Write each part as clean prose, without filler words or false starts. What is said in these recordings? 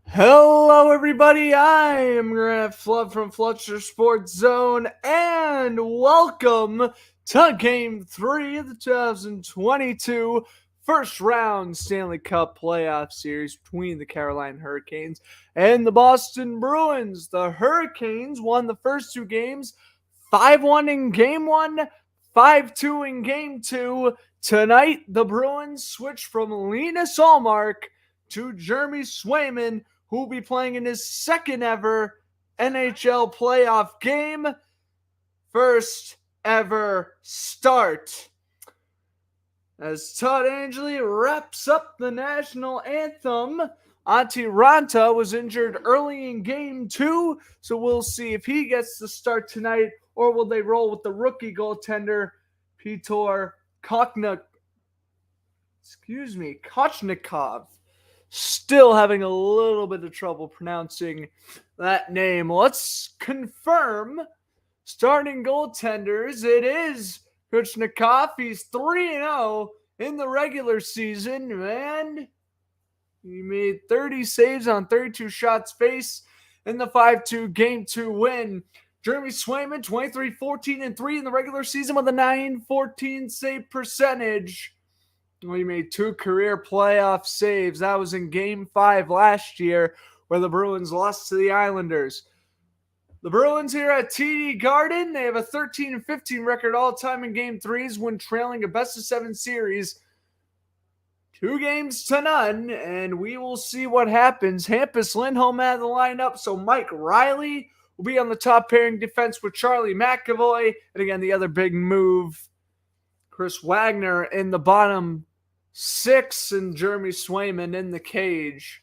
Hello, everybody. I am Grant Flood from Fletcher Sports Zone, and welcome to Game 3 of the 2022 first round Stanley Cup playoff series between the Carolina Hurricanes and the Boston Bruins. The Hurricanes won the first two games 5-1 in Game 1, 5-2 in Game 2. Tonight, the Bruins switch from Linus Ullmark to Jeremy Swayman, who will be playing in his second ever NHL playoff game. First ever start. As Todd Angeli wraps up the national anthem, Antti Ranta was injured early in game 2, so we'll see if he gets the start tonight, or will they roll with the rookie goaltender, Pyotr Kochnikov. Still having a little bit of trouble pronouncing that name. Let's confirm starting goaltenders. It is Kuchnikov. He's 3-0 in the regular season, and he made 30 saves on 32 shots faced in the 5-2 Game 2 win. Jeremy Swayman, 23-14-3 in the regular season with a .914 save percentage. He made 2 career playoff saves. That was in Game 5 last year, where the Bruins lost to the Islanders. The Bruins here at TD Garden, they have a 13-15 record all-time in Game 3s when trailing a best-of-7 series. 2-0, and we will see what happens. Hampus Lindholm out of the lineup, so Mike Riley will be on the top pairing defense with Charlie McAvoy. And again, the other big move, Chris Wagner in the bottom 6 and Jeremy Swayman in the cage.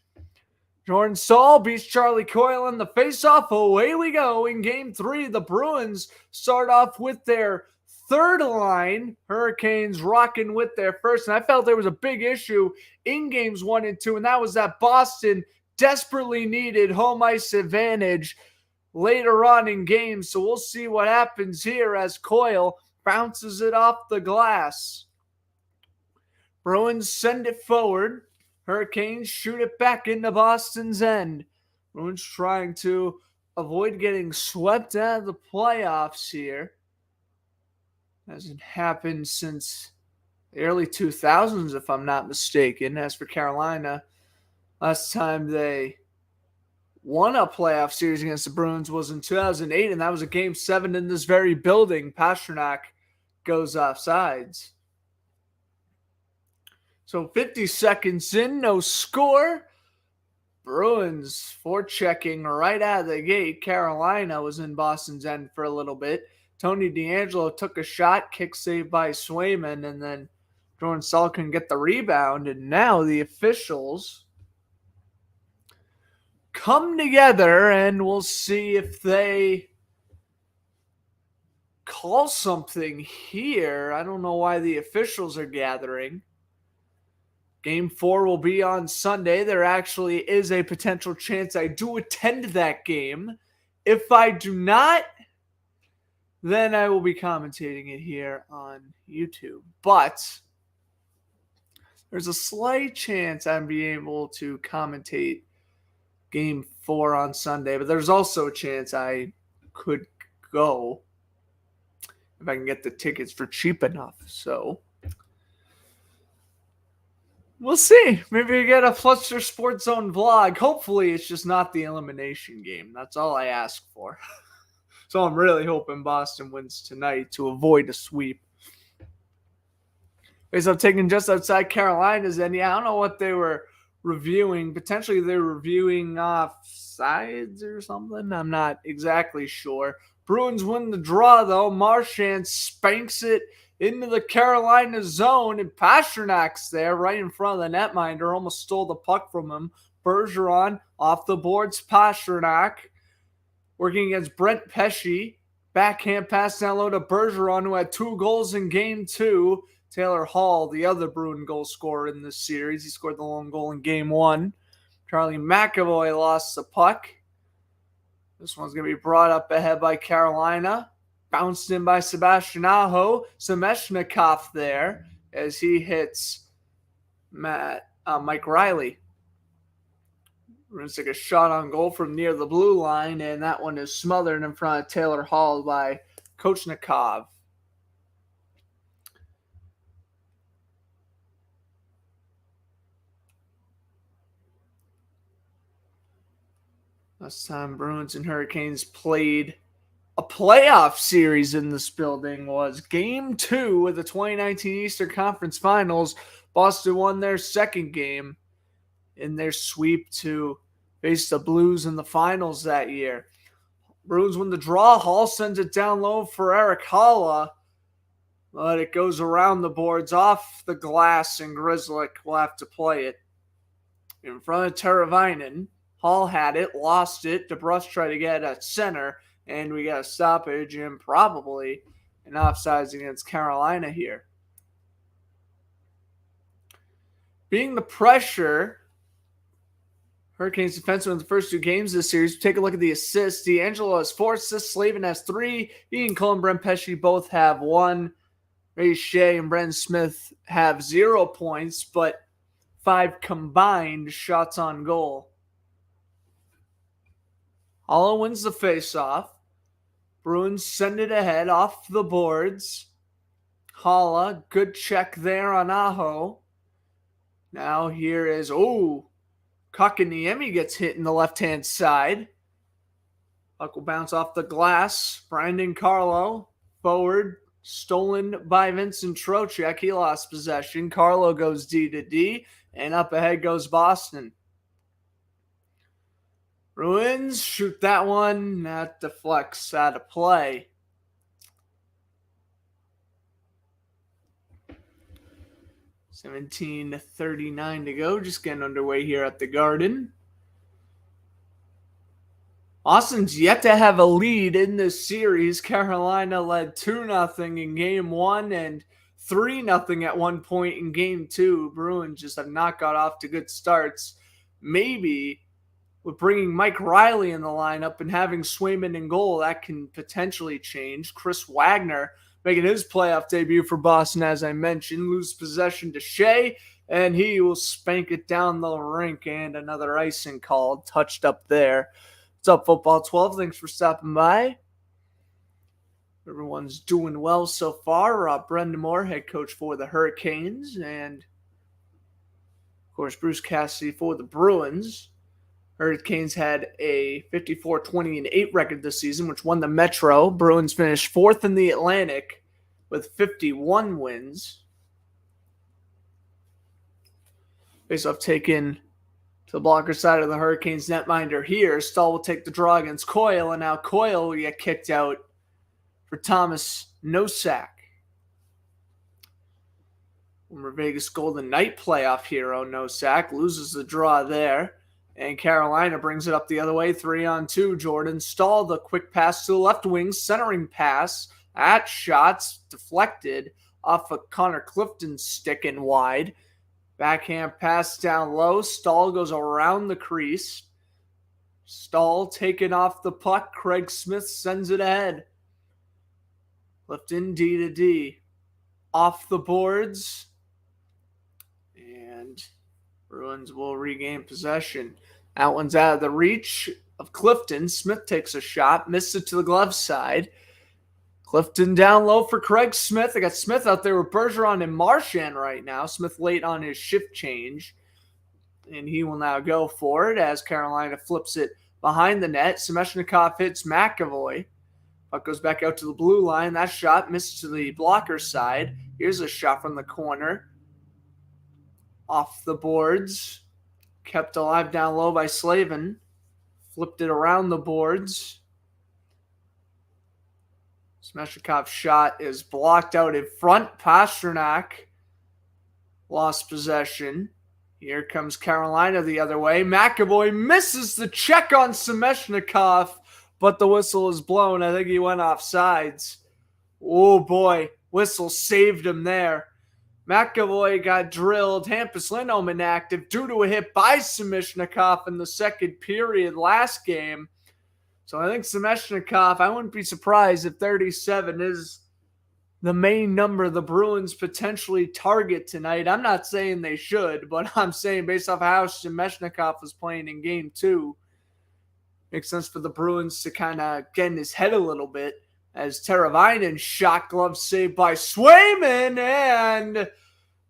Jordan Staal beats Charlie Coyle in the faceoff. Away we go in Game 3. The Bruins start off with their third line. Hurricanes rocking with their first. And I felt there was a big issue in Games 1 and 2, and that was that Boston desperately needed home ice advantage later on in games. So we'll see what happens here as Coyle bounces it off the glass. Bruins send it forward. Hurricanes shoot it back into Boston's end. Bruins trying to avoid getting swept out of the playoffs here. Hasn't happened since the early 2000s, if I'm not mistaken. As for Carolina, last time they won a playoff series against the Bruins was in 2008, and that was a Game 7 in this very building. Pastrnak goes off sides. So 50 seconds in, no score. Bruins forechecking right out of the gate. Carolina was in Boston's end for a little bit. Tony DeAngelo took a shot, kick saved by Swayman, and then Jordan Staal can get the rebound. And now the officials come together, and we'll see if they call something here. I don't know why the officials are gathering. Game 4 will be on Sunday. There actually is a potential chance I do attend that game. If I do not, then I will be commentating it here on YouTube. But there's a slight chance I'll be able to commentate Game 4 on Sunday. But there's also a chance I could go if I can get the tickets for cheap enough. So we'll see. Maybe we get a Fletcher Sports Zone vlog. Hopefully it's just not the elimination game. That's all I ask for. So I'm really hoping Boston wins tonight to avoid a sweep. So I'm taking just outside Carolina's end. Yeah, I don't know what they were reviewing. Potentially they're reviewing offsides or something. I'm not exactly sure. Bruins win the draw, though. Marchand spanks it into the Carolina zone, and Pasternak's there right in front of the netminder. Almost stole the puck from him. Bergeron off the boards. Pastrnak working against Brent Pesce. Backhand pass down low to Bergeron, who had 2 goals in Game 2. Taylor Hall, the other Bruin goal scorer in this series. He scored the lone goal in Game 1. Charlie McAvoy lost the puck. This one's going to be brought up ahead by Carolina. Bounced in by Sebastian Aho. Semeshnikov there as he hits Mike Riley. It's like a shot on goal from near the blue line, and that one is smothered in front of Taylor Hall by Kochnikov. Last time Bruins and Hurricanes played a playoff series in this building was Game 2 of the 2019 Eastern Conference Finals. Boston won their second game in their sweep to face the Blues in the finals that year. Bruins win the draw. Hall sends it down low for Erik Haula, but it goes around the boards off the glass, and Grzelcyk will have to play it. In front of Teravainen, Hall had it, lost it. DeBrusk tried to get it at center, and we got a stoppage and probably an offsides against Carolina here. Being the pressure, Hurricanes defenseman in the first 2 games of this series. Take a look at the assists. D'Angelo has 4 assists. Slavin has 3. Ian Cole and Brent Pesce both have 1. Ray Shea and Brendan Smith have 0 points, but 5 combined shots on goal. Haula wins the faceoff. Bruins send it ahead off the boards. Haula, good check there on Aho. Now here is, Kakaniemi gets hit in the left-hand side. Puck will bounce off the glass. Brandon Carlo, forward, stolen by Vincent Trocheck. He lost possession. Carlo goes D to D, and up ahead goes Boston. Bruins shoot that one. That deflects out of play. $17:39 to go. Just getting underway here at the Garden. Boston's yet to have a lead in this series. Carolina led 2-0 in Game 1 and 3-0 at one point in Game 2. Bruins just have not got off to good starts. Maybe with bringing Mike Riley in the lineup and having Swayman in goal, that can potentially change. Chris Wagner making his playoff debut for Boston, as I mentioned, lose possession to Shea, and he will spank it down the rink, and another icing called, touched up there. What's up, Football 12? Thanks for stopping by. Everyone's doing well so far. Brendan Moore, head coach for the Hurricanes, and, of course, Bruce Cassidy for the Bruins. Hurricanes had a 54-20-8 record this season, which won the Metro. Bruins finished 4th in the Atlantic with 51 wins. Faceoff taken to the blocker side of the Hurricanes netminder here. Stahl will take the draw against Coyle, and now Coyle will get kicked out for Thomas Nosek. Former Vegas Golden Knight playoff hero Nosek loses the draw there. And Carolina brings it up the other way, 3-on-2. Jordan Stahl, the quick pass to the left wing, centering pass. That shot's deflected off of Connor Clifton's stick and wide. Backhand pass down low. Stahl goes around the crease. Stahl taking off the puck. Craig Smith sends it ahead. Clifton D to D. Off the boards. And Bruins will regain possession. That one's out of the reach of Clifton. Smith takes a shot, missed it to the glove side. Clifton down low for Craig Smith. They got Smith out there with Bergeron and Marchand right now. Smith late on his shift change. And he will now go for it as Carolina flips it behind the net. Semeshnikov hits McAvoy. Puck goes back out to the blue line. That shot missed to the blocker side. Here's a shot from the corner. Off the boards. Kept alive down low by Slavin. Flipped it around the boards. Smeshnikov's shot is blocked out in front. Pasternak lost possession. Here comes Carolina the other way. McAvoy misses the check on Semeshnikov, but the whistle is blown. I think he went off sides. Oh boy, whistle saved him there. McAvoy got drilled. Hampus Lindholm inactive due to a hit by Semeshnikov in the second period last game. So I think Semeshnikov, I wouldn't be surprised if 37 is the main number the Bruins potentially target tonight. I'm not saying they should, but I'm saying based off how Shemeshnikov was playing in game 2, makes sense for the Bruins to kind of get in his head a little bit as Teravainen shot glove saved by Swayman, and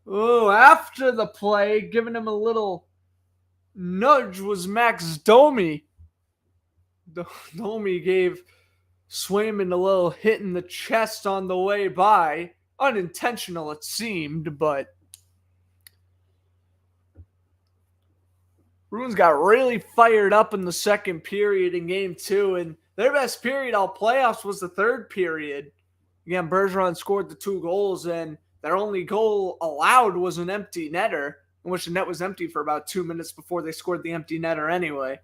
after the play, giving him a little nudge was Max Domi. Domi gave Swayman a little hit in the chest on the way by. Unintentional, it seemed, but Bruins got really fired up in the second period in game 2, and their best period all playoffs was the third period. Again, Bergeron scored the 2 goals, and their only goal allowed was an empty netter, in which the net was empty for about 2 minutes before they scored the empty netter anyway.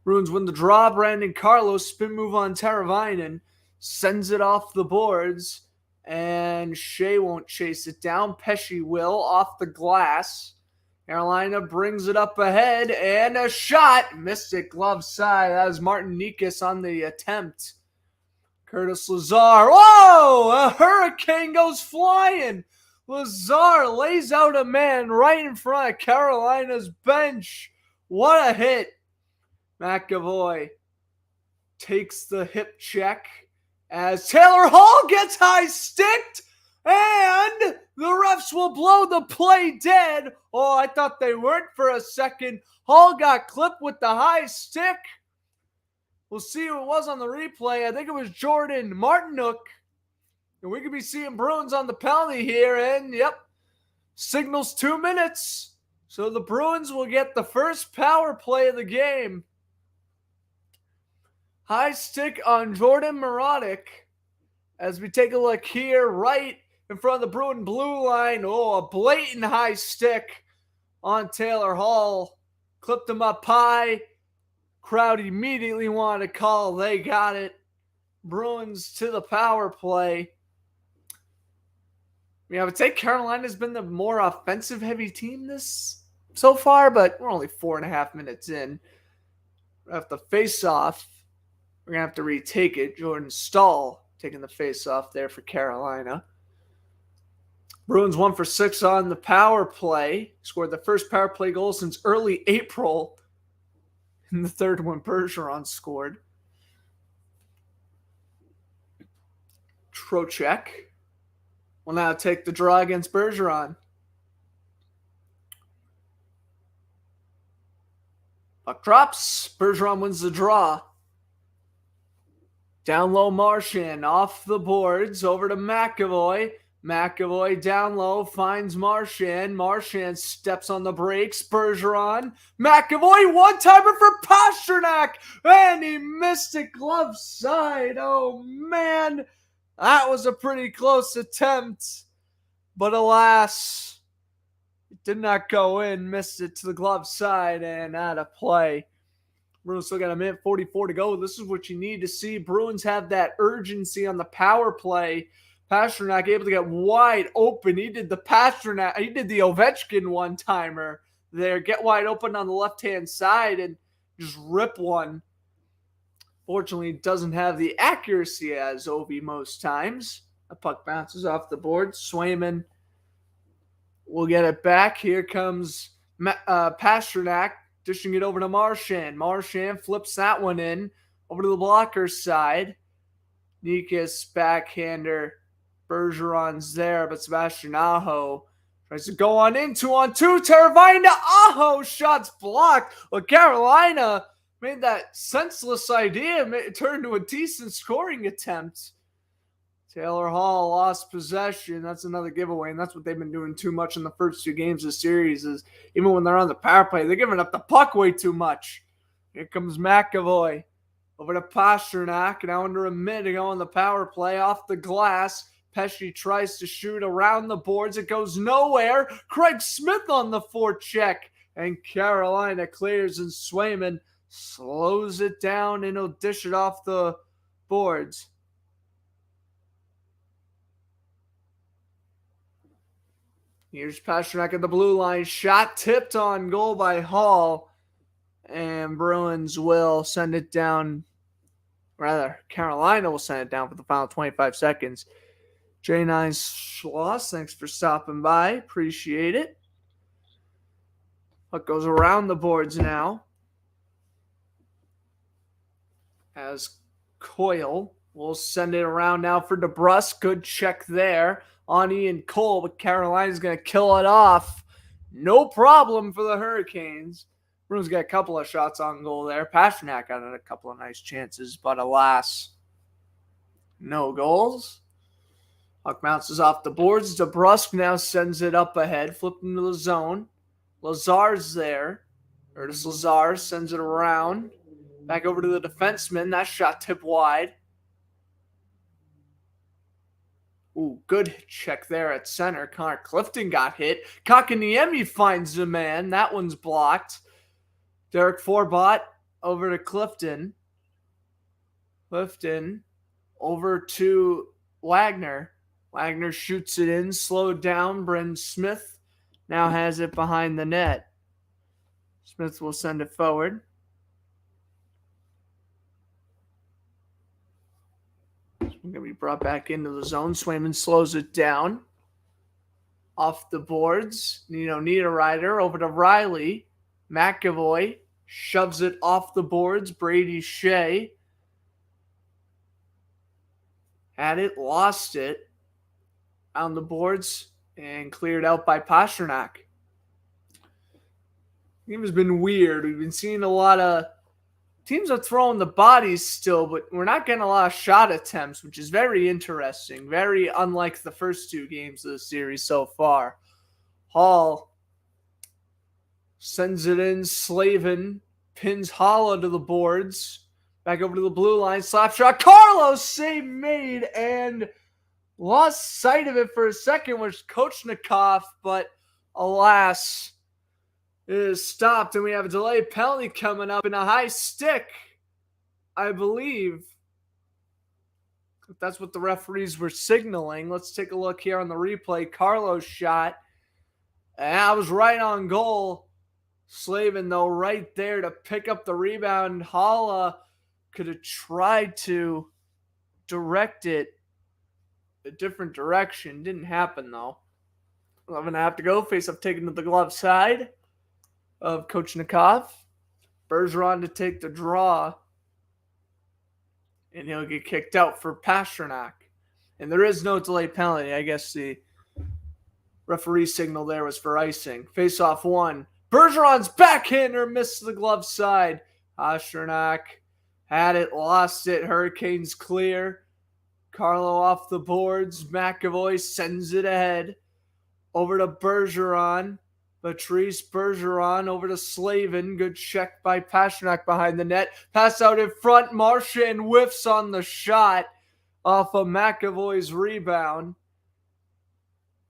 Bruins win the draw. Brandon Carlos spin move on Teravainen, sends it off the boards, and Shea won't chase it down. Pesce will off the glass. Carolina brings it up ahead, and a shot. Missed it, glove side. That was Martin Nikas on the attempt. Curtis Lazar. Whoa! A hurricane goes flying. Lazar lays out a man right in front of Carolina's bench. What a hit. McAvoy takes the hip check as Taylor Hall gets high sticked, and the refs will blow the play dead. Oh, I thought they weren't for a second. Hall got clipped with the high stick. We'll see who it was on the replay. I think it was Jordan Martinook. And we could be seeing Bruins on the penalty here. And, signals 2 minutes. So the Bruins will get the first power play of the game. High stick on Jordan Martinook. As we take a look here, right in front of the Bruin blue line. Oh, a blatant high stick on Taylor Hall. Clipped him up high. Crowd immediately wanted to call. They got it. Bruins to the power play. I would say Carolina's been the more offensive-heavy team this so far, but we're only 4.5 minutes in. We have to face off. We're going to have to retake it. Jordan Stahl taking the face off there for Carolina. Bruins 1 for 6 on the power play. Scored the first power play goal since early April. And the third one Bergeron scored. Trocheck will now take the draw against Bergeron. Puck drops. Bergeron wins the draw. Down low, Marchand off the boards over to McAvoy. McAvoy down low finds Marchand. Marchand steps on the brakes. Bergeron. McAvoy one-timer for Pastrnak. And he missed it glove side. Oh, man. That was a pretty close attempt. But alas, it did not go in. Missed it to the glove side and out of play. Bruins still got a minute 44 to go. This is what you need to see. Bruins have that urgency on the power play. Pastrnak able to get wide open. He did the Ovechkin one-timer there. Get wide open on the left-hand side and just rip one. Fortunately, doesn't have the accuracy as Ovi most times. The puck bounces off the board. Swayman will get it back. Here comes Pastrnak dishing it over to Marchand. Marchand flips that one in over to the blocker's side. Nikas backhander. Bergeron's there, but Sebastian Aho tries to go on in. 2-on-2. Teravainen to Aho. Shots blocked. Well, Carolina made that senseless idea turn into a decent scoring attempt. Taylor Hall lost possession. That's another giveaway, and that's what they've been doing too much in the first 2 games of the series is even when they're on the power play, they're giving up the puck way too much. Here comes McAvoy over to Pastrnak. Now under a minute to go on the power play off the glass. Pesce tries to shoot around the boards. It goes nowhere. Craig Smith on the forecheck. And Carolina clears, and Swayman slows it down and he'll dish it off the boards. Here's Pastrnak at the blue line. Shot tipped on goal by Hall. And Bruins will send it down. Rather, Carolina will send it down for the final 25 seconds. J9 Schloss, thanks for stopping by. Appreciate it. Puck goes around the boards now. As Coyle will send it around now for DeBrusque. Good check there on Ian Cole, but Carolina's going to kill it off. No problem for the Hurricanes. Bruins got a couple of shots on goal there. Pasternak got a couple of nice chances, but alas, no goals. Puck bounces off the boards. DeBrusque now sends it up ahead, flipping to the zone. Lazar's there. Curtis Lazar sends it around. Back over to the defenseman. That shot tipped wide. Ooh, good check there at center. Connor Clifton got hit. Kakaniemi finds the man. That one's blocked. Derek Forbot over to Clifton. Clifton over to Wagner. Wagner shoots it in, slowed down. Brendan Smith now has it behind the net. Smith will send it forward. Going to be brought back into the zone. Swayman slows it down. Off the boards. Niederreiter over to Riley. McAvoy shoves it off the boards. Brady Shea had it, lost it on the boards, and cleared out by Pasternak. The game has been weird. We've been seeing a lot of teams are throwing the bodies still, but we're not getting a lot of shot attempts, which is very interesting. Very unlike the first two games of the series so far. Hall sends it in. Slavin pins Holla to the boards. Back over to the blue line. Slap shot. Carlos save made and lost sight of it for a second was Kochnikov, but alas, it is stopped, and we have a delayed penalty coming up in a high stick, I believe. If that's what the referees were signaling. Let's take a look here on the replay. Carlos shot. And that was right on goal. Slavin, though, right there to pick up the rebound. Holla could have tried to direct it a different direction. Didn't happen, though. I'm going to have to go. Face-off taken to the glove side of Kochnikov. Bergeron to take the draw. And he'll get kicked out for Pasternak. And there is no delay penalty. I guess the referee signal there was for icing. Face-off one. Bergeron's backhander missed the glove side. Pasternak had it, lost it. Hurricanes clear. Carlo off the boards. McAvoy sends it ahead. Over to Bergeron. Patrice Bergeron over to Slavin. Good check by Pasternak behind the net. Pass out in front. Marchand whiffs on the shot off of McAvoy's rebound.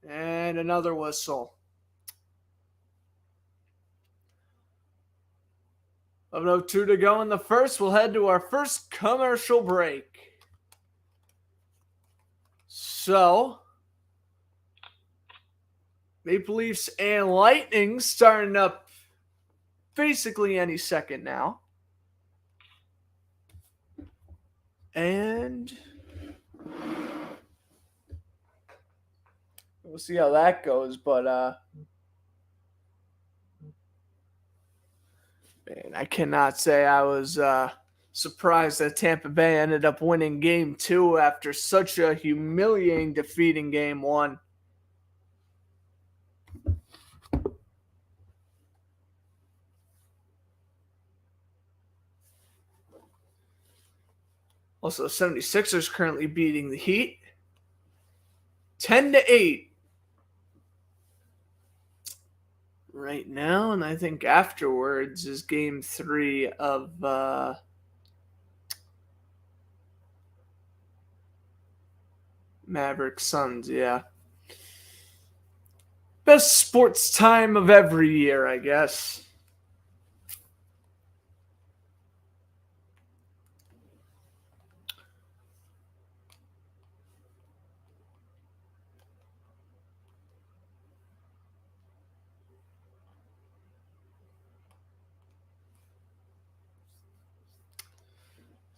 And another whistle. 11:02 to go in the first. We'll head to our first commercial break. So, Maple Leafs and Lightning starting up basically any second now. And we'll see how that goes, but man, I cannot say I was surprised that Tampa Bay ended up winning Game 2 after such a humiliating defeat in Game 1. Also, the 76ers currently beating the Heat 10-8 right now, and I think afterwards is Game 3 of Mavericks Suns. Yeah, best sports time of every year, I guess.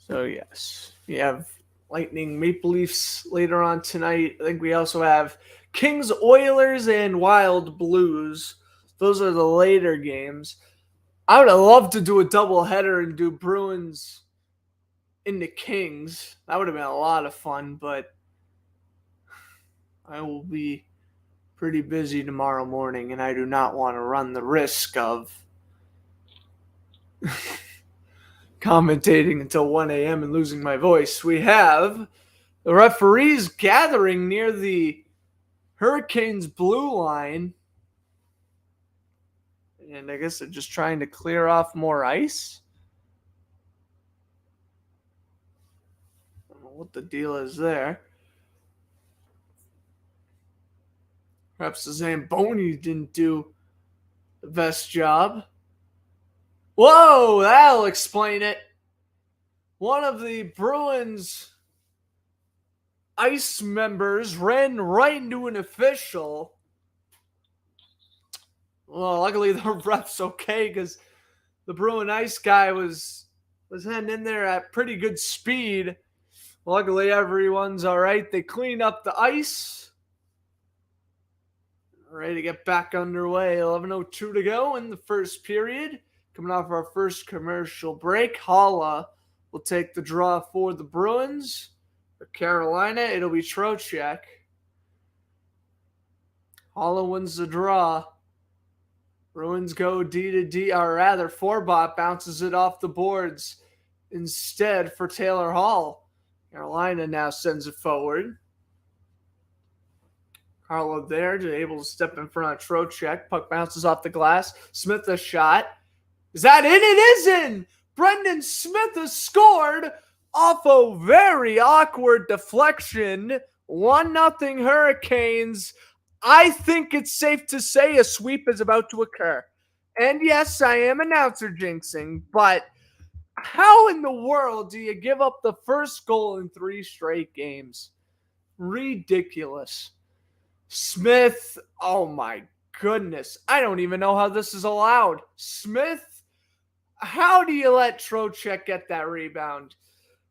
So, yes, you have Lightning, Maple Leafs later on tonight. I think we also have Kings, Oilers, and Wild Blues. Those are the later games. I would have loved to do a doubleheader and do Bruins into Kings. That would have been a lot of fun, but I will be pretty busy tomorrow morning, and I do not want to run the risk of commentating until 1 a.m. and losing my voice. We have the referees gathering near the Hurricanes blue line. And I guess they're just trying to clear off more ice. I don't know what the deal is there. Perhaps the Zamboni didn't do the best job. Whoa, that'll explain it. One of the Bruins ice members ran right into an official. Well, luckily the ref's okay because the Bruin ice guy was heading in there at pretty good speed. Luckily everyone's all right. They cleaned up the ice. Ready to get back underway. 11:02 to go in the first period. Coming off our first commercial break, Holla will take the draw for the Bruins. For Carolina, it'll be Trocheck. Holla wins the draw. Bruins go D to D, or rather, Forbot bounces it off the boards instead for Taylor Hall. Carolina now sends it forward. Carlo there, able to step in front of Trocheck. Puck bounces off the glass. Smith a shot. Is that in? It is in! Brendan Smith has scored off a very awkward deflection. 1-0 Hurricanes. I think it's safe to say a sweep is about to occur. And yes, I am announcer jinxing, but how in the world do you give up the first goal in 3 straight games? Ridiculous. Smith, oh my goodness. I don't even know how this is allowed. Smith, how do you let Trocheck get that rebound?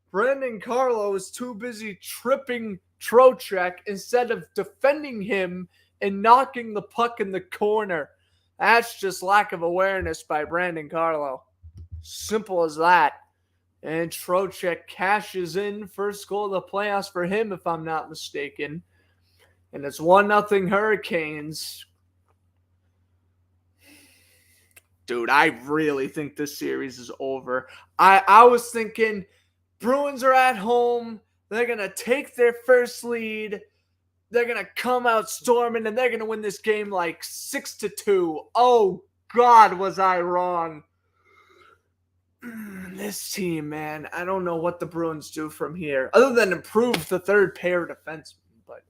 Brandon Carlo is too busy tripping Trocheck instead of defending him and knocking the puck in the corner. That's just lack of awareness by Brandon Carlo. Simple as that. And Trocheck cashes in. First goal of the playoffs for him, if I'm not mistaken. And it's 1-0 Hurricanes. Dude, I really think this series is over. I was thinking Bruins are at home. They're going to take their first lead. They're going to come out storming, and they're going to win this game like 6-2. Oh, God, was I wrong. This team, man, I don't know what the Bruins do from here, other than improve the third pair defenseman. But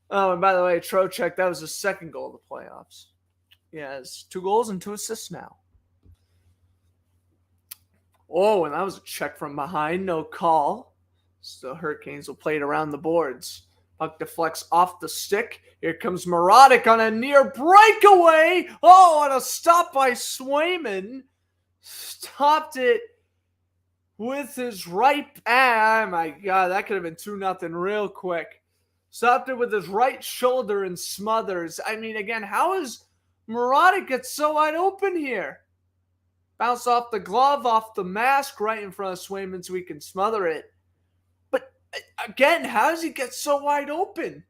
oh, and by the way, Trocheck, that was his second goal of the playoffs. He has 2 goals and 2 assists now. Oh, and that was a check from behind. No call. So the Hurricanes will play it around the boards. Puck deflects off the stick. Here comes Morotic on a near breakaway. Oh, and a stop by Swayman. Stopped it with his right. Oh, my God. That could have been 2-0 real quick. Stopped it with his right shoulder and Smothers. I mean, again, how is Morotic get so wide open here? Bounce off the glove, off the mask, right in front of Swayman so he can smother it. But again, how does he get so wide open?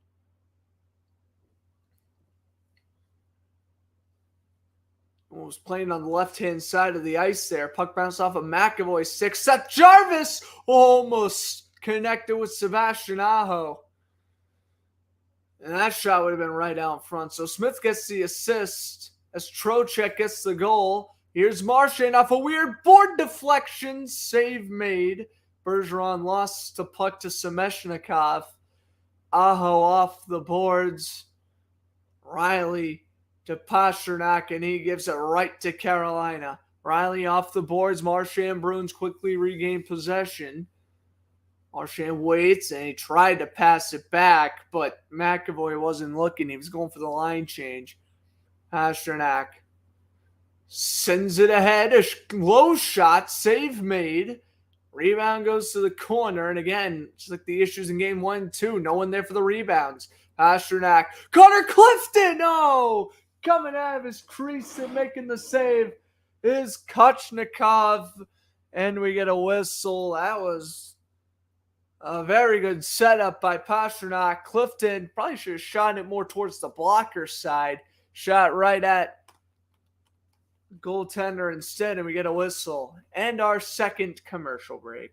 Was playing on the left-hand side of the ice there. Puck bounced off of McAvoy's stick. Seth Jarvis almost connected with Sebastian Aho. And that shot would have been right out front. So Smith gets the assist as Trocheck gets the goal. Here's Marchand off a weird board deflection. Save made. Bergeron lost the puck to Semeshnikov. Aho off the boards. Riley to Pasternak, and he gives it right to Carolina. Riley off the boards. Marchand, Bruins quickly regain possession. Marchand waits, and he tried to pass it back, but McAvoy wasn't looking. He was going for the line change. Pasternak sends it ahead. A low shot, save made. Rebound goes to the corner, and again, just like the issues in game 1 and 2, no one there for the rebounds. Pasternak, Connor Clifton, oh! Coming out of his crease and making the save is Kochnikov, and we get a whistle. That was a very good setup by Pasternak. Clifton probably should have shot it more towards the blocker side. Shot right at goaltender instead, and we get a whistle. And our second commercial break.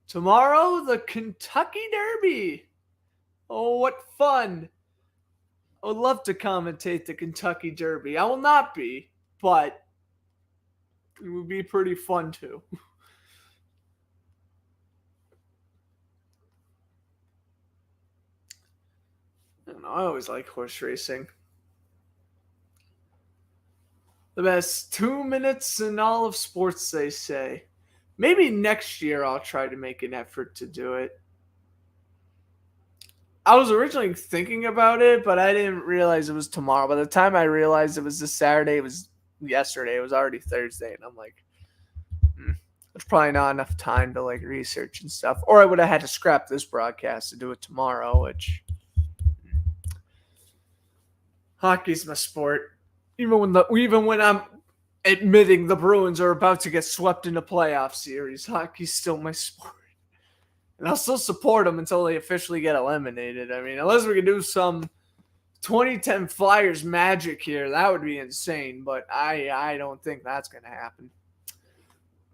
Tomorrow, the Kentucky Derby. Oh, what fun. I would love to commentate the Kentucky Derby. I will not be, but it would be pretty fun too. I don't know, I always like horse racing. The best 2 minutes in all of sports, they say. Maybe next year I'll try to make an effort to do it. I was originally thinking about it, but I didn't realize it was tomorrow. By the time I realized it was this Saturday, it was yesterday. It was already Thursday, and I'm like, there's probably not enough time to like research and stuff. Or I would have had to scrap this broadcast to do it tomorrow, which hockey's my sport. Even when I'm admitting the Bruins are about to get swept in a playoff series, hockey's still my sport. And I'll still support them until they officially get eliminated. I mean, unless we can do some 2010 Flyers magic here, that would be insane. But I don't think that's going to happen.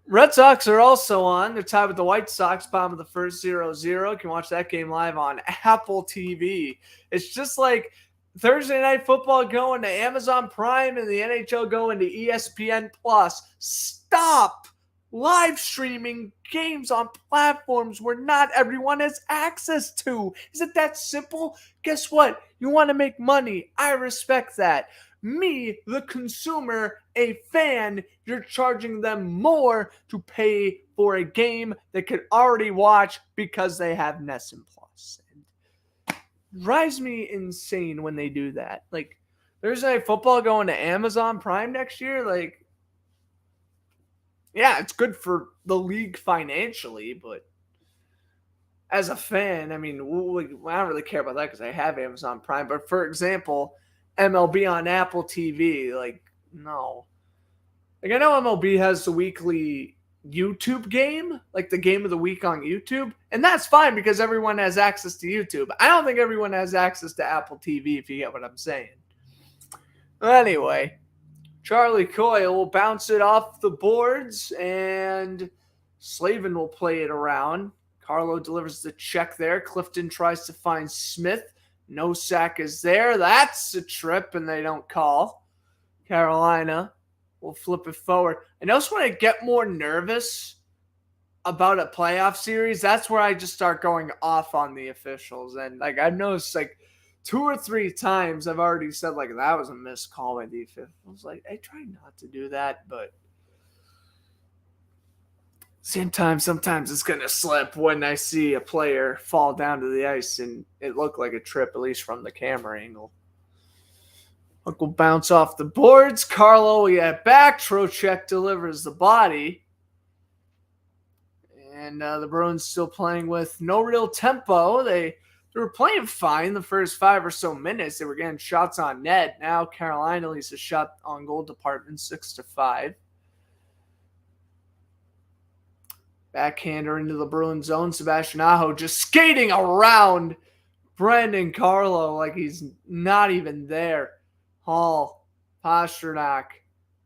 Red Sox are also on. They're tied with the White Sox, bottom of the first 0-0. You can watch that game live on Apple TV. It's just like Thursday Night Football going to Amazon Prime and the NHL going to ESPN+. Stop live streaming games on platforms where not everyone has access to. Is it that simple? Guess what? You want to make money. I respect that. Me, the consumer, a fan, you're charging them more to pay for a game they could already watch because they have Nessun Plus. Drives me insane when they do that. Like, Thursday Night Football going to Amazon Prime next year, like, yeah, it's good for the league financially, but as a fan, I mean, I don't really care about that because I have Amazon Prime. But for example, MLB on Apple TV, like, no. Like, I know MLB has the weekly YouTube game, like the game of the week on YouTube, and that's fine because everyone has access to YouTube. I don't think everyone has access to Apple TV, if you get what I'm saying. Anyway, Charlie Coyle will bounce it off the boards, and Slavin will play it around. Carlo delivers the check there. Clifton tries to find Smith. No sack is there. That's a trip, and they don't call. Carolina will flip it forward. I notice when I get more nervous about a playoff series, that's where I just start going off on the officials. And like I've noticed like 2 or 3 times I've already said like that was a missed call by the officials. Like I try not to do that, but same time, sometimes it's going to slip when I see a player fall down to the ice and it looked like a trip, at least from the camera angle. Puck will bounce off the boards. Carlo will get back. Trocheck delivers the body. And the Bruins still playing with no real tempo. They were playing fine the first 5 or so minutes. They were getting shots on net. Now Carolina leads a shot on goal department 6-5. Backhander into the Bruins zone. Sebastian Aho just skating around Brandon Carlo like he's not even there. Hall, Pasternak,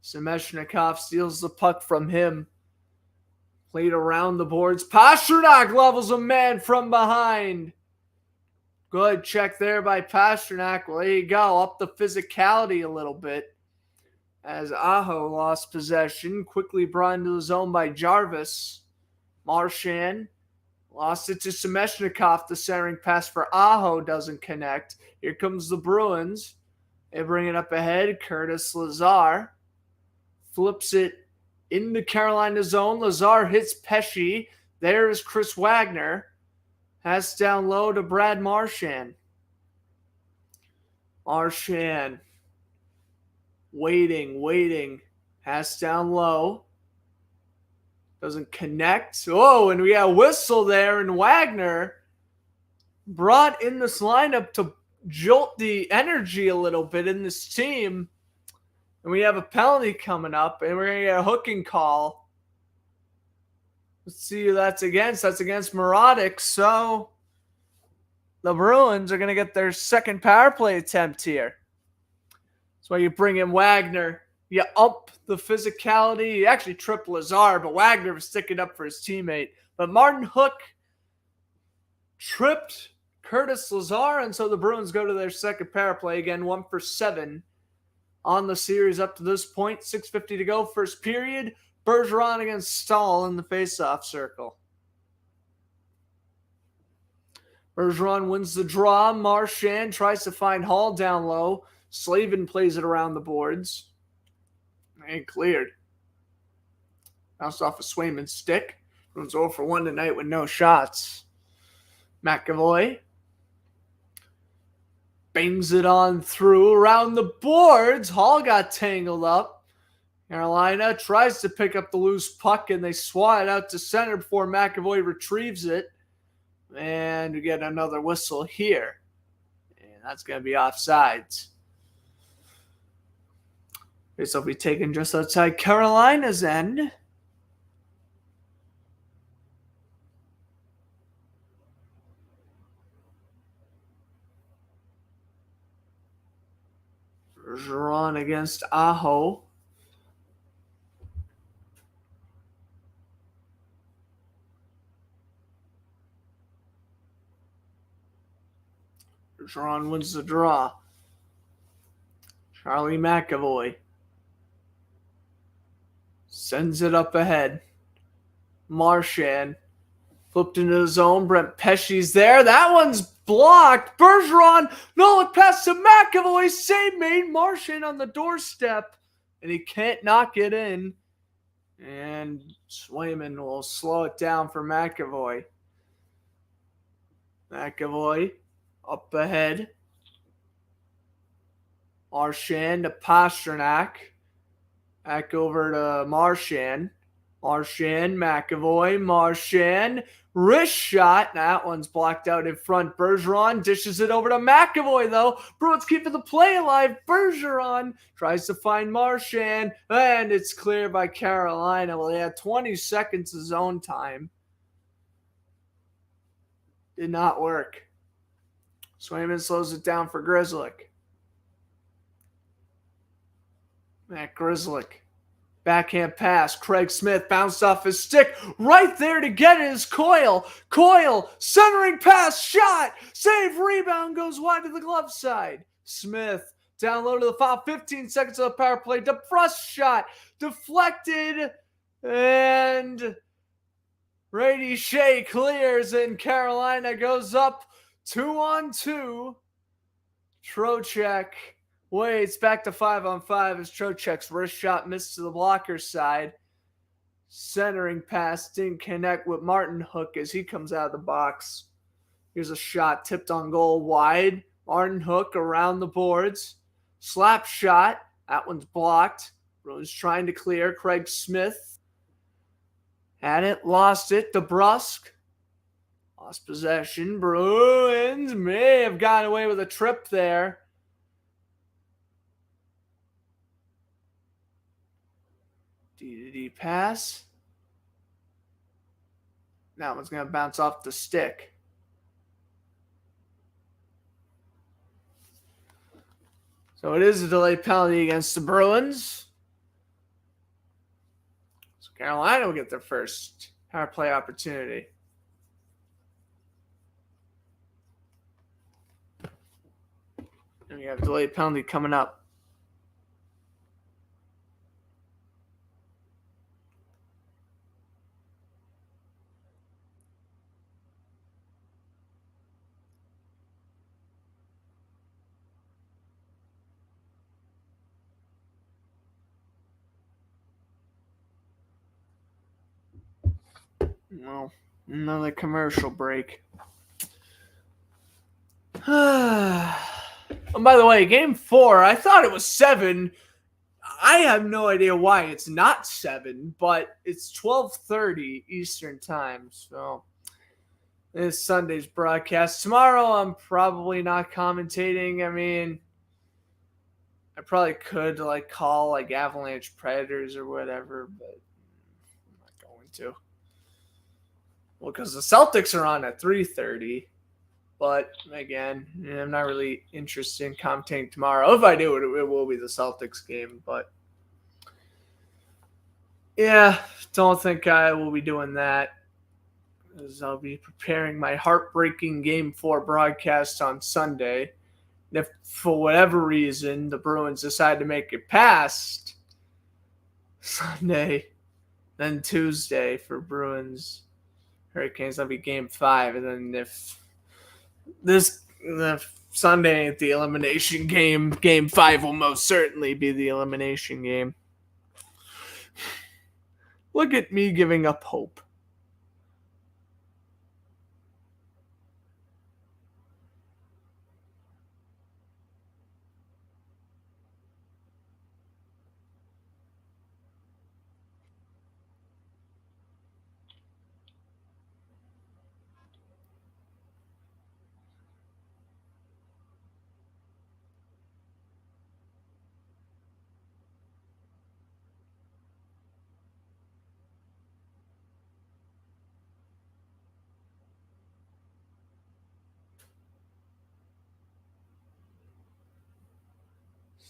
Semeshnikov steals the puck from him. Played around the boards. Pasternak levels a man from behind. Good check there by Pasternak. Well, there you go. Up the physicality a little bit. As Aho lost possession. Quickly brought into the zone by Jarvis. Marchand lost it to Semeshnikov. The centering pass for Aho doesn't connect. Here comes the Bruins. They bring it up ahead. Curtis Lazar flips it in the Carolina zone. Lazar hits Pesci. There's Chris Wagner. Pass down low to Brad Marchand. Marchand waiting. Pass down low. Doesn't connect. Oh, and we got a whistle there, and Wagner brought in this lineup to jolt the energy a little bit in this team. And we have a penalty coming up, and we're going to get a hooking call. Let's see who that's against. That's against Morotic. So the Bruins are going to get their second power play attempt here. That's why you bring in Wagner. You up the physicality. You actually trip Lazar, but Wagner was sticking up for his teammate. But Martin Hook tripped Curtis Lazar, and so the Bruins go to their second power play. Again, 1 for 7 on the series up to this point. 6:50 to go, first period. Bergeron against Stahl in the faceoff circle. Bergeron wins the draw. Marchand tries to find Hall down low. Slavin plays it around the boards. And cleared. Bounced off of Swayman's stick. Bruins 0 for 1 tonight with no shots. McAvoy bangs it on through around the boards. Hall got tangled up. Carolina tries to pick up the loose puck, and they swat it out to center before McAvoy retrieves it. And we get another whistle here. And that's going to be offsides. This will be taken just outside Carolina's end. Bergeron against Aho. Bergeron wins the draw. Charlie McAvoy sends it up ahead. Marchand flipped into the zone. Brent Pesce's there. That one's blocked. Bergeron, no, it passed to McAvoy. Save made. Marchand on the doorstep, and he can't knock it in. And Swayman will slow it down for McAvoy. McAvoy up ahead. Marchand to Pasternak. Back over to Marchand. Marchand, McAvoy, Marchand. Wrist shot. That one's blocked out in front. Bergeron dishes it over to McAvoy, though. Bruins keeping the play alive. Bergeron tries to find Marchand, and it's cleared by Carolina. Well, they had 20 seconds of zone time. Did not work. Swayman slows it down for Grzelcyk. Matt Grzelcyk. Backhand pass. Craig Smith bounced off his stick. Right there to get it is Coyle. Coyle. Centering pass. Shot. Save. Rebound goes wide to the glove side. Smith down low to the foul. 15 seconds of the power play. DeBrusque shot. Deflected. And Brady Shea clears, and Carolina goes up 2-on-2. Trocheck waits back to 5-on-5 as Trocheck's wrist shot missed to the blocker side. Centering pass didn't connect with Martin Hook as he comes out of the box. Here's a shot tipped on goal wide. Martin Hook around the boards. Slap shot. That one's blocked. Bruins trying to clear. Craig Smith had it, lost it. DeBrusque lost possession. Bruins may have gotten away with a trip there. D pass. That one's going to bounce off the stick. So it is a delayed penalty against the Bruins. So Carolina will get their first power play opportunity. And we have a delayed penalty coming up. Well, another commercial break. And by the way, game 4, I thought it was 7. I have no idea why it's not 7, but it's 12:30 Eastern time. So it's Sunday's broadcast. Tomorrow I'm probably not commentating. I mean, I probably could like call like Avalanche Predators or whatever, but I'm not going to. Well, because the Celtics are on at 3:30. But again, I'm not really interested in commentating tomorrow. If I do, it will be the Celtics game. But yeah, don't think I will be doing that, as I'll be preparing my heartbreaking Game 4 broadcast on Sunday. And if for whatever reason the Bruins decide to make it past Sunday, then Tuesday for Bruins Hurricanes, that'll be Game 5. And then if the Sunday at the elimination game, Game 5 will most certainly be the elimination game. Look at me giving up hope.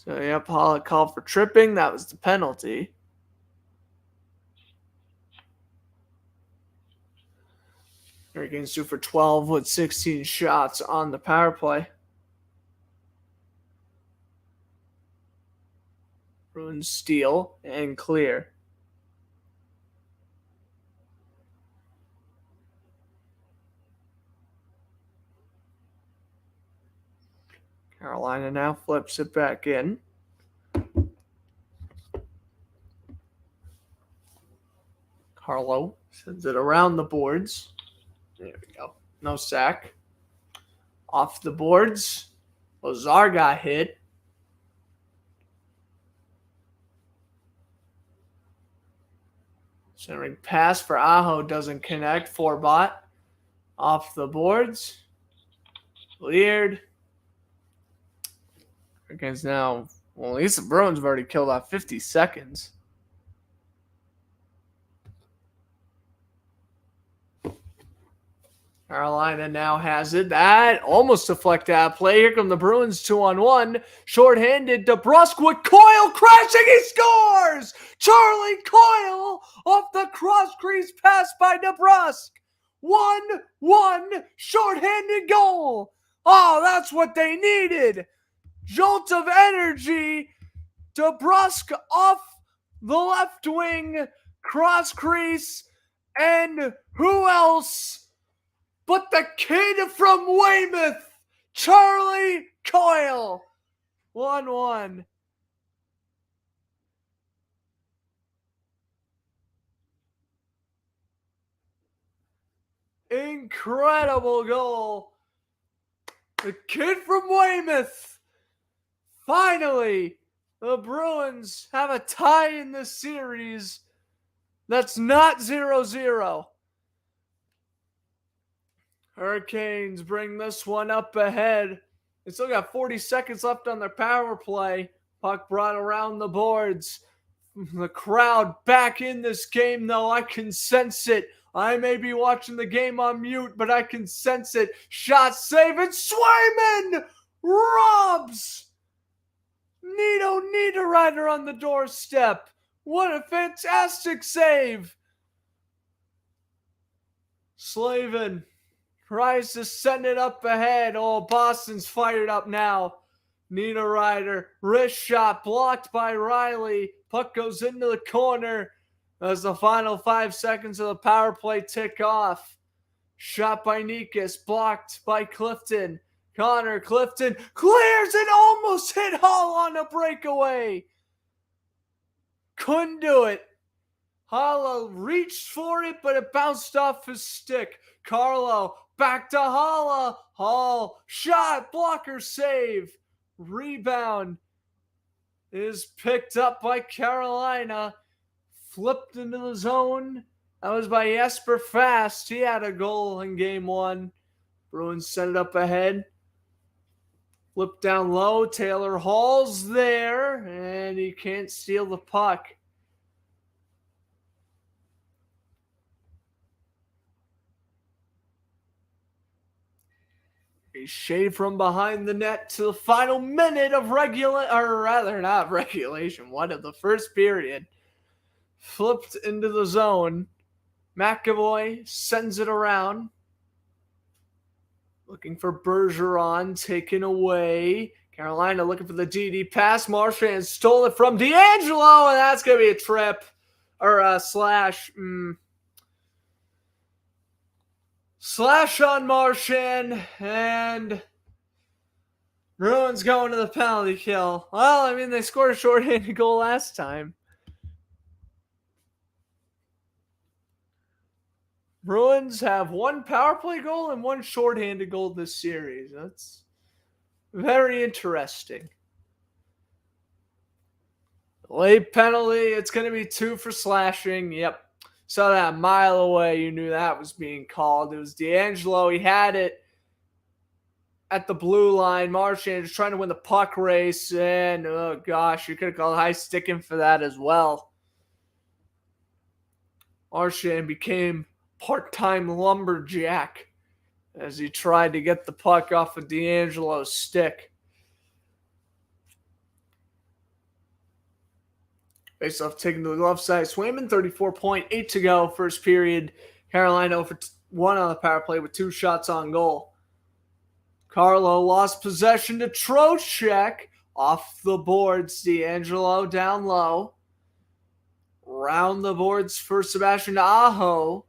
So, yep, Pollock called for tripping. That was the penalty. Hurricanes 2 for 12 with 16 shots on the power play. Bruins steal and clear. Carolina now flips it back in. Carlo sends it around the boards. There we go. No sack. Off the boards. Lazar got hit. Centering pass for Aho doesn't connect. Forbot off the boards. Cleared. Against now, well, at least the Bruins have already killed off 50 seconds. Carolina now has it. That almost deflected out of play. Here come the Bruins 2-on-1. Short-handed. DeBrusk with Coyle crashing. He scores! Charlie Coyle off the cross crease pass by DeBrusk. 1-1 short-handed goal. Oh, that's what they needed. Jolt of energy. DeBrusk off the left wing. Cross crease. And who else but the kid from Weymouth, Charlie Coyle. 1-1. Incredible goal. The kid from Weymouth. Finally, the Bruins have a tie in this series that's not 0-0. Hurricanes bring this one up ahead. They still got 40 seconds left on their power play. Puck brought around the boards. The crowd back in this game, though. I can sense it. I may be watching the game on mute, but I can sense it. Shot save, and Swayman robs Nito Niederreiter on the doorstep. What a fantastic save. Slavin tries to send it up ahead. Oh, Boston's fired up now. Niederreiter, wrist shot blocked by Riley. Puck goes into the corner as the final 5 seconds of the power play tick off. Shot by Nikas, blocked by Clifton. Connor Clifton clears and almost hit Hall on a breakaway. Couldn't do it. Halla reached for it, but it bounced off his stick. Carlo back to Halla. Hall shot, blocker save. Rebound is picked up by Carolina. Flipped into the zone. That was by Jesper Fast. He had a goal in game one. Bruins set it up ahead. Flip down low. Taylor Hall's there, and he can't steal the puck. A shade from behind the net to the final minute of the first period. Flipped into the zone. McAvoy sends it around. Looking for Bergeron, taken away. Carolina looking for the DD pass. Marchand stole it from D'Angelo, and that's going to be a trip. Or a slash. Slash on Marchand, and Bruins going to the penalty kill. Well, I mean, they scored a shorthanded goal last time. Bruins have one power play goal and one shorthanded goal this series. That's very interesting. Late penalty. It's going to be 2 for slashing. Yep. Saw that a mile away. You knew that was being called. It was D'Angelo. He had it at the blue line. Marchand is trying to win the puck race. And, oh gosh, you could have called high sticking for that as well. Marchand became part-time lumberjack as he tried to get the puck off of D'Angelo's stick. Face off taken to the left side. Swayman, 34.8 to go. First period. Carolina over 1 on the power play with 2 shots on goal. Carlo lost possession to Trocheck. Off the boards. D'Angelo down low. Round the boards for Sebastian Aho.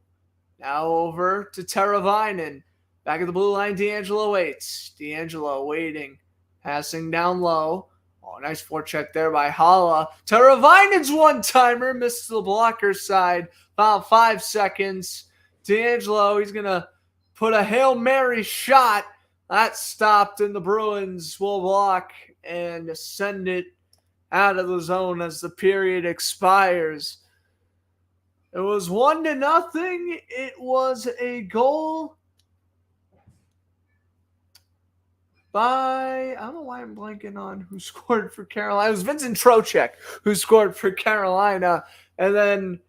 Now over to Teravainen. Back at the blue line, D'Angelo waits. D'Angelo waiting. Passing down low. Oh, nice forecheck there by Hala. Teravainen's one-timer. Missed the blocker side. About 5 seconds. D'Angelo, he's going to put a Hail Mary shot. That stopped, and the Bruins will block and send it out of the zone as the period expires. It was 1-0. It was a goal by, I don't know why I'm blanking on who scored for Carolina. It was Vincent Trocheck who scored for Carolina. And then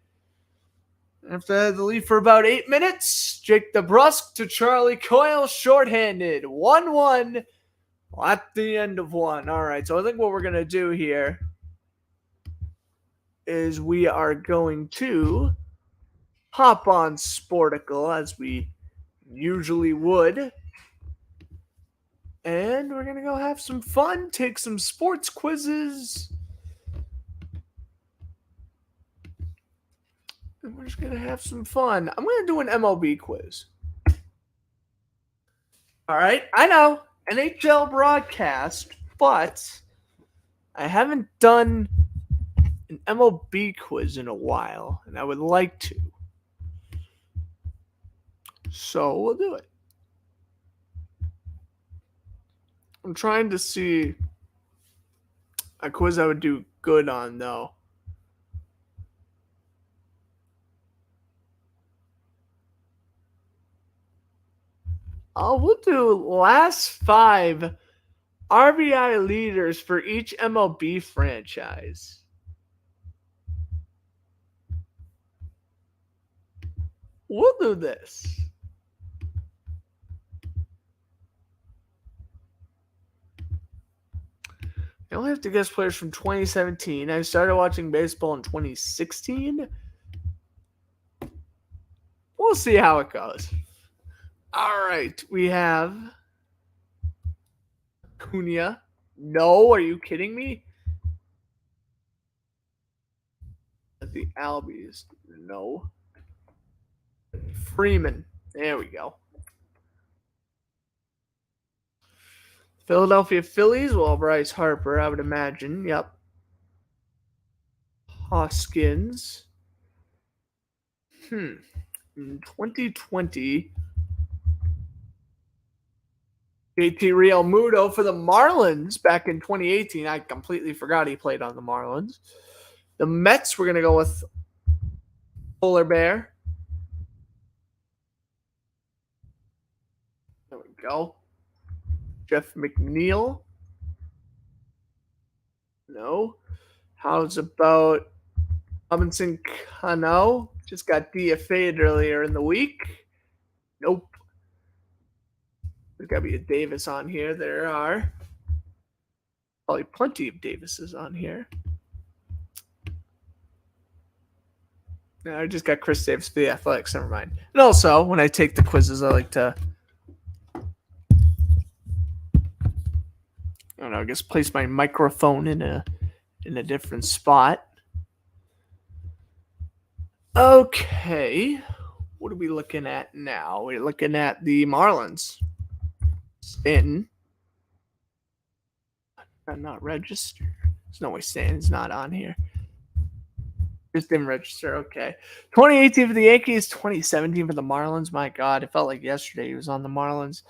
after they had the lead for about 8 minutes, Jake DeBrusk to Charlie Coyle, shorthanded. 1-1 at the end of one. All right, so I think what we're going to do here is we are going to hop on Sporticle as we usually would. And we're going to go have some fun, take some sports quizzes. And we're just going to have some fun. I'm going to do an MLB quiz. All right, I know, NHL broadcast, but I haven't done an MLB quiz in a while, and I would like to. So we'll do it. I'm trying to see a quiz I would do good on, though. We'll do last 5 RBI leaders for each MLB franchise. We'll do this. I only have to guess players from 2017. I started watching baseball in 2016. We'll see how it goes. All right, we have Cunha. No, are you kidding me? The Albies. No. Freeman. There we go. Philadelphia Phillies. Well, Bryce Harper, I would imagine. Yep. Hoskins. In 2020, JT Real Muto for the Marlins back in 2018. I completely forgot he played on the Marlins. The Mets, we're going to go with Polar Bear. There we go. Jeff McNeil. No. How's about Robinson Cano? Just got DFA'd earlier in the week. Nope. There's got to be a Davis on here. There are probably plenty of Davises on here. No, I just got Chris Davis for the Athletics. Never mind. And also, when I take the quizzes, I like to, I don't know, I guess place my microphone in a different spot. Okay. What are we looking at now? We're looking at the Marlins. Stanton. I'm not registered. There's no way Stanton's not on here. Just didn't register. Okay. 2018 for the Yankees, 2017 for the Marlins. My God, it felt like yesterday he was on the Marlins.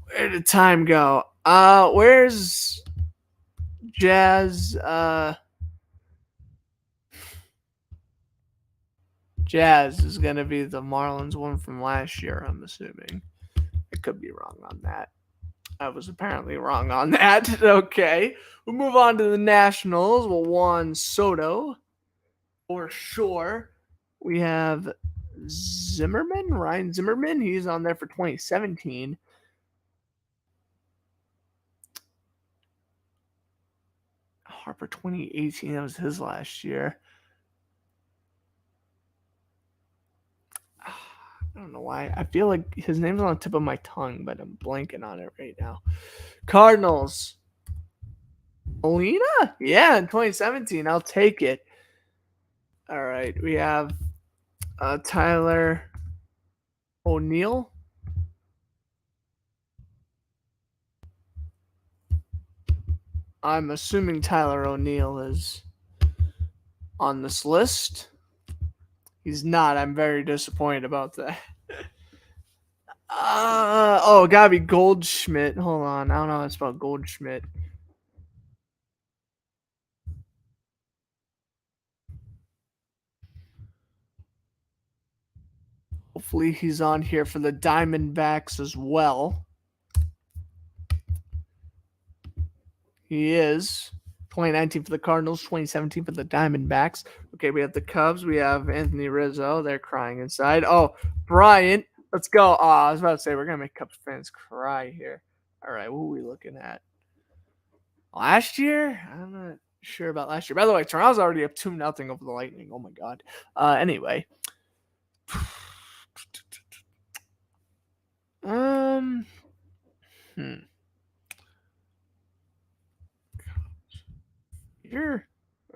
Where did time go? Where's Jazz? Jazz is going to be the Marlins one from last year, I'm assuming. I could be wrong on that. I was apparently wrong on that. Okay. We'll move on to the Nationals. Well, Juan Soto. For sure. We have Zimmerman, Ryan Zimmerman. He's on there for 2017. Harper 2018. That was his last year. I don't know why. I feel like his name's on the tip of my tongue, but I'm blanking on it right now. Cardinals. Molina? Yeah, in 2017. I'll take it. All right. We have Tyler O'Neill. I'm assuming Tyler O'Neill is on this list. He's not. I'm very disappointed about that. It gotta be Goldschmidt. Hold on. I don't know how to spell Goldschmidt. Hopefully he's on here for the Diamondbacks as well. He is. 2019 for the Cardinals, 2017 for the Diamondbacks. Okay, we have the Cubs. We have Anthony Rizzo. They're crying inside. Oh, Bryant. Let's go. I was about to say, we're going to make Cubs fans cry here. All right, what are we looking at? Last year? I'm not sure about last year. By the way, Toronto's already up 2-0 over the Lightning. Oh, my God. Anyway. Here.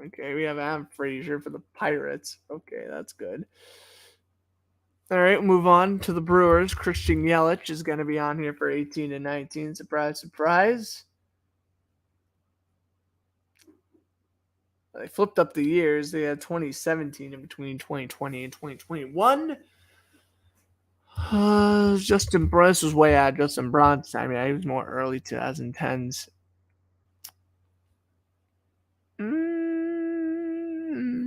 Okay, we have Adam Frazier for the Pirates. Okay, that's good. All right, we'll move on to the Brewers. Christian Yelich is going to be on here for 18 and 19. Surprise, surprise. They flipped up the years. They had 2017 in between 2020 and 2021. Justin Bress was way out. Justin Bronson. I mean, he was more early 2010s.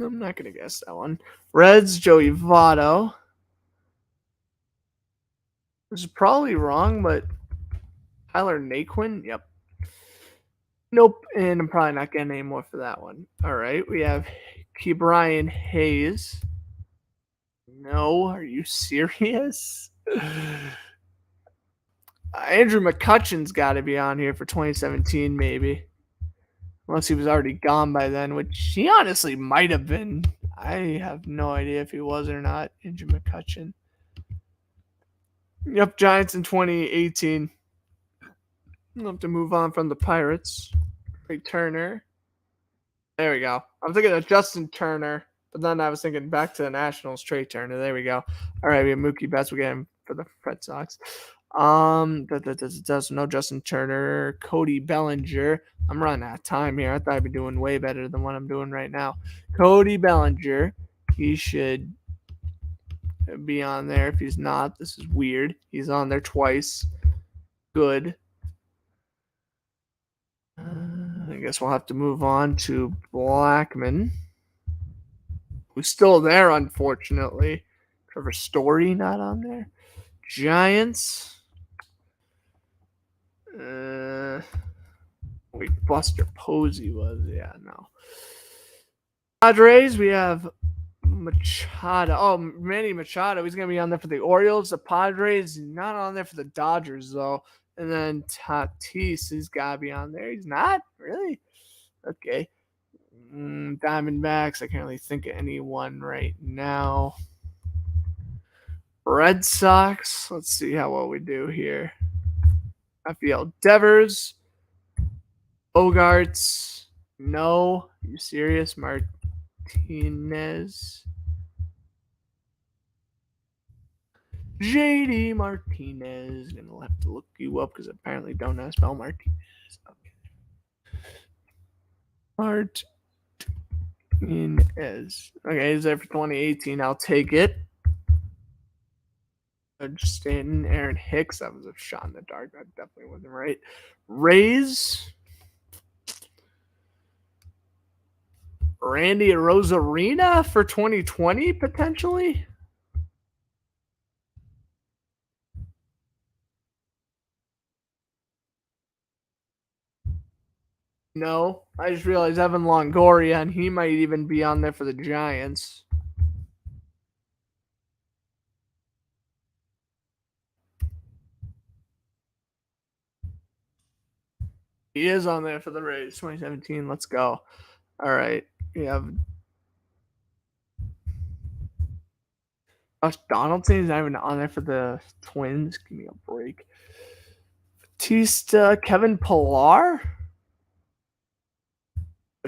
I'm not going to guess that one. Reds, Joey Votto. This is probably wrong, but Tyler Naquin? Yep. Nope, and I'm probably not getting any more for that one. All right, we have Ke'Bryan Hayes. No, are you serious? Andrew McCutchen's got to be on here for 2017, maybe. Unless he was already gone by then, which he honestly might have been. I have no idea if he was or not. Andrew McCutchen. Yep, Giants in 2018. We'll have to move on from the Pirates. Trey Turner. There we go. I'm thinking of Justin Turner, but then I was thinking back to the Nationals, Trey Turner. There we go. All right, we have Mookie Betts. We get him for the Red Sox. No Justin Turner. Cody Bellinger. I'm running out of time here. I thought I'd be doing way better than what I'm doing right now. Cody Bellinger. He should be on there. If he's not, this is weird. He's on there twice. Good. I guess we'll have to move on to Blackman, who's still there, unfortunately. Trevor Story not on there. Giants. Wait, Buster Posey was. Yeah, no. Padres, we have Machado. Oh, Manny Machado. He's going to be on there for the Orioles. The Padres, not on there for the Dodgers, though. And then Tatis, he's got to be on there. He's not? Really? Okay. Diamondbacks, I can't really think of anyone right now. Red Sox, let's see how well we do here. Rafael Devers. Bogarts. No. Are you serious? Martinez. JD Martinez. Gonna have to look you up because apparently don't know how to spell Martinez. Okay. Martinez. Okay, he's there for 2018. I'll take it. Stanton, Aaron Hicks. That was a shot in the dark. That definitely wasn't right. Rays. Randy Rosarina for 2020, potentially. No, I just realized Evan Longoria, and he might even be on there for the Giants. He is on there for the Rays, 2017. Let's go. All right. We have Josh Donaldson. He's not even on there for the Twins. Give me a break. Batista, Kevin Pillar.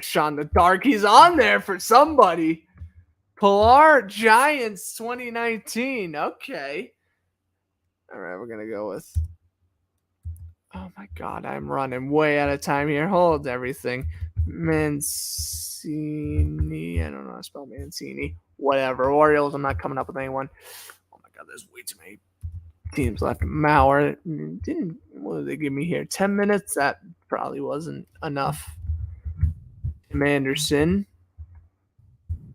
Sean the Dark. He's on there for somebody. Pillar, Giants, 2019. Okay. All right, we're going to go with. Oh my God, I'm running way out of time here. Hold everything. Mancini. I don't know how to spell Mancini. Whatever. Orioles, I'm not coming up with anyone. Oh my God, there's way too many teams left. Mauer. What did they give me here? 10 minutes? That probably wasn't enough. Tim Anderson.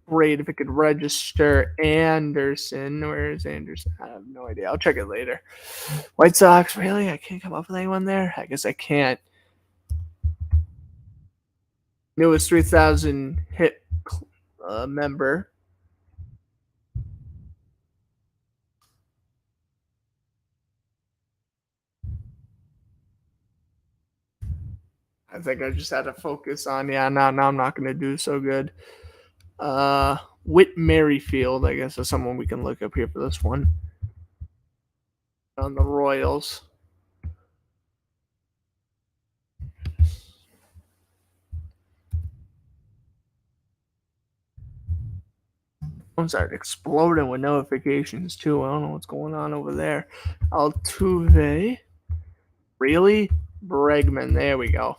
Great if it could register Anderson. Where is Anderson? I have no idea. I'll check it later. White Sox, really? I can't come up with anyone there? I guess I can't. Newest 3,000 hit member. I think I just had to focus on, now I'm not going to do so good. Whit Merrifield, I guess, is someone we can look up here for this one. On the Royals. Phones started exploding with notifications, too. I don't know what's going on over there. Altuve. Really? Bregman. There we go.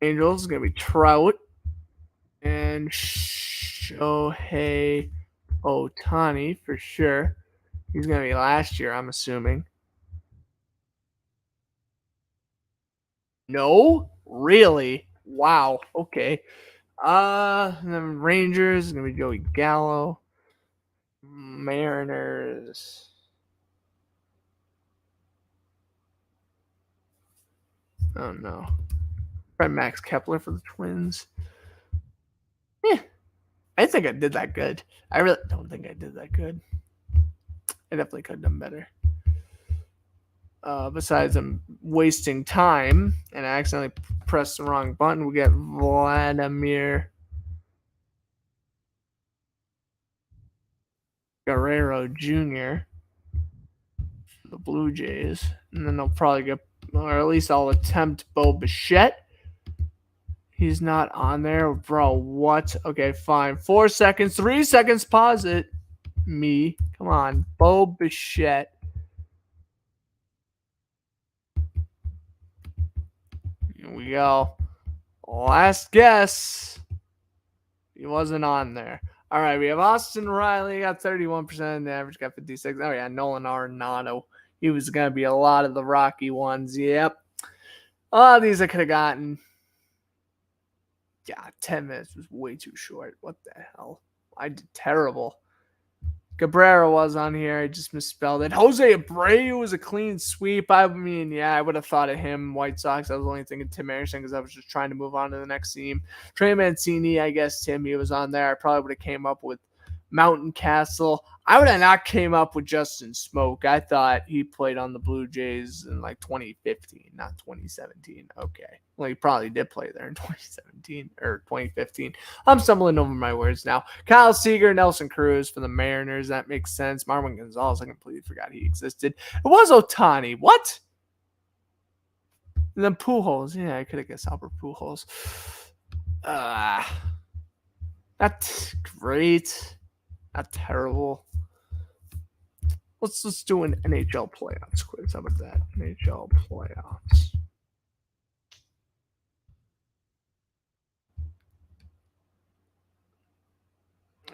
Angels is going to be Trout. And Shohei Ohtani for sure. He's going to be last year, I'm assuming. No? Really? Wow. Okay. And then Rangers is going to be Joey Gallo. Mariners. Oh, no. Probably Max Kepler for the Twins. I think I did that good. I really don't think I did that good. I definitely could have done better. Besides, I'm wasting time and I accidentally pressed the wrong button. We get Vladimir Guerrero Jr. the Blue Jays. And then they'll probably get, or at least I'll attempt Bo Bichette. He's not on there. Bro, what? Okay, fine. 4 seconds, 3 seconds, pause it. Me. Come on. Bo Bichette. Here we go. Last guess. He wasn't on there. All right, we have Austin Riley. Got 31%. The average got 56. Oh, yeah, Nolan Arenado. He was going to be a lot of the Rocky ones. Yep. Oh, these I could have gotten. Yeah, 10 minutes was way too short. What the hell? I did terrible. Cabrera was on here. I just misspelled it. Jose Abreu was a clean sweep. I mean, yeah, I would have thought of him. White Sox. I was only thinking Tim Anderson because I was just trying to move on to the next team. Trey Mancini, I guess Timmy was on there. I probably would have came up with Mountain Castle. I would have not came up with Justin Smoke. I thought he played on the Blue Jays in like 2015, not 2017. Okay. Well, he probably did play there in 2017 or 2015. I'm stumbling over my words now. Kyle Seager, Nelson Cruz for the Mariners. That makes sense. Marwin Gonzalez, I completely forgot he existed. It was Ohtani. What? And then Pujols. Yeah, I could have guessed Albert Pujols. Not great. Not terrible. Let's do an NHL playoffs quiz. How about that? NHL playoffs.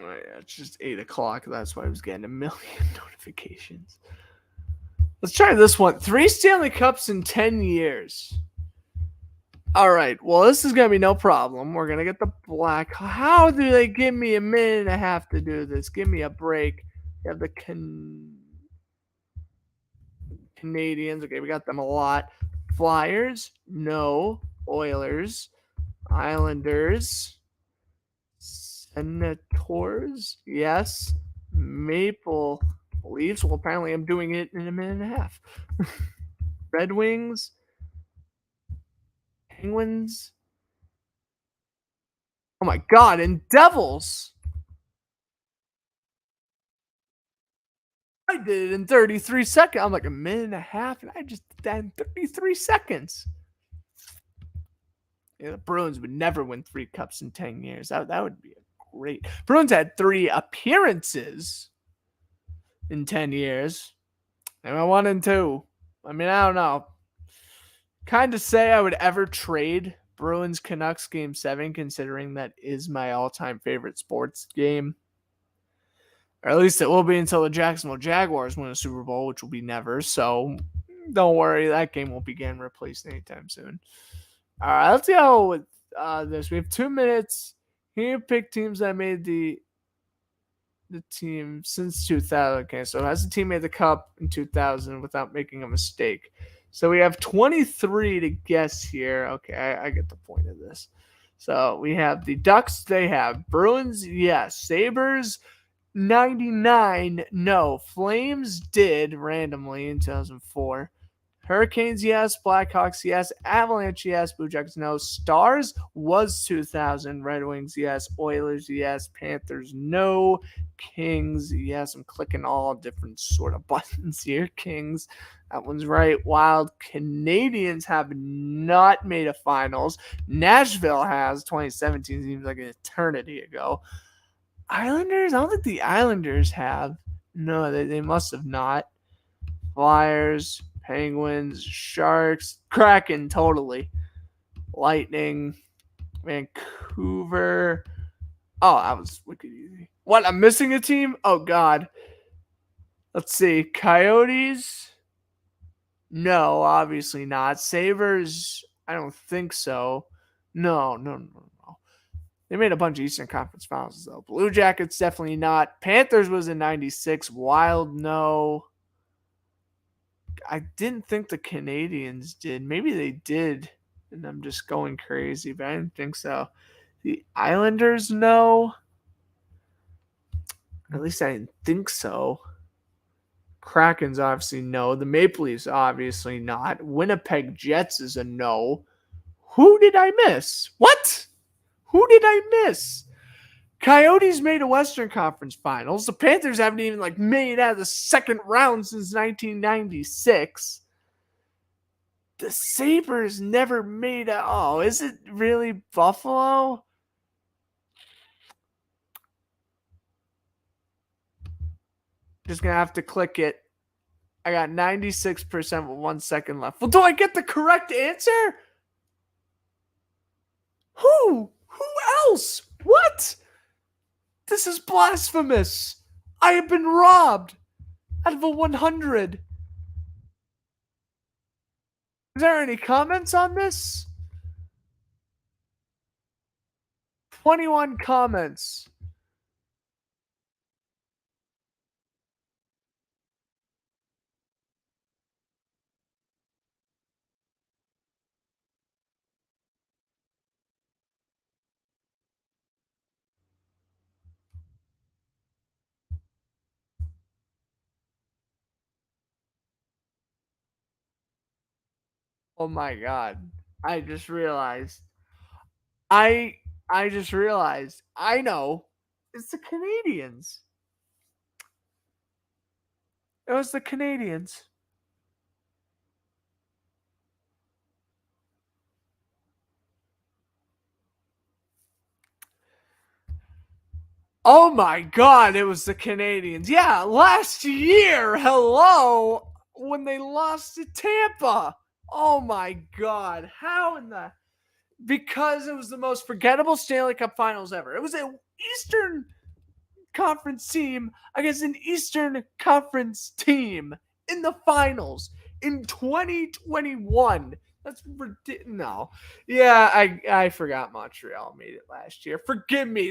Oh, yeah, it's just 8 o'clock. That's why I was getting a million notifications. Let's try this one. 3 Stanley Cups in 10 years. All right. Well, this is going to be no problem. We're going to get the black. How do they give me a minute and a half to do this? Give me a break. You have the Canadians. Okay, we got them a lot. Flyers, no. Oilers, Islanders, Senators, yes. Maple Leafs. Well, apparently I'm doing it in a minute and a half. Red Wings, Penguins. Oh my God, and Devils. I did it in 33 seconds. I'm like a minute and a half, and I just did that in 33 seconds. Yeah, the Bruins would never win 3 cups in 10 years. That would be great. Bruins had 3 appearances in 10 years. And I 1 and 2. I mean, I don't know. Kind of say I would ever trade Bruins Canucks Game 7, considering that is my all-time favorite sports game. Or at least it will be until the Jacksonville Jaguars win a Super Bowl, which will be never. So don't worry, that game won't be getting replaced anytime soon. All right, let's go with this. We have 2 minutes. Here, pick teams that made the team since 2000. Okay, so has the team made the Cup in 2000 without making a mistake? So we have 23 to guess here. Okay, I get the point of this. So we have the Ducks. They have Bruins. Yes. Sabres. 99, no. Flames did randomly in 2004. Hurricanes, yes. Blackhawks, yes. Avalanche, yes. Blue Jackets, no. Stars was 2000. Red Wings, yes. Oilers, yes. Panthers, no. Kings, yes. I'm clicking all different sort of buttons here. Kings, that one's right. Wild. Canadians have not made a finals. Nashville has. 2017 seems like an eternity ago. Islanders? I don't think the Islanders have. No, they must have not. Flyers, Penguins, Sharks, Kraken, totally. Lightning, Vancouver. Oh, that was wicked easy. What? I'm missing a team? Oh, God. Let's see. Coyotes? No, obviously not. Sabres? I don't think so. No. They made a bunch of Eastern Conference Finals, though. Blue Jackets, definitely not. Panthers was in 96. Wild, no. I didn't think the Canadians did. Maybe they did, and I'm just going crazy, but I didn't think so. The Islanders, no. At least I didn't think so. Krakens, obviously, no. The Maple Leafs, obviously not. Winnipeg Jets is a no. Who did I miss? What? Who did I miss? Coyotes made a Western Conference Finals. The Panthers haven't even made it out of the second round since 1996. The Sabres never made it. Oh, is it really Buffalo? Just going to have to click it. I got 96% with 1 second left. Well, do I get the correct answer? Who else? What? This is blasphemous. I have been robbed out of a 100. Is there any comments on this? 21 comments. Oh my god. I just realized. I I just realized. I know. It's the Canadians. It was the Canadians. Oh my god, it was the Canadians. Yeah, last year. Hello, when they lost to Tampa. Oh my god. How in the because it was the most forgettable Stanley Cup Finals ever. It was an Eastern Conference team against an Eastern Conference team in the finals in 2021. That's ridiculous. No, yeah, I forgot Montreal made it last year. Forgive me.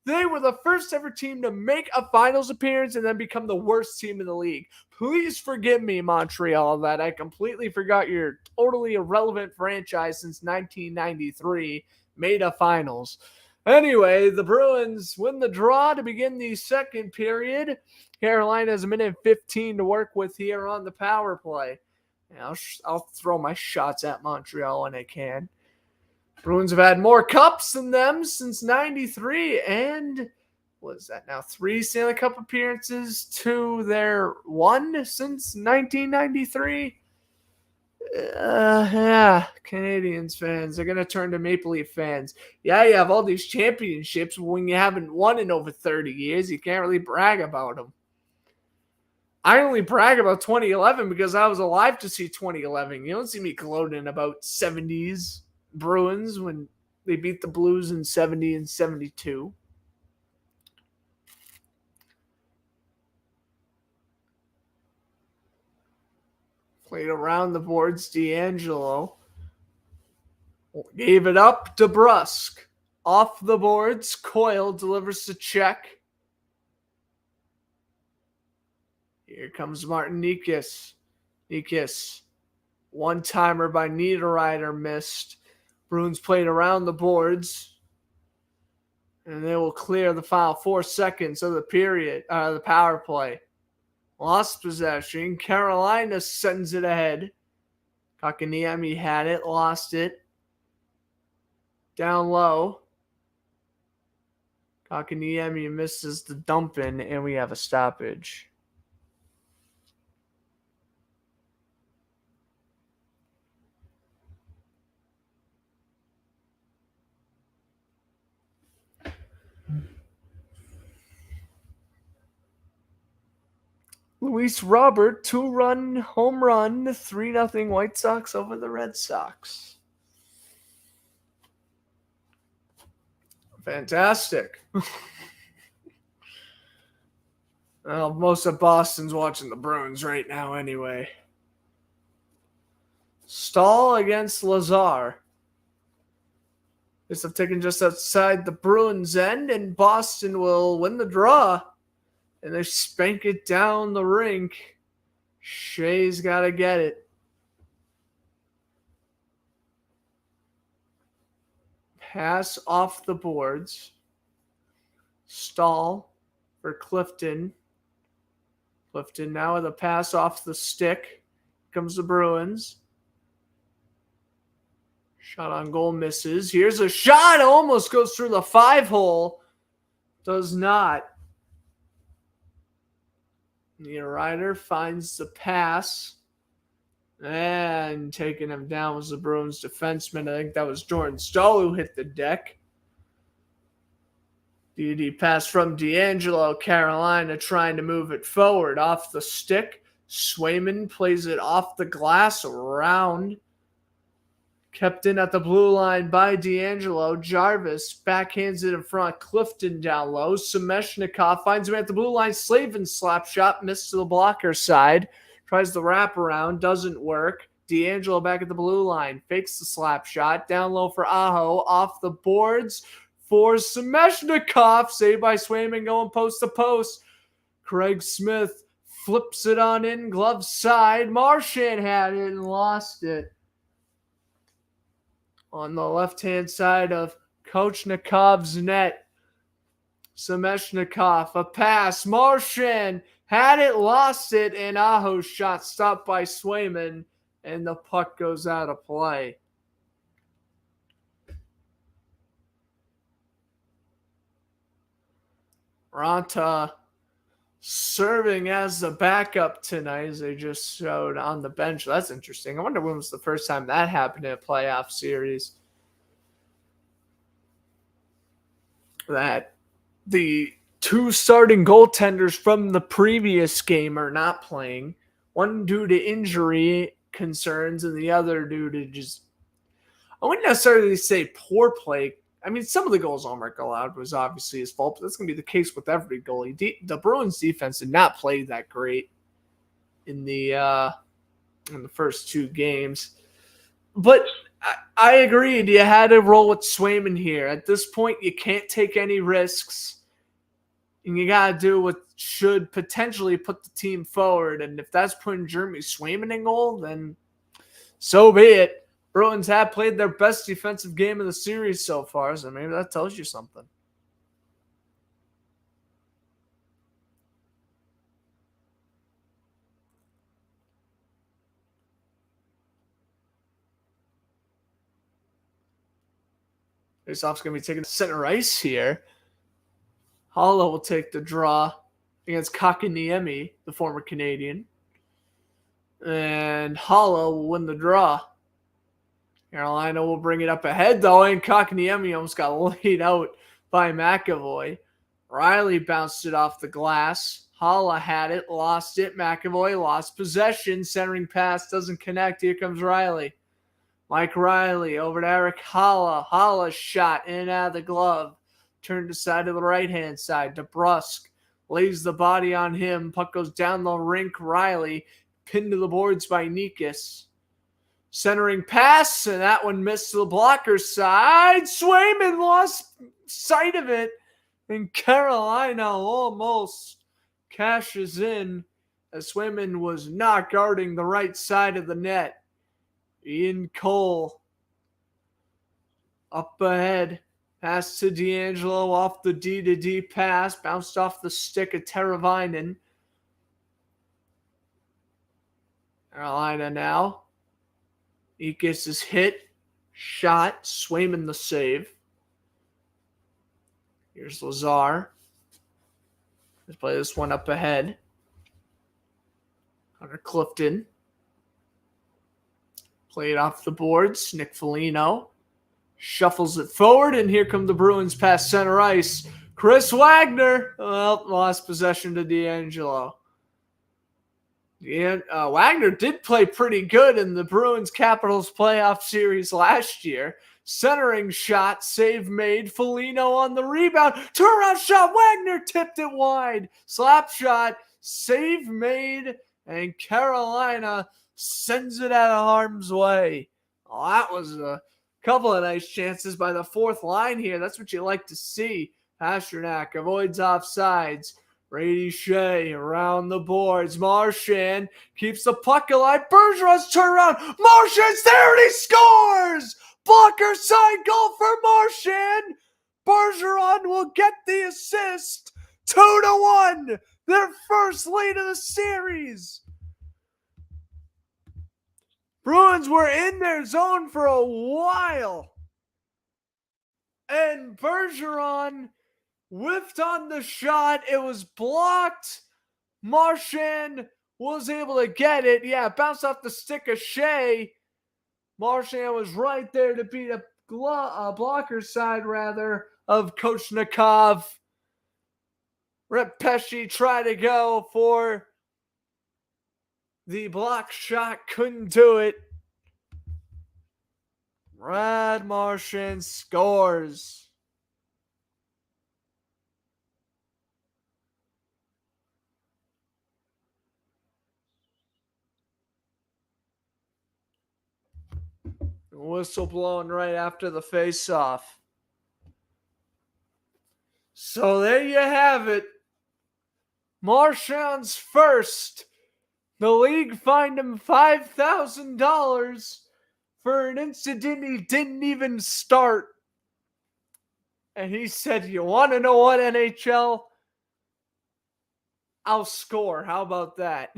They were the first ever team to make a finals appearance and then become the worst team in the league. Please forgive me, Montreal, that I completely forgot your totally irrelevant franchise since 1993 made a finals. Anyway, the Bruins win the draw to begin the second period. Carolina has a minute and 15 to work with here on the power play. I'll throw my shots at Montreal when I can. Bruins have had more cups than them since 93, and what is that now? 3 Stanley Cup appearances to their 1 since 1993. Yeah, Canadians fans are going to turn to Maple Leaf fans. Yeah, you have all these championships, but when you haven't won in over 30 years, you can't really brag about them. I only brag about 2011 because I was alive to see 2011. You don't see me gloating about 70s Bruins when they beat the Blues in 70 and 72. Played around the boards, D'Angelo. Gave it up to Brusque. Off the boards, Coyle delivers the check. Here comes Martin Nikas. Nikas. One-timer by Niederreiter missed. Bruins played around the boards. And they will clear the final 4 seconds of the power play. Lost possession. Carolina sends it ahead. Kakaniemi had it, lost it. Down low. Kakaniemi misses the dump in, and we have a stoppage. Luis Robert, 2-run home run, 3-0 White Sox over the Red Sox. Fantastic. Well, most of Boston's watching the Bruins right now anyway. Stahl against Lazar. This have taken just outside the Bruins' end, and Boston will win the draw. And they spank it down the rink. Shea's got to get it. Pass off the boards. Stahl for Clifton. Clifton now with a pass off the stick. Here comes the Bruins. Shot on goal misses. Here's a shot. Almost goes through the 5-hole. Does not. Niederreiter finds the pass. And taking him down was the Bruins defenseman. I think that was Jordan Stahl who hit the deck. DD pass from D'Angelo. Carolina trying to move it forward off the stick. Swayman plays it off the glass around. Kept in at the blue line by D'Angelo. Jarvis backhands it in front. Clifton down low. Semeshnikov finds him at the blue line. Slavin slap shot. Missed to the blocker side. Tries the wraparound. Doesn't work. D'Angelo back at the blue line. Fakes the slap shot. Down low for Aho. Off the boards for Semeshnikov. Saved by Swayman going post to post. Craig Smith flips it on in. Glove side. Marchand had it and lost it. On the left-hand side of Kochnikov's net. Semeshnikov, a pass. Marchand had it, lost it, and Aho's shot stopped by Swayman, and the puck goes out of play. Ranta serving as the backup tonight, as they just showed on the bench. That's interesting. I wonder when was the first time that happened in a playoff series. That the two starting goaltenders from the previous game are not playing. One due to injury concerns and the other due to just, I wouldn't necessarily say poor play. I mean, some of the goals Allmark allowed was obviously his fault, but that's going to be the case with every goalie. The Bruins defense did not play that great in the first two games. But I agreed. You had to roll with Swayman here. At this point, you can't take any risks. And you got to do what should potentially put the team forward. And if that's putting Jeremy Swayman in goal, then so be it. Bruins have played their best defensive game of the series so far, so maybe that tells you something. Faceoff's going to be taking the center ice here. Holla will take the draw against Kakaniemi, the former Canadian. And Holla will win the draw. Carolina will bring it up ahead, though, and Kakaniemi almost got laid out by McAvoy. Riley bounced it off the glass. Holla had it, lost it. McAvoy lost possession. Centering pass doesn't connect. Here comes Riley. Mike Riley over to Eric Holla. Holla's shot in and out of the glove. Turned aside to the right-hand side. DeBrusk lays the body on him. Puck goes down the rink. Riley pinned to the boards by Nikas. Centering pass, and that one missed to the blocker side. Swayman lost sight of it, and Carolina almost cashes in as Swayman was not guarding the right side of the net. Ian Cole up ahead. Pass to D'Angelo off the D-to-D pass. Bounced off the stick of Teravainen. Carolina now. Nikas is hit. Shot. Swayman the save. Here's Lazar. Let's play this one up ahead. Hunter Clifton. Play it off the boards. Nick Foligno shuffles it forward, and here come the Bruins past center ice. Chris Wagner, well, lost possession to D'Angelo. Wagner did play pretty good in the Bruins Capitals playoff series last year. Centering shot, save made. Foligno on the rebound. Turnaround shot. Wagner tipped it wide. Slap shot, save made, and Carolina sends it out of harm's way. Oh, that was a couple of nice chances by the fourth line here. That's what you like to see. Pasternak avoids offsides. Brady Shea around the boards. Marchand keeps the puck alive. Bergeron's turnaround. Marchand's there and he scores! Blocker side goal for Marchand. Bergeron will get the assist. 2-1. Their first lead of the series. Bruins were in their zone for a while. And Bergeron whiffed on the shot. It was blocked. Marchand was able to get it. Yeah, it bounced off the stick of Shea. Marchand was right there to beat a blocker side, rather, of Kochnikov. Rep Pesci tried to go for the block shot. Couldn't do it. Brad Marchand scores. Whistle blowing right after the face-off. So there you have it. Marchand's first. The league fined him $5,000 for an incident he didn't even start. And he said, you want to know what, NHL? I'll score. How about that?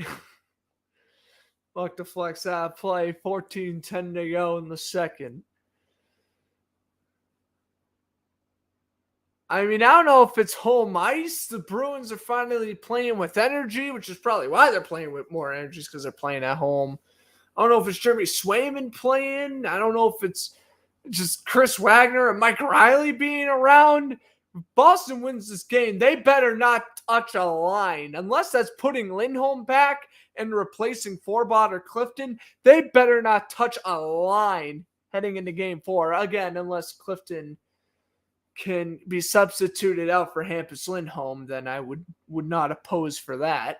Buck to flex out of play. 14-10 to go in the second. I mean, I don't know if it's home ice. The Bruins are finally playing with energy, which is probably why they're playing with more energy, because they're playing at home. I don't know if it's Jeremy Swayman playing. I don't know if it's just Chris Wagner and Mike Riley being around. If Boston wins this game, they better not touch a line. Unless that's putting Lindholm back and replacing Forbot or Clifton, they better not touch a line heading into game 4. Again, unless Clifton can be substituted out for Hampus Lindholm, then I would not oppose for that,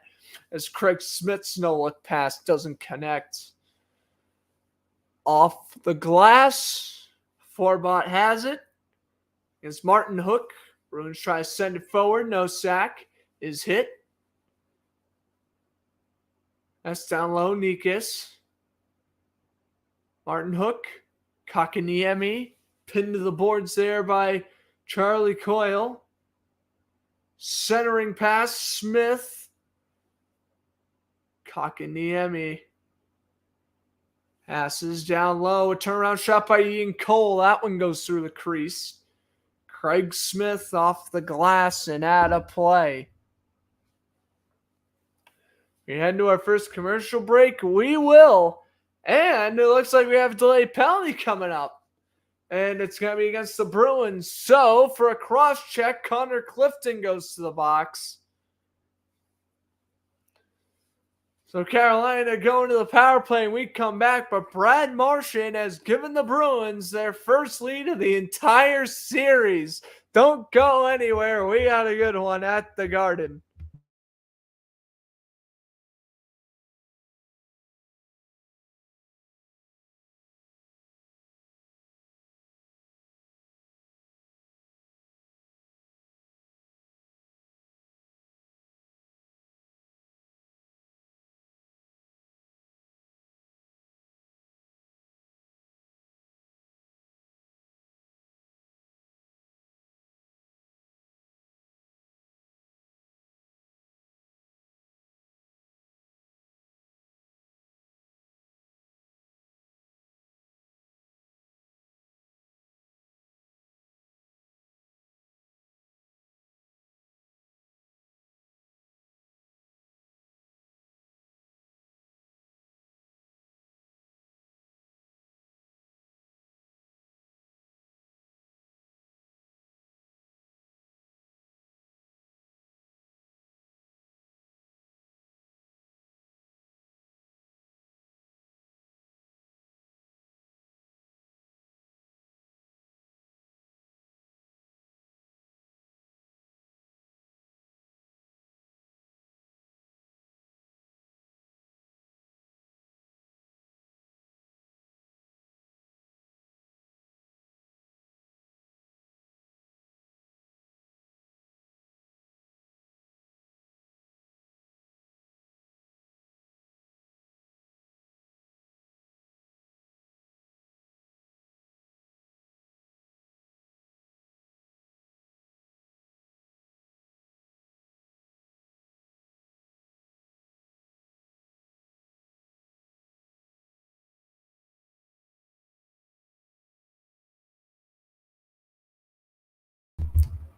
as Craig Smith's no-look pass doesn't connect. Off the glass, Forbot has it. Against Martin Hook. Bruins try to send it forward. No sack. Is hit. That's down low. Nikas. Martin Hook. Kakaniemi. Pinned to the boards there by Charlie Coyle. Centering pass. Smith. Kakaniemi. Passes down low. A turnaround shot by Ian Cole. That one goes through the crease. Craig Smith off the glass and out of play. We head to our first commercial break. We will. And it looks like we have a delayed penalty coming up. And it's going to be against the Bruins. So, for a cross-check, Connor Clifton goes to the box. So Carolina going to the power play and we come back, but Brad Marchand has given the Bruins their first lead of the entire series. Don't go anywhere. We got a good one at the Garden.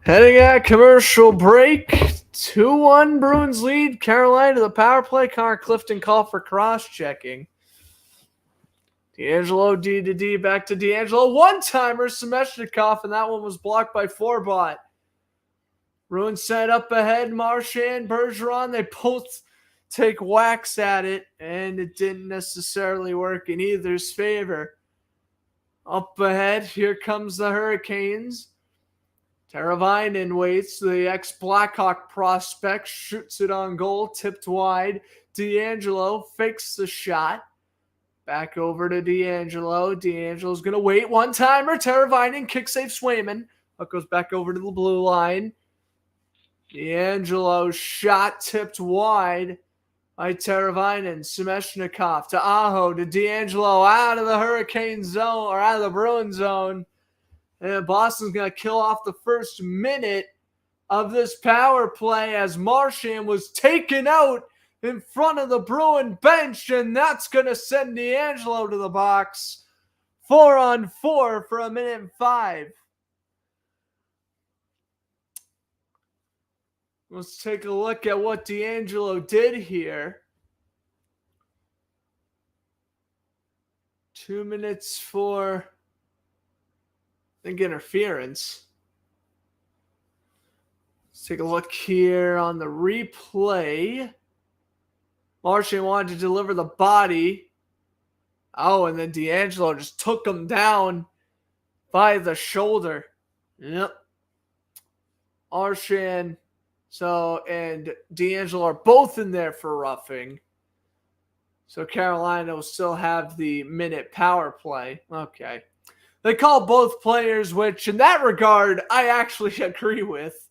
Heading at commercial break. 2-1 Bruins lead. Carolina to the power play. Connor Clifton call for cross-checking. D'Angelo D to D, back to D'Angelo. One-timer, Semeshnikov, and that one was blocked by Forbot. Bruins set up ahead. Marchand, Bergeron, they both take whacks at it, and it didn't necessarily work in either's favor. Up ahead, here comes the Hurricanes. Teravainen waits. The ex-Blackhawk prospect shoots it on goal, tipped wide. D'Angelo fakes the shot. Back over to D'Angelo. D'Angelo's going to wait. One-timer. Teravainen kick save Swayman. Puck goes back over to the blue line. D'Angelo shot tipped wide by Teravainen. Semeshnikov to Aho to D'Angelo out of the Hurricane zone or out of the Bruin zone. And Boston's going to kill off the first minute of this power play as Marchand was taken out in front of the Bruin bench, and that's going to send D'Angelo to the box. 4-on-4 for 1:05. Let's take a look at what D'Angelo did here. 2 minutes for, I think, interference. Let's take a look here on the replay. Marchand wanted to deliver the body. Oh, and then D'Angelo just took him down by the shoulder. Yep. Marchand and D'Angelo are both in there for roughing. So Carolina will still have the minute power play. Okay. They call both players, which in that regard, I actually agree with.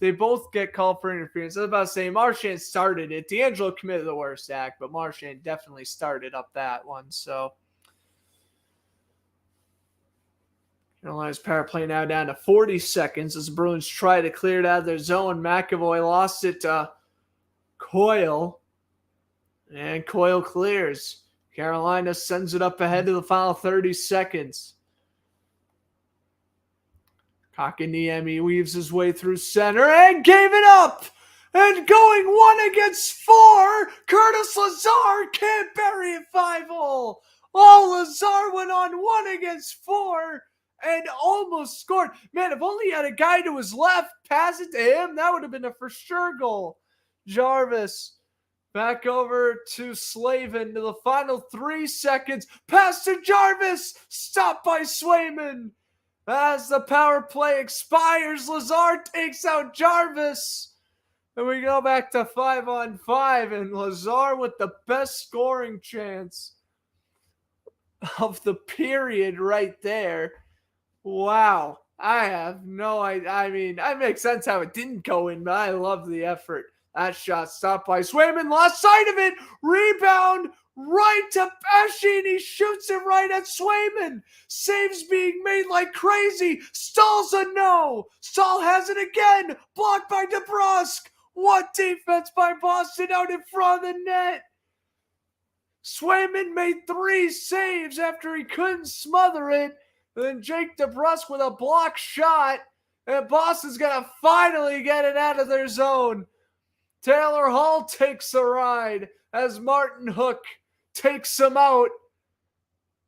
They both get called for interference. I was about to say, Marchand started it. D'Angelo committed the worst act, but Marchand definitely started up that one. So Carolina's power play now down to 40 seconds as the Bruins try to clear it out of their zone. McAvoy lost it to Coyle, and Coyle clears. Carolina sends it up ahead of the final 30 seconds. Kakaniemi weaves his way through center and gave it up. And going 1-against-4, Curtis Lazar can't bury it 5-hole. Oh, Lazar went on 1-against-4 and almost scored. Man, if only he had a guy to his left, pass it to him, that would have been a for sure goal. Jarvis back over to Slavin to the final 3 seconds. Pass to Jarvis, stopped by Swayman. As the power play expires, Lazar takes out Jarvis. And we go back to 5-on-5, and Lazar with the best scoring chance of the period right there. Wow. I have no idea. I mean, it makes sense how it didn't go in, but I love the effort. That shot stopped by Swayman. Lost sight of it. Rebound right to Pesci, and he shoots it right at Swayman. Saves being made like crazy. Stahl's a no. Stahl has it again. Blocked by DeBrusk. What defense by Boston out in front of the net. Swayman made 3 saves after he couldn't smother it. And then Jake DeBrusk with a block shot. And Boston's going to finally get it out of their zone. Taylor Hall takes the ride as Martin Hook takes him out.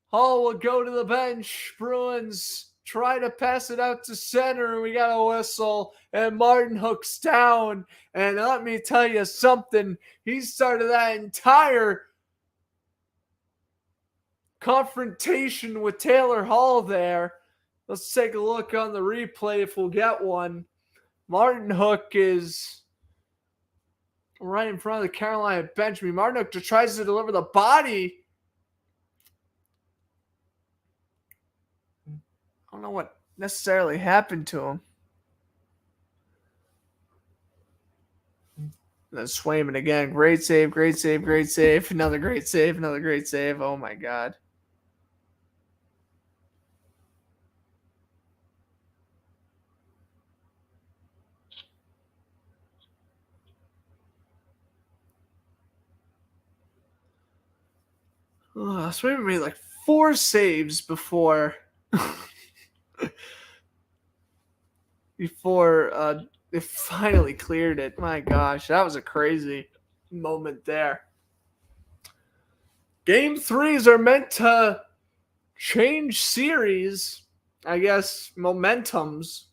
Hall will go to the bench. Bruins try to pass it out to center, and we got a whistle. And Martin Hook's down. And let me tell you something. He started that entire confrontation with Taylor Hall there. Let's take a look on the replay if we'll get one. Martin Hook is right in front of the Carolina bench. Martin Hook just tries to deliver the body. I don't know what necessarily happened to him. And then Swayman again. Great save, great save, great save. Another great save, another great save. Oh my God. Swayman made like 4 saves before it finally cleared it. My gosh, that was a crazy moment there. Game 3s are meant to change series, I guess, momentums.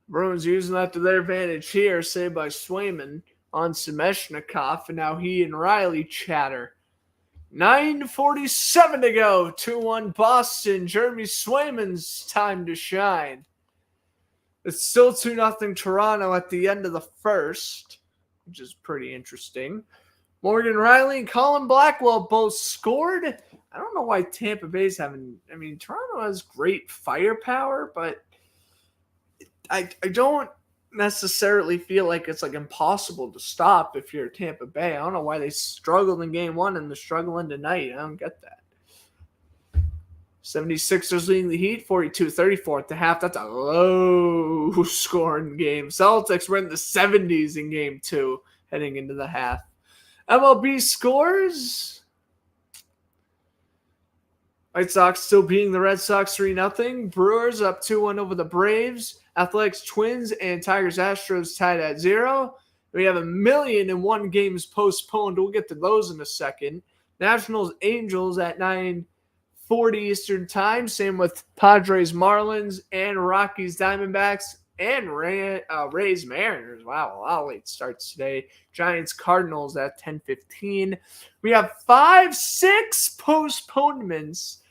Bruins using that to their advantage here, saved by Swayman on Semeshnikov, and now he and Riley chatter. 9:47 to go. 2-1 Boston. Jeremy Swayman's time to shine. It's still 2-0 Toronto at the end of the first, which is pretty interesting. Morgan Riley and Colin Blackwell both scored. I don't know why Tampa Bay's having. I mean, Toronto has great firepower, but I don't necessarily feel like it's like impossible to stop if you're Tampa Bay. I don't know why they struggled in game one and they're struggling tonight. I don't get that. 76ers leading the Heat 42-34 at the half. That's a low scoring game. Celtics were in the 70s in game two heading into the half. MLB scores. White Sox still beating the Red Sox 3-0. Brewers up 2-1 over the Braves. Athletics, Twins, and Tigers, Astros tied at 0. We have 1,000,001 games postponed. We'll get to those in a second. Nationals, Angels at 9:40 Eastern Time. Same with Padres, Marlins, and Rockies, Diamondbacks, and Rays, Mariners. Wow, a lot of late starts today. Giants, Cardinals at 10:15. We have 5-6 postponements.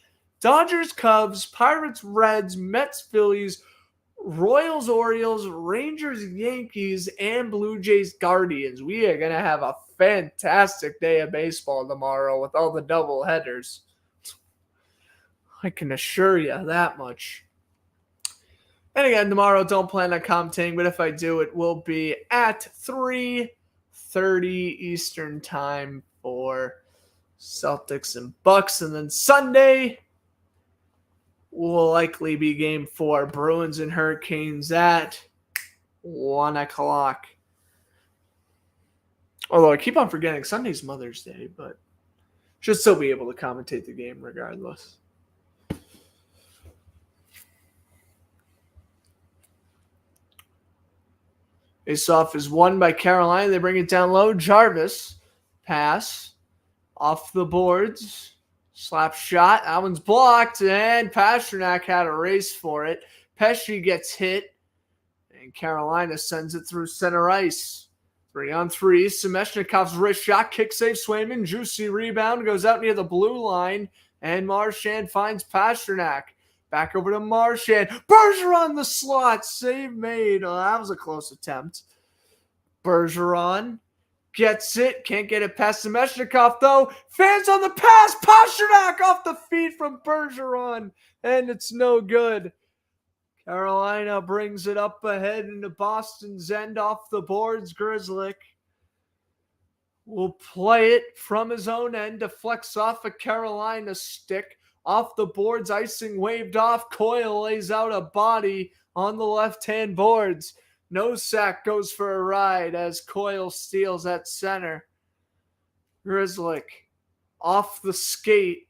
Dodgers, Cubs, Pirates, Reds, Mets, Phillies, Royals, Orioles, Rangers, Yankees, and Blue Jays, Guardians. We are going to have a fantastic day of baseball tomorrow with all the double headers. I can assure you that much. And again, tomorrow, don't plan on commentating, but if I do, it will be at 3:30 Eastern Time for Celtics and Bucks. And then Sunday will likely be game 4, Bruins and Hurricanes at 1 o'clock. Although I keep on forgetting Sunday's Mother's Day, but should still be able to commentate the game regardless. Face-off is won by Carolina. They bring it down low. Jarvis, pass, off the boards, slap shot. That one's blocked, and Pasternak had a race for it. Pesci gets hit, and Carolina sends it through center ice. 3-on-3. Semeshnikov's wrist shot, kick save, Swayman, juicy rebound, goes out near the blue line, and Marchand finds Pasternak. Back over to Marchand. Bergeron the slot. Save made. Oh, that was a close attempt. Bergeron gets it. Can't get it past Semeshnikov, though. Fans on the pass. Pasternak off the feet from Bergeron. And it's no good. Carolina brings it up ahead into Boston's end off the boards. Grzelcyk will play it from his own end. Deflects off a Carolina stick. Off the boards, icing waved off. Coyle lays out a body on the left-hand boards. Nosak goes for a ride as Coyle steals at center. Grzelcyk off the skate.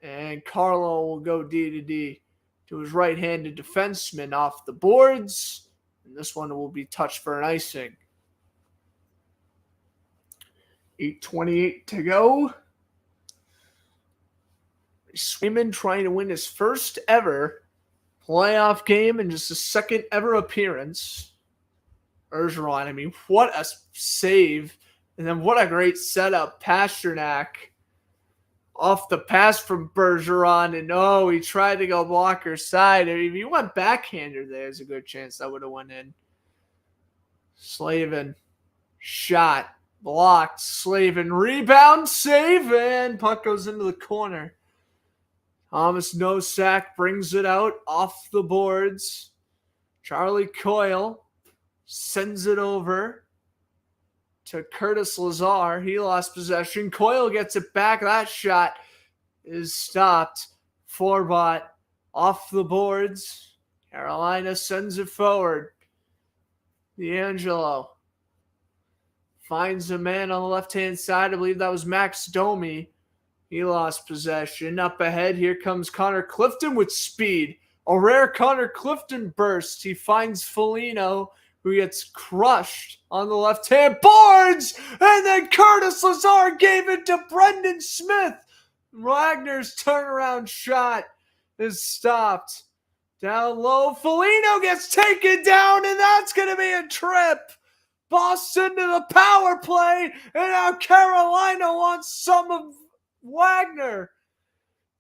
And Carlo will go D to his right-handed defenseman off the boards. And this one will be touched for an icing. 8:28 to go. Swayman trying to win his first ever playoff game and just his second ever appearance. Bergeron, I mean, what a save. And then what a great setup. Pasternak off the pass from Bergeron. And he tried to go blocker side. I mean, if he went backhander, there's a good chance that would have went in. Slavin, shot, blocked. Slavin, rebound, save, and puck goes into the corner. Thomas Nosak brings it out off the boards. Charlie Coyle sends it over to Curtis Lazar. He lost possession. Coyle gets it back. That shot is stopped. Forbot off the boards. Carolina sends it forward. D'Angelo finds a man on the left-hand side. I believe that was Max Domi. He lost possession. Up ahead, here comes Connor Clifton with speed. A rare Connor Clifton burst. He finds Foligno, who gets crushed on the left-hand boards. And then Curtis Lazar gave it to Brendan Smith. Wagner's turnaround shot is stopped. Down low, Foligno gets taken down, and that's going to be a trip. Boston to the power play, and now Carolina wants some of Wagner.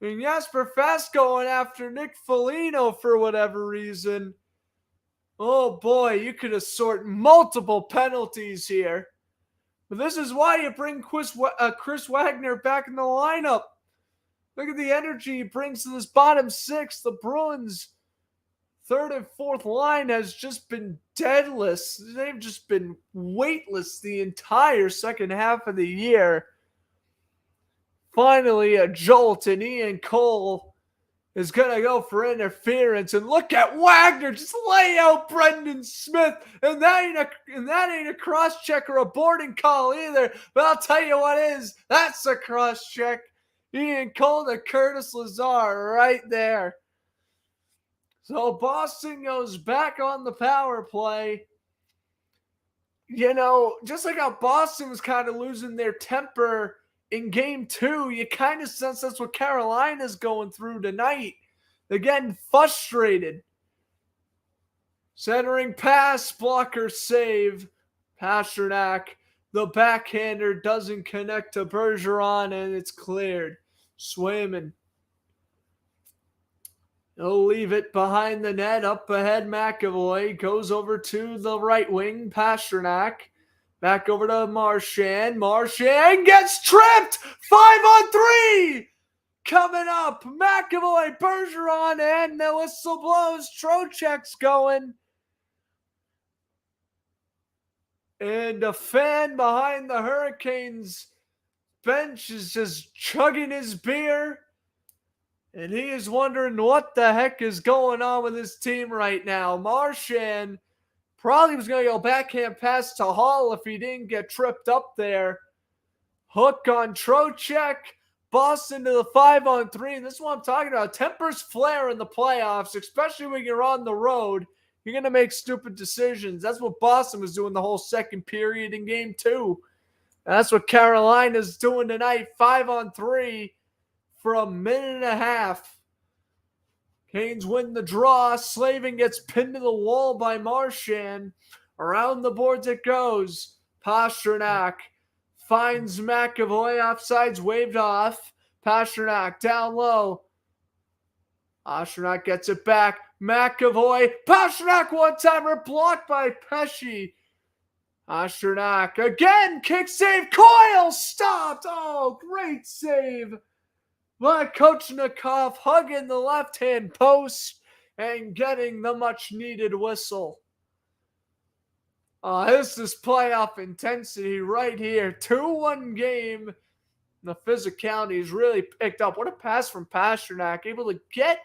And Jesper Fast going after Nick Foligno for whatever reason. Oh boy, you could assort multiple penalties here. But this is why you bring Chris Wagner back in the lineup. Look at the energy he brings to this bottom six. The Bruins' third and fourth line has just been deadless. They've just been weightless the entire second half of the year. Finally, a jolt, and Ian Cole is going to go for interference. And look at Wagner just lay out Brendan Smith. And that ain't a cross-check or a boarding call either. But I'll tell you what is. That's a cross-check. Ian Cole to Curtis Lazar right there. So Boston goes back on the power play. You know, just like how Boston was kind of losing their temper in game 2, you kind of sense that's what Carolina's going through tonight. They're getting frustrated. Centering pass, blocker save. Pastrnak, the backhander, doesn't connect to Bergeron, and it's cleared. Swayman. He'll leave it behind the net. Up ahead, McAvoy goes over to the right wing. Pastrnak. Back over to Marchand. Marchand gets tripped. 5-on-3. Coming up. McAvoy, Bergeron, and the whistle blows. Trocheck's going. And a fan behind the Hurricanes bench is just chugging his beer. And he is wondering what the heck is going on with his team right now. Marchand probably was going to go backhand pass to Hall if he didn't get tripped up there. Hook on Trocheck. Boston to the 5-on-3. And this is what I'm talking about. Tempers flare in the playoffs, especially when you're on the road. You're going to make stupid decisions. That's what Boston was doing the whole second period in game 2. And that's what Carolina's doing tonight. 5-on-3. For a minute and a half. Canes win the draw. Slavin gets pinned to the wall by Marchand. Around the boards it goes. Pastrnak finds McAvoy. Offsides waved off. Pastrnak down low. Pastrnak gets it back. McAvoy. Pastrnak one-timer blocked by Pesce. Pastrnak again. Kick save. Coyle stopped. Oh, great save. But Kochnikov hugging the left-hand post and getting the much-needed whistle. This is playoff intensity right here. 2-1 game. The physicality is really picked up. What a pass from Pastrnak. Able to get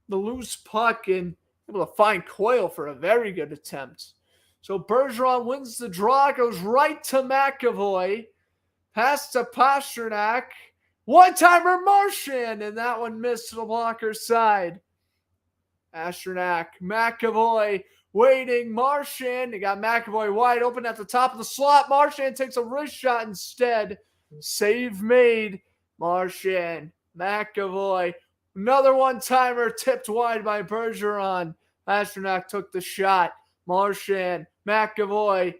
the loose puck and able to find Coyle for a very good attempt. So Bergeron wins the draw. Goes right to McAvoy. Pass to Pastrnak. One-timer Marchand, and that one missed to the blocker's side. Pastrnak, McAvoy waiting. Marchand, they got McAvoy wide open at the top of the slot. Marchand takes a wrist shot instead. Save made. Marchand, McAvoy, another one-timer tipped wide by Bergeron. Pastrnak took the shot. Marchand, McAvoy.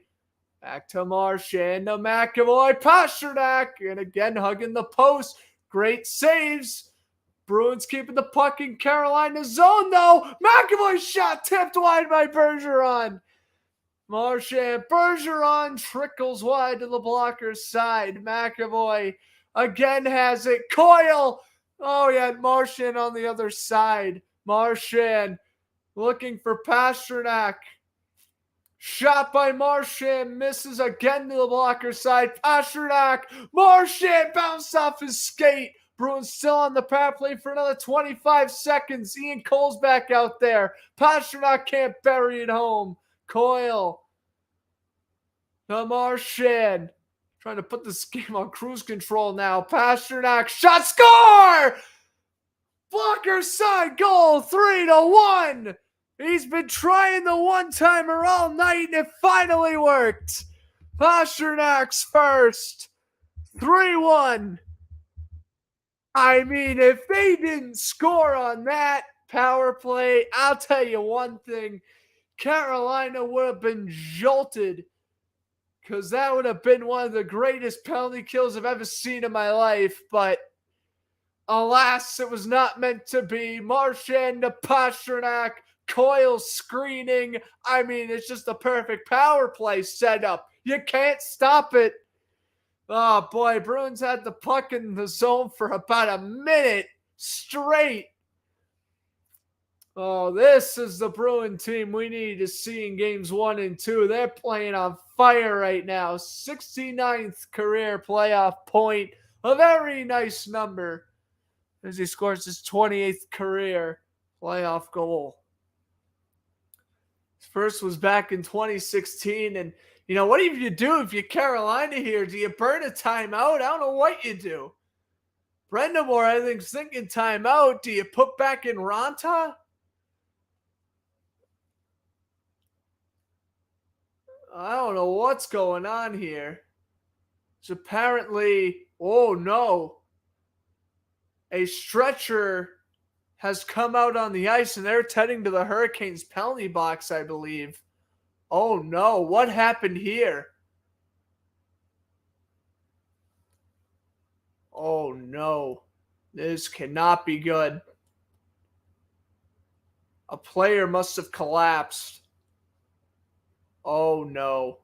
Back to Marchand, to McAvoy, Pastrnak, and again hugging the post. Great saves. Bruins keeping the puck in Carolina's zone, though. McAvoy shot tipped wide by Bergeron. Marchand, Bergeron trickles wide to the blocker's side. McAvoy again has it. Coyle. Oh, yeah, Marchand on the other side. Marchand looking for Pastrnak. Shot by Marchand, misses again to the blocker side. Pastrnak, Marchand bounced off his skate. Bruins still on the power play for another 25 seconds. Ian Cole's back out there. Pastrnak can't bury it home. Coyle to Marchand. Trying to put this game on cruise control now. Pastrnak, shot, score! Blocker side goal, 3-1. He's been trying the one-timer all night, and it finally worked. Pasternak's first. 3-1. I mean, if they didn't score on that power play, I'll tell you one thing. Carolina would have been jolted, because that would have been one of the greatest penalty kills I've ever seen in my life. But alas, it was not meant to be. Marchand to Pastrnak. coil screening. I mean, it's just a perfect power play setup. You can't stop it. Oh boy, Bruins had the puck in the zone for about a minute straight. Oh, this is the Bruin team we need to see in games 1 and 2. They're playing on fire right now. 69th career playoff point. A very nice number as he scores his 28th career playoff goal. His first was back in 2016. And, what do you do if you're Carolina here? Do you burn a timeout? I don't know what you do. Brendamore, I think, is thinking timeout. Do you put back in Ranta? I don't know what's going on here. It's apparently, oh no, a stretcher has come out on the ice and they're heading to the Hurricanes penalty box, I believe. Oh no, what happened here? Oh no, this cannot be good. A player must have collapsed. Oh no.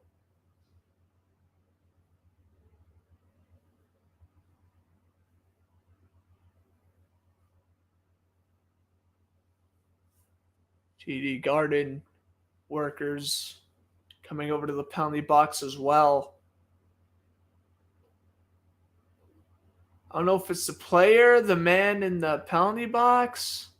TD Garden workers coming over to the penalty box as well. I don't know if it's the player, the man in the penalty box.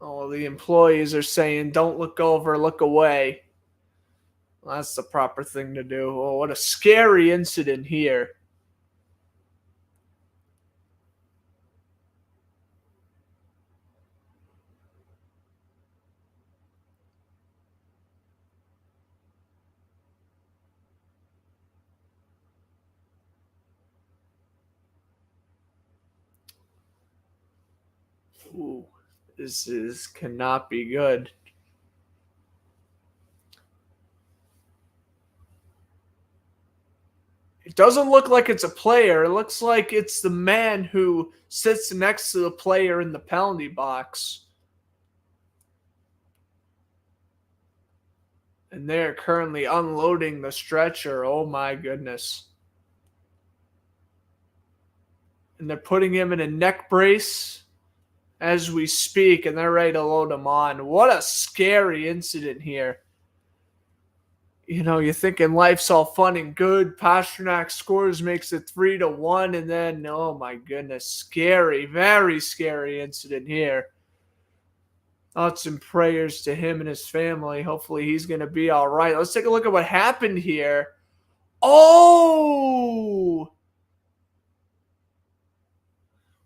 Oh, the employees are saying, don't look over, look away. Well, that's the proper thing to do. Oh, what a scary incident here. Ooh, this cannot be good. It doesn't look like it's a player. It looks like it's the man who sits next to the player in the penalty box. And they're currently unloading the stretcher. Oh my goodness. And they're putting him in a neck brace as we speak, and they're ready to load him on. What a scary incident here. You're thinking life's all fun and good. Pastrnak scores, makes it 3-1, and then, oh my goodness, scary, very scary incident here. Thoughts and prayers to him and his family. Hopefully he's going to be all right. Let's take a look at what happened here. Oh!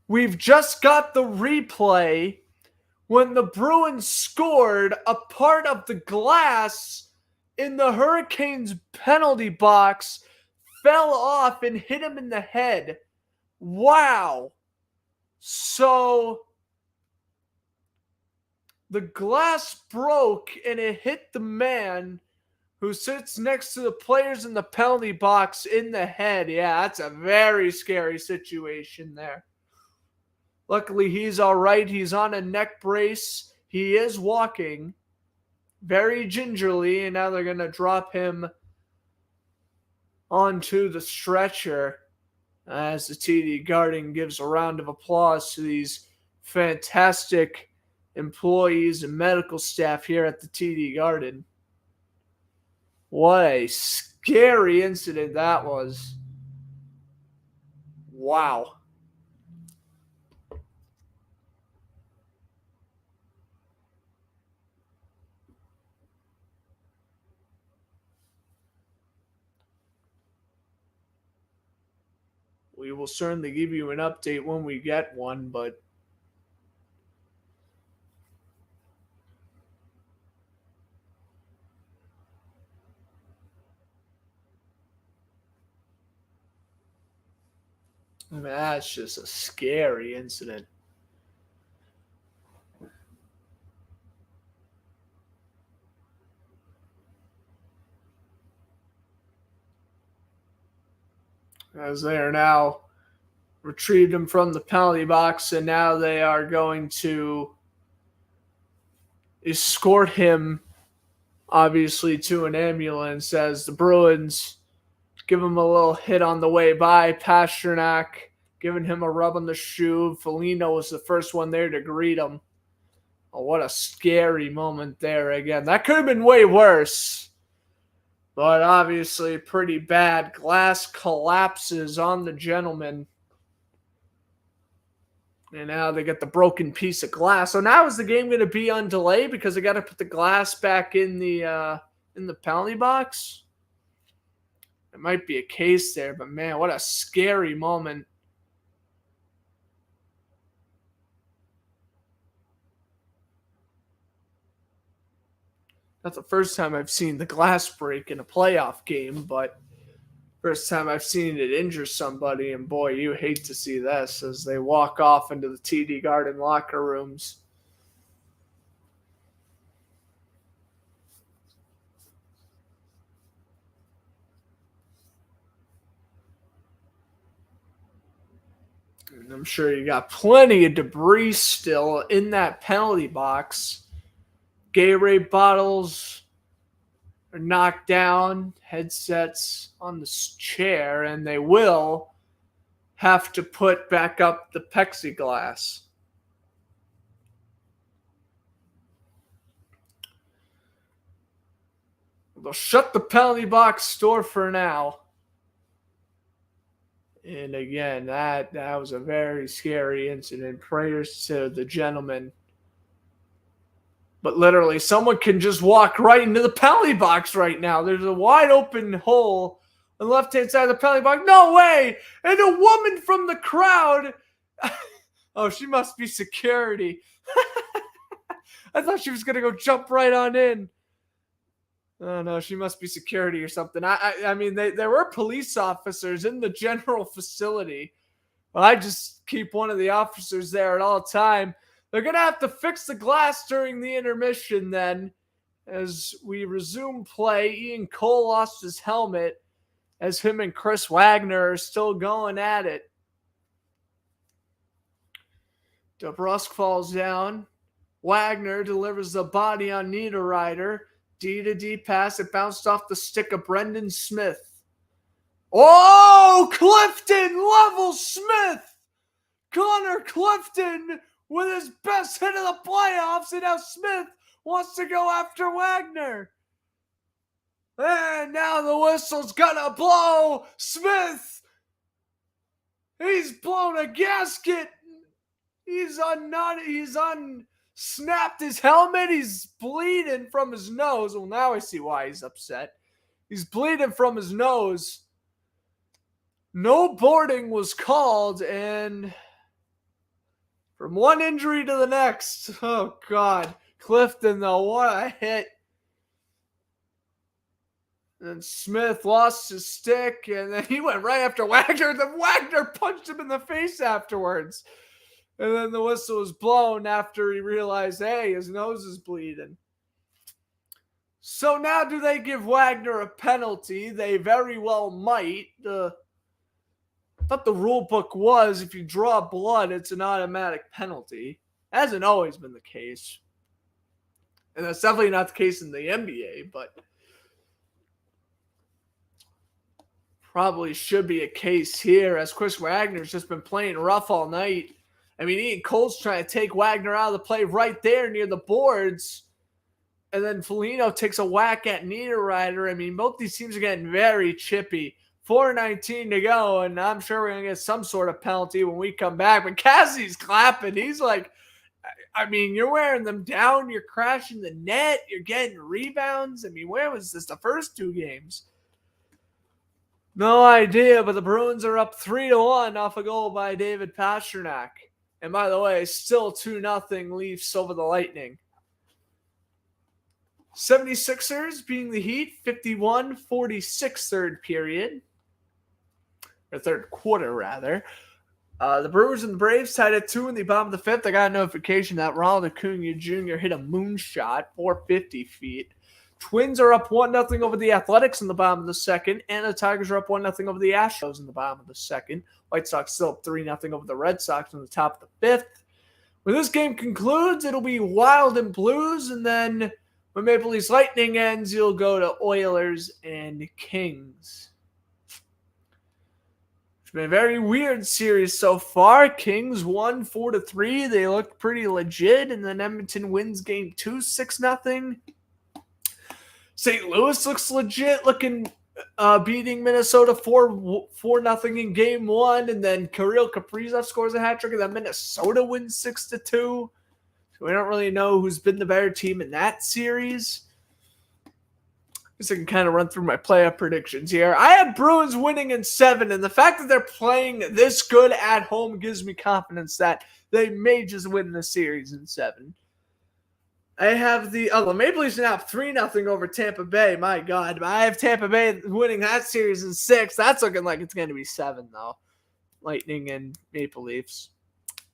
We've just got the replay when the Bruins scored. A part of the glass in the Hurricanes penalty box fell off and hit him in the head. Wow. So the glass broke and it hit the man who sits next to the players in the penalty box in the head. Yeah, that's a very scary situation there. Luckily, he's all right. He's on a neck brace. He is walking very gingerly, and now they're going to drop him onto the stretcher as the TD Garden gives a round of applause to these fantastic employees and medical staff here at the TD Garden. What a scary incident that was. Wow. We will certainly give you an update when we get one, but I mean, that's just a scary incident. As they are now retrieved him from the penalty box, and now they are going to escort him, obviously, to an ambulance as the Bruins give him a little hit on the way by. Pastrnak giving him a rub on the shoe. Foligno was the first one there to greet him. Oh, what a scary moment there again. That could have been way worse, but obviously pretty bad. Glass collapses on the gentleman. And now they get the broken piece of glass. So now is the game going to be on delay because they got to put the glass back in the penalty box? It might be a case there, but man, what a scary moment. That's the first time I've seen the glass break in a playoff game, but first time I've seen it injure somebody, and boy, you hate to see this as they walk off into the TD Garden locker rooms. And I'm sure you got plenty of debris still in that penalty box. Gatorade bottles are knocked down, headsets on the chair, and they will have to put back up the plexiglass. They'll shut the penalty box door for now. And again, that was a very scary incident. Prayers to the gentleman. But literally, someone can just walk right into the penalty box right now. There's a wide open hole on the left-hand side of the penalty box. No way! And a woman from the crowd. Oh, she must be security. I thought she was going to go jump right on in. Oh, no, she must be security or something. I mean, there were police officers in the general facility. Well, I just keep one of the officers there at all time. They're going to have to fix the glass during the intermission then. As we resume play, Ian Cole lost his helmet as him and Chris Wagner are still going at it. DeBrusk falls down. Wagner delivers the body on Niederreiter. D-to-D pass. It bounced off the stick of Brendan Smith. Oh, Clifton levels Smith. Connor Clifton with his best hit of the playoffs, and now Smith wants to go after Wagner. And now the whistle's gonna blow. Smith, he's blown a gasket. He's unsnapped his helmet. He's bleeding from his nose. Well, now I see why he's upset. He's bleeding from his nose. No boarding was called, and from one injury to the next. Oh, God. Clifton, though, what a hit. And Smith lost his stick, and then he went right after Wagner. Then Wagner punched him in the face afterwards. And then the whistle was blown after he realized, hey, his nose is bleeding. So now do they give Wagner a penalty? They very well might. I thought the rule book was if you draw blood, it's an automatic penalty. Hasn't always been the case. And that's definitely not the case in the NBA, but probably should be a case here as Chris Wagner's just been playing rough all night. I mean, Ian Cole's trying to take Wagner out of the play right there near the boards. And then Foligno takes a whack at Niederreiter. I mean, both these teams are getting very chippy. 4:19 to go, and I'm sure we're going to get some sort of penalty when we come back. But Cassie's clapping. He's like, I mean, you're wearing them down. You're crashing the net. You're getting rebounds. I mean, where was this the first two games? No idea, but the Bruins are up 3-1 off a goal by David Pastrnak. And by the way, still 2-0 Leafs over the Lightning. 76ers being the Heat, 51-46 third period. Or third quarter, rather. The Brewers and the Braves tied at 2 in the bottom of the fifth. I got a notification that Ronald Acuna Jr. hit a moonshot, 450 feet. Twins are up 1-0 over the Athletics in the bottom of the second, and the Tigers are up 1-0 over the Astros in the bottom of the second. White Sox still up 3-0 over the Red Sox in the top of the fifth. When this game concludes, it'll be Wild and Blues, and then when Maple Leafs Lightning ends, you'll go to Oilers and Kings. It's been a very weird series so far. Kings won 4-3. They looked pretty legit, and then Edmonton wins game 2, 6-0. St. Louis looks legit, beating Minnesota 4-0 in game 1, and then Kirill Kaprizov scores a hat trick, and then Minnesota wins 6-2. So we don't really know who's been the better team in that series. I guess I can kind of run through my playoff predictions here. I have Bruins winning in 7, and the fact that they're playing this good at home gives me confidence that they may just win the series in 7. I have the Maple Leafs now up 3-0 over Tampa Bay. My God. I have Tampa Bay winning that series in 6. That's looking like it's going to be 7, though. Lightning and Maple Leafs.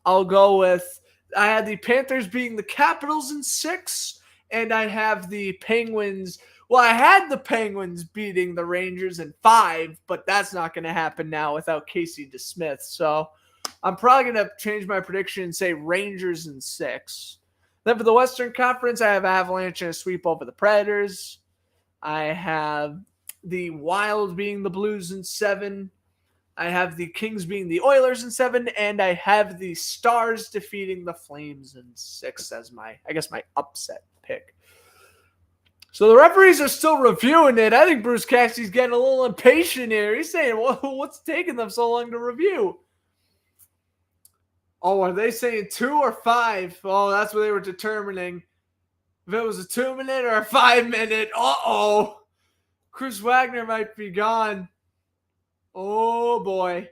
I'll go with, I had the Panthers beating the Capitals in 6, and I have the Penguins. Well, I had the Penguins beating the Rangers in 5, but that's not going to happen now without Casey DeSmith. So I'm probably going to change my prediction and say Rangers in 6. Then for the Western Conference, I have Avalanche and a sweep over the Predators. I have the Wild being the Blues in 7. I have the Kings being the Oilers in 7. And I have the Stars defeating the Flames in 6 as my upset pick. So the referees are still reviewing it. I think Bruce Cassidy's getting a little impatient here. He's saying, well, what's taking them so long to review? Oh, are they saying 2 or 5? Oh, that's what they were determining. If it was a 2-minute or a 5-minute. Uh-oh. Chris Wagner might be gone. Oh, boy.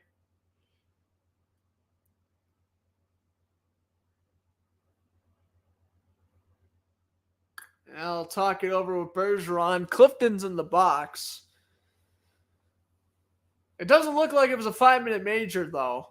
I'll talk it over with Bergeron. Clifton's in the box. It doesn't look like it was a 5-minute major, though.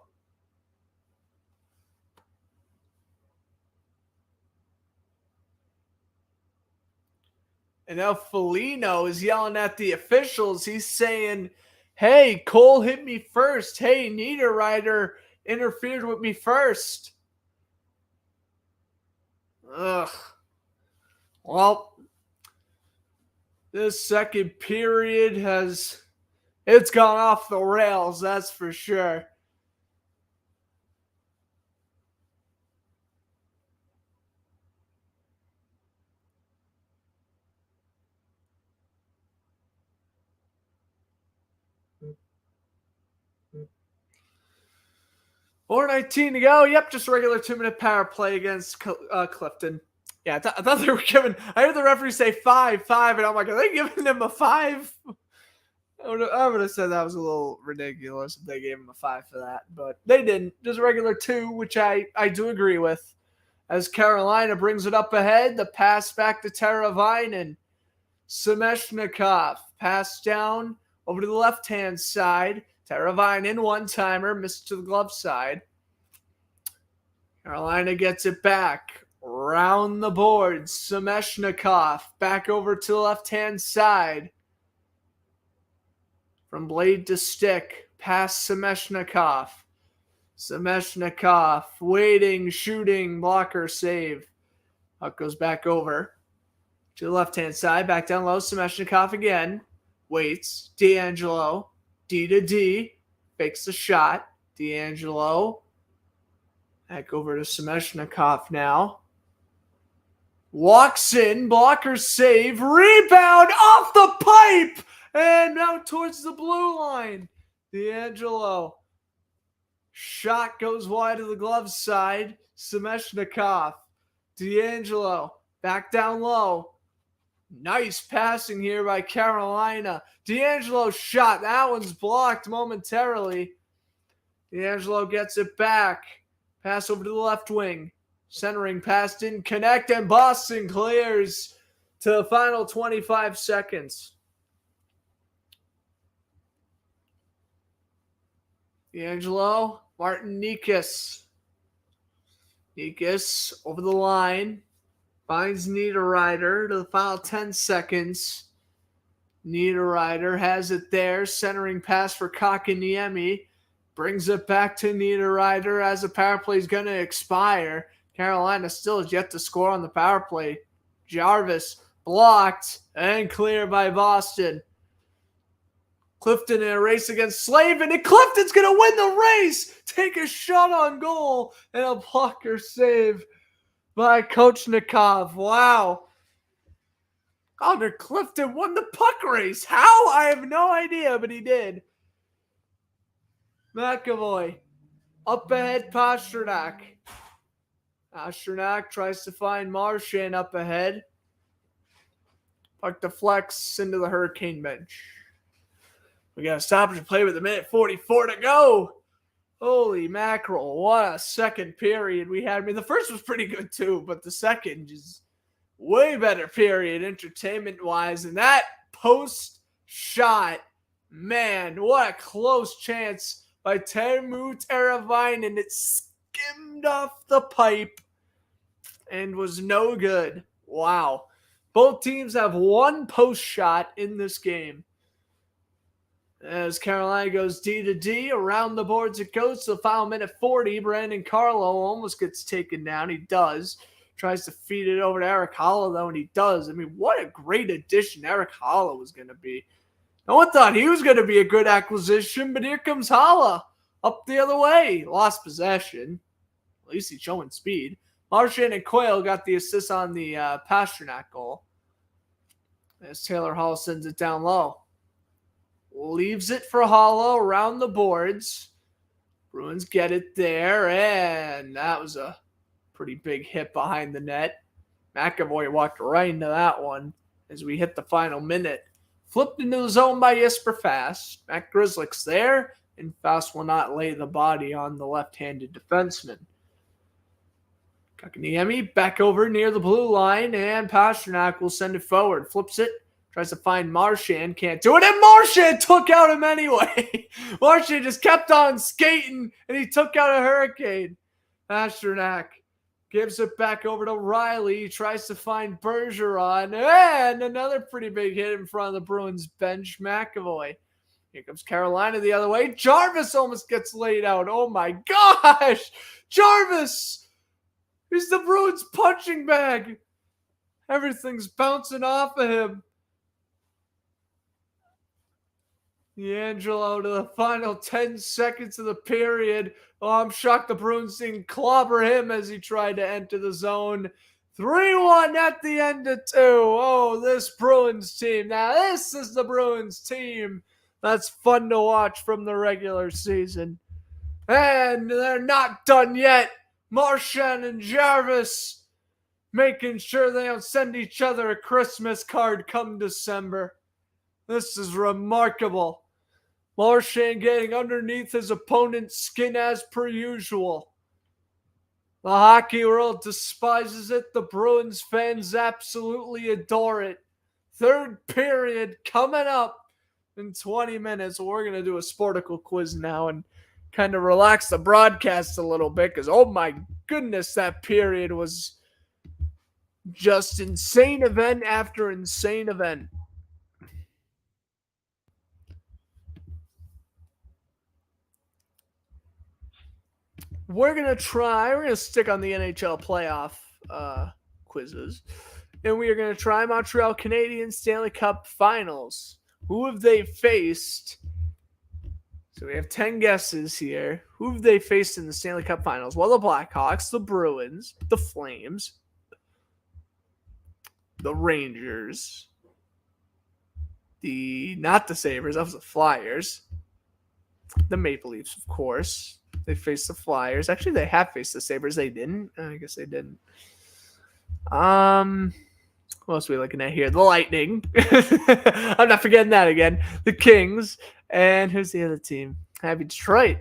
And now Foligno is yelling at the officials. He's saying, hey, Cole hit me first. Hey, Niederreiter interfered with me first. Ugh. Well, this second period it's gone off the rails, that's for sure. $4:19 to go. Yep, just a regular 2-minute power play against Clifton. Yeah, I thought they were giving. I heard the referee say 5, and I'm like, are they giving him a 5? I would have said that was a little ridiculous if they gave him a 5 for that, but they didn't. Just a regular 2, which I do agree with. As Carolina brings it up ahead, the pass back to Teravainen. Semeshnikov pass down over to the left-hand side. Teravainen, one-timer, missed to the glove side. Carolina gets it back. Round the boards. Semeshnikov back over to the left-hand side. From blade to stick. Past Semeshnikov. Semeshnikov waiting, shooting, blocker, save. Puck goes back over to the left-hand side. Back down low. Semeshnikov again. Waits. D'Angelo. D to D. Fakes the shot. D'Angelo. Back over to Semeshnikov now. Walks in. Blocker save. Rebound off the pipe. And out towards the blue line. D'Angelo. Shot goes wide to the glove side. Semeshnikov. D'Angelo. Back down low. Nice passing here by Carolina. D'Angelo's shot. That one's blocked momentarily. D'Angelo gets it back. Pass over to the left wing. Centering pass didn't connect, and Boston clears to the final 25 seconds. D'Angelo, Martin Nikas. Nikas over the line. Finds Niederreiter to the final 10 seconds. Niederreiter has it there. Centering pass for Kakaniemi. Brings it back to Niederreiter as the power play is going to expire. Carolina still has yet to score on the power play. Jarvis blocked and cleared by Boston. Clifton in a race against Slavin, and Clifton's going to win the race. Take a shot on goal and a blocker save by Kochnikov. Wow. Connor Clifton won the puck race. How? I have no idea, but he did. McAvoy. Up ahead, Pasternak. Pasternak tries to find Marchand up ahead. Puck deflects into the Hurricane bench. We got a stoppage play with a minute 44 to go. Holy mackerel. What a second period we had. I mean, the first was pretty good too, but the second is way better period entertainment-wise. And that post shot, man, what a close chance by Teemu Teravainen. It skimmed off the pipe and was no good. Wow. Both teams have one post shot in this game. As Carolina goes D to D, around the boards it goes to the final minute 40. Brandon Carlo almost gets taken down. He does. Tries to feed it over to Eric Holla, though, and he does. I mean, what a great addition Eric Holla was going to be. No one thought he was going to be a good acquisition, but here comes Holla up the other way. Lost possession. At least he's showing speed. Marchand and Quayle got the assist on the Pasternak goal. As Taylor Hall sends it down low. Leaves it for Holla around the boards. Bruins get it there, and that was a pretty big hit behind the net. McAvoy walked right into that one as we hit the final minute. Flipped into the zone by Jesper Fast. Matt Grzelcyk's there, and Fast will not lay the body on the left-handed defenseman. Kakaniemi back over near the blue line, and Pasternak will send it forward. Flips it. Tries to find Marchand, can't do it, and Marchand took out him anyway. Marchand just kept on skating, and he took out a Hurricane. Pasternak gives it back over to Riley. He tries to find Bergeron, and another pretty big hit in front of the Bruins bench, McAvoy. Here comes Carolina the other way. Jarvis almost gets laid out. Oh my gosh! Jarvis is the Bruins punching bag. Everything's bouncing off of him. D'Angelo to the final 10 seconds of the period. Oh, I'm shocked the Bruins didn't clobber him as he tried to enter the zone. 3-1 at the end of 2. Oh, this Bruins team. Now, this is the Bruins team that's fun to watch from the regular season. And they're not done yet. Marchand and Jarvis making sure they don't send each other a Christmas card come December. This is remarkable. Marchand getting underneath his opponent's skin as per usual. The hockey world despises it. The Bruins fans absolutely adore it. Third period coming up in 20 minutes. We're going to do a Sportical quiz now and kind of relax the broadcast a little bit because, oh my goodness, that period was just insane event after insane event. We're going to stick on the NHL playoff quizzes. And we are going to try Montreal Canadiens Stanley Cup Finals. Who have they faced? So we have 10 guesses here. Who have they faced in the Stanley Cup Finals? Well, the Blackhawks, the Bruins, the Flames, the Rangers, not the Sabres, that was the Flyers, the Maple Leafs, of course. They faced the Flyers. Actually, they have faced the Sabres. They didn't. I guess they didn't. What else are we looking at here? The Lightning. I'm not forgetting that again. The Kings. And who's the other team? Happy Detroit.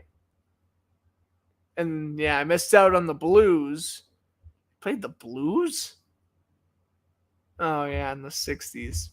And yeah, I missed out on the Blues. Played the Blues? Oh yeah, in the 60s.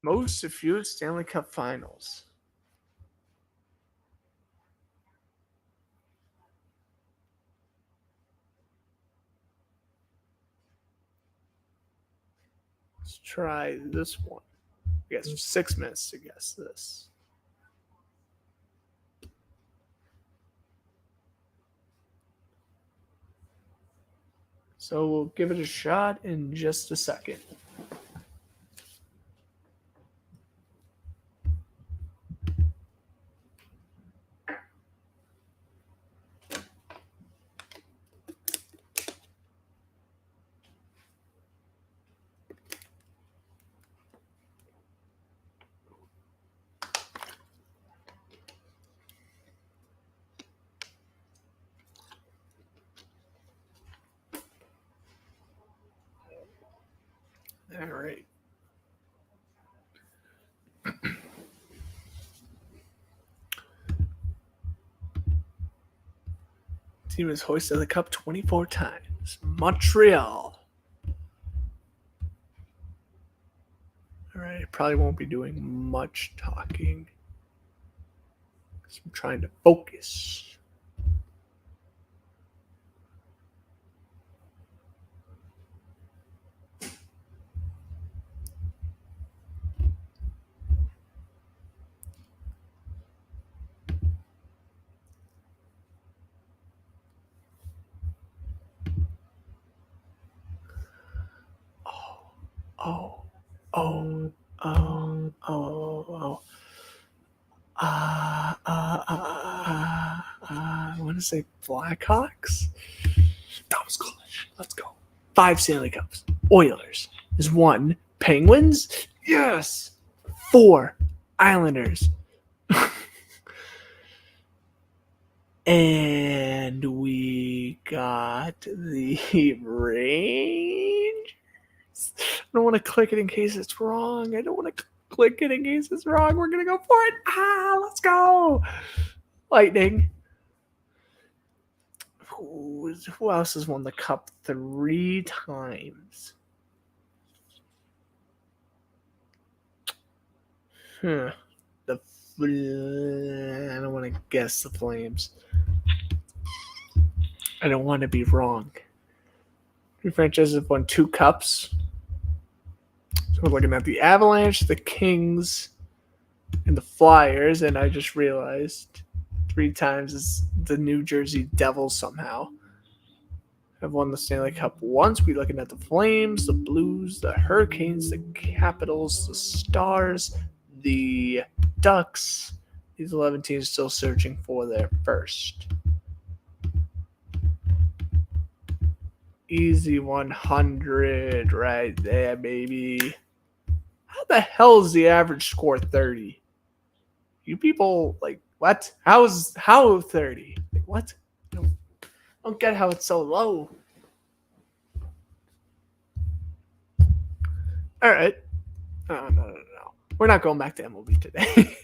Most fewest Stanley Cup finals. Let's try this one. I guess 6 minutes to guess this. So we'll give it a shot in just a second. All right. Team has hoisted the cup 24 times. Montreal. All right, probably won't be doing much talking. I'm trying to focus. Oh. I want to say Blackhawks. That was close. Let's go. 5 Stanley Cups. Oilers is 1. Penguins? Yes. 4. Islanders. And we got the Rangers. I don't want to click it in case it's wrong. I don't want to click it in case it's wrong. We're going to go for it. Let's go. Lightning. Who else has won the cup 3 times? I don't want to guess the Flames. I don't want to be wrong. 3 franchises have won 2 cups. So we're looking at the Avalanche, the Kings, and the Flyers, and I just realized 3 times is the New Jersey Devils somehow. Have won the Stanley Cup once. We're looking at the Flames, the Blues, the Hurricanes, the Capitals, the Stars, the Ducks. These 11 teams still searching for their first. Easy 100 right there, baby. How the hell is the average score 30? You people, like, what? How 30? Like, what? I don't get how it's so low. All right. No. We're not going back to MLB today.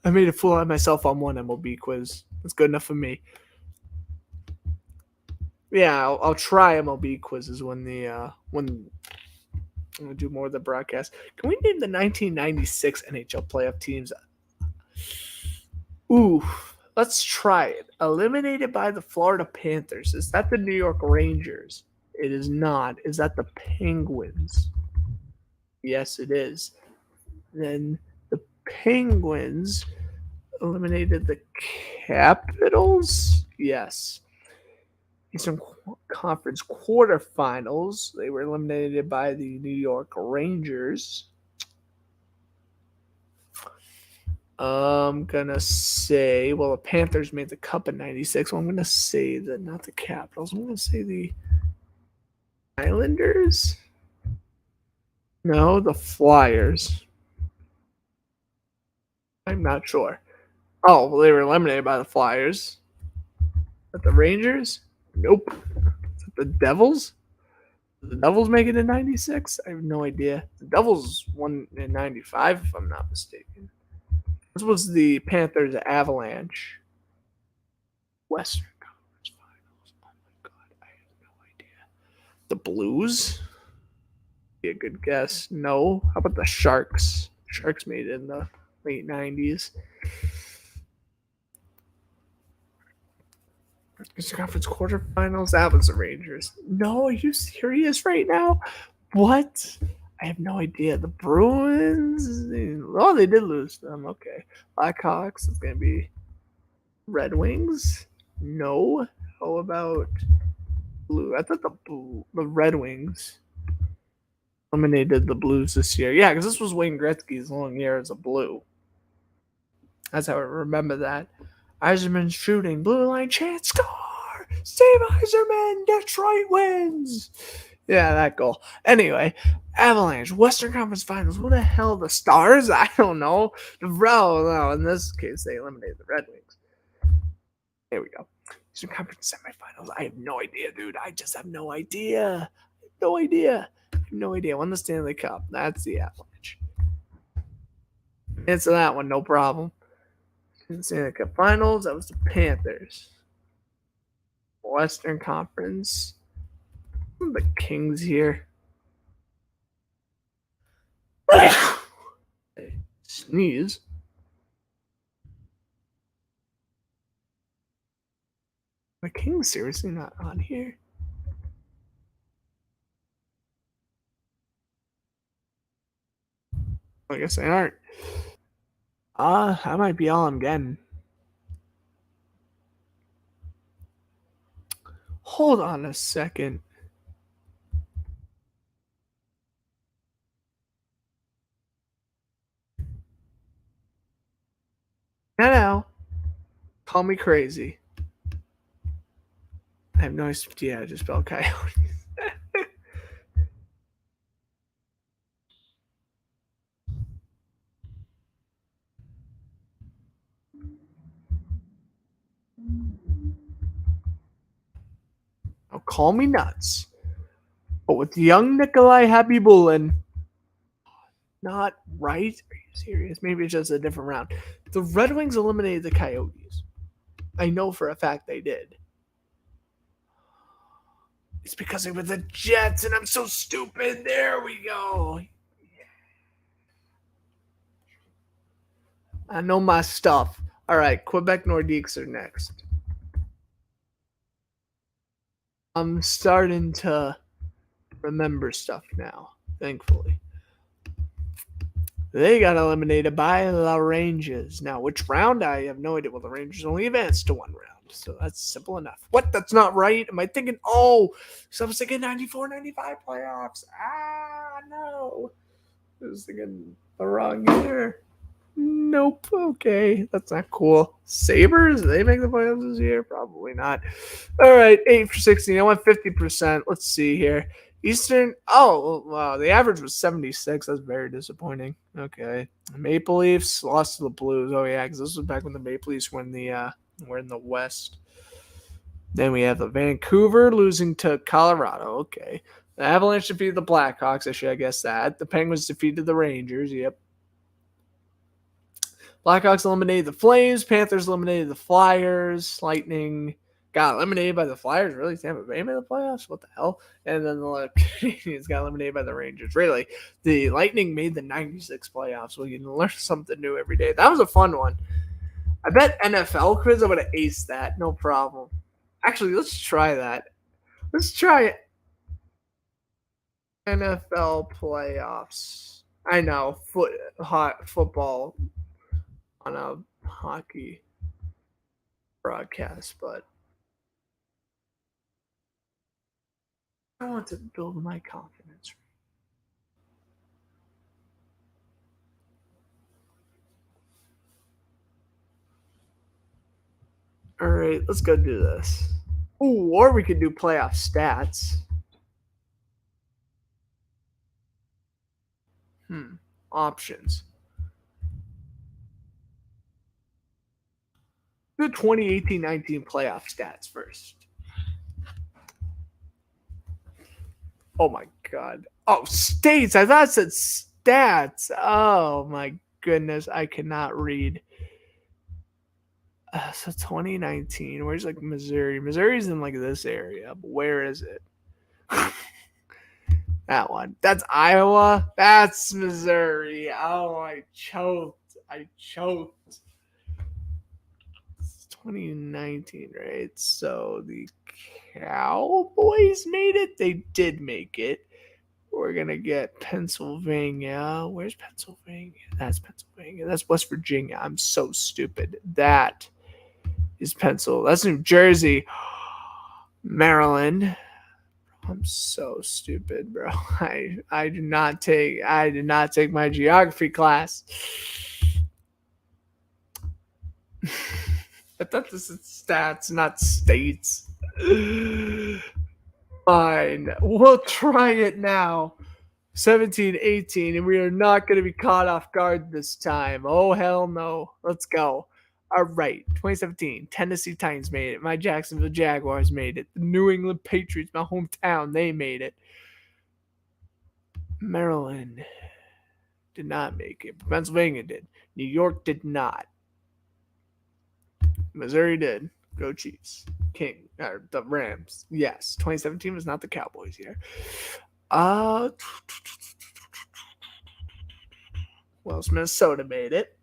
I made a fool out of myself on one MLB quiz. That's good enough for me. Yeah, I'll try MLB quizzes when I'm gonna do more of the broadcast. Can we name the 1996 NHL playoff teams? Ooh, let's try it. Eliminated by the Florida Panthers. Is that the New York Rangers? It is not. Is that the Penguins? Yes, it is. Then the Penguins eliminated the Capitals? Yes. Eastern Conference quarterfinals. They were eliminated by the New York Rangers. I'm going to say, well, the Panthers made the cup in 96. Well, I'm going to say that not the Capitals. I'm going to say the Islanders. No, the Flyers. I'm not sure. Oh, well, they were eliminated by the Flyers. But the Rangers? Nope. Is it the Devils? Did the Devils make it in 96? I have no idea. The Devils won in 95, if I'm not mistaken. This was the Panthers Avalanche Western Conference Finals. Oh my god, I have no idea. The Blues? Be a good guess. No. How about the Sharks? Sharks made it in the late 90s. Eastern Conference quarterfinals. That was the Rangers. No, are you serious right now? What? I have no idea. The Bruins. Oh, they did lose them. Okay. Blackhawks. It's gonna be Red Wings. No. How about Blue? I thought the Red Wings eliminated the Blues this year. Yeah, because this was Wayne Gretzky's long year as a Blue. That's how I remember that. Eiserman shooting, blue line chance, score! Steve Eiserman, Detroit wins! Yeah, that goal. Anyway, Avalanche, Western Conference Finals. Who the hell? The Stars? I don't know. No, in this case, they eliminated the Red Wings. There we go. Eastern Conference semifinals. I have no idea, dude. I just have no idea. No idea. No idea. Won the Stanley Cup. That's the Avalanche. Answer that one, no problem. Stanley Cup Finals. That was the Panthers. Western Conference. The Kings here. Sneeze. The Kings seriously not on here? I guess they aren't. That might be all I'm getting. Hold on a second. No. Call me crazy. I have no idea how to spell coyotes. Now call me nuts. But with young Nikolai Habibulin, not right? Are you serious? Maybe it's just a different round. The Red Wings eliminated the Coyotes. I know for a fact they did. It's because they were the Jets, and I'm so stupid. There we go. I know my stuff. All right, Quebec Nordiques are next. I'm starting to remember stuff now, thankfully. They got eliminated by the Rangers. Now, which round? I have no idea. Well, the Rangers only advanced to one round, so that's simple enough. What? That's not right? Am I thinking, so I was thinking 94, 95 playoffs. No. I was thinking the wrong year. Nope. Okay, that's not cool. Sabres? They make the playoffs this year? Probably not. All right, 8 for 16. I went 50%. Let's see here. Eastern. Oh, wow. The average was 76. That's very disappointing. Okay. Maple Leafs lost to the Blues. Oh, yeah, because this was back when the Maple Leafs were in the West. Then we have the Vancouver losing to Colorado. Okay. The Avalanche defeated the Blackhawks. I should have guessed that. The Penguins defeated the Rangers. Yep. Blackhawks eliminated the Flames. Panthers eliminated the Flyers. Lightning got eliminated by the Flyers. Really? Tampa Bay made the playoffs? What the hell? And then the Canadiens got eliminated by the Rangers. Really? The Lightning made the 96 playoffs. Well, you can learn something new every day. That was a fun one. I bet NFL quiz, I would have aced that. No problem. Actually, let's try that. Let's try it. NFL playoffs. I know. Football on a hockey broadcast, but I want to build my confidence. All right, let's go do this. Ooh, or we could do playoff stats. Options. The 2018-19 playoff stats first. Oh my god. Oh, states. I thought it said stats. Oh my goodness. I cannot read. So 2019. Where's like Missouri? Missouri's in like this area, but where is it? That one. That's Iowa. That's Missouri. Oh, I choked. I choked. It's 2019, right? So the Cowboys made it. They did make it. We're going to get Pennsylvania. Where's Pennsylvania? That's Pennsylvania. That's West Virginia. I'm so stupid. That is Pennsylvania. That's New Jersey. Maryland. I'm so stupid, bro. I did not take my geography class. I thought this is stats, not states. Fine. We'll try it now. 17-18, and we are not going to be caught off guard this time. Oh, hell no. Let's go. All right. 2017, Tennessee Titans made it. My Jacksonville Jaguars made it. The New England Patriots, my hometown, they made it. Maryland did not make it. Pennsylvania did. New York did not. Missouri did. Go Chiefs. The Rams. Yes. 2017 was not the Cowboys year. Well, Minnesota made it.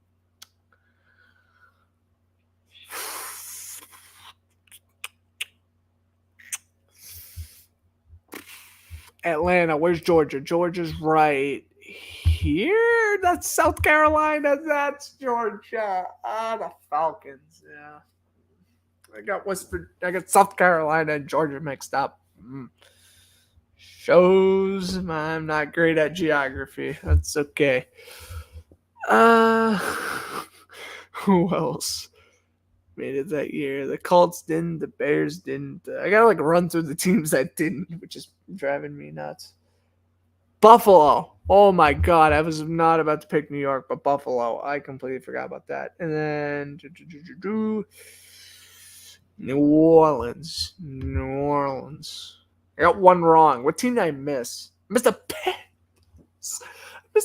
Atlanta. Where's Georgia? Georgia's right here. That's South Carolina. That's Georgia. The Falcons. Yeah. I got South Carolina and Georgia mixed up. Shows I'm not great at geography. That's okay. Who else made it that year? The Colts didn't. The Bears didn't. I gotta run through the teams that didn't, which is driving me nuts. Buffalo. Oh my god, I was not about to pick New York, but Buffalo. I completely forgot about that. And then New Orleans. I got one wrong. What team did I miss? I missed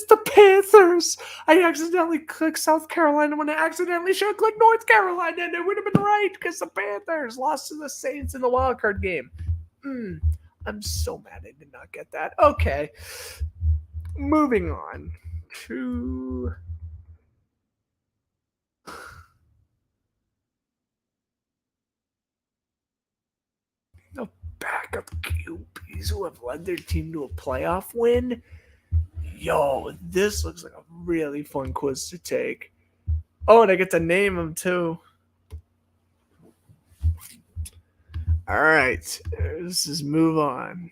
the Panthers. I accidentally clicked South Carolina when I accidentally should have clicked North Carolina, and it would have been right because the Panthers lost to the Saints in the wild card game. I'm so mad I did not get that. Okay. Moving on to the backup QBs who have led their team to a playoff win. Yo, this looks like a really fun quiz to take. Oh, and I get to name them too. All right, this is move on.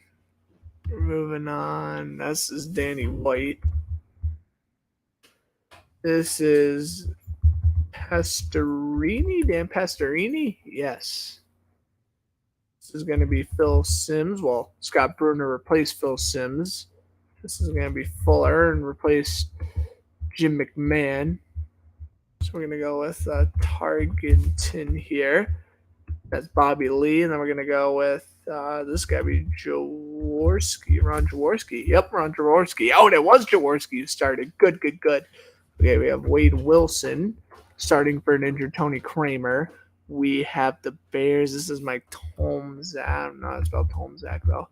We're moving on. This is Danny White. This is Pastorini. Dan Pastorini? Yes. This is going to be Phil Simms. Well, Scott Bruner replaced Phil Simms. This is going to be Fuller and replaced Jim McMahon. So we're going to go with Tarkenton here. That's Bobby Lee. And then we're going to go with this guy be Jaworski. Ron Jaworski. Yep, Ron Jaworski. Oh, and it was Jaworski who started. Good. Okay, we have Wade Wilson starting for an injured Tony Kramer. We have the Bears. This is Mike Tomzak. I don't know how to spell Tomzak, though.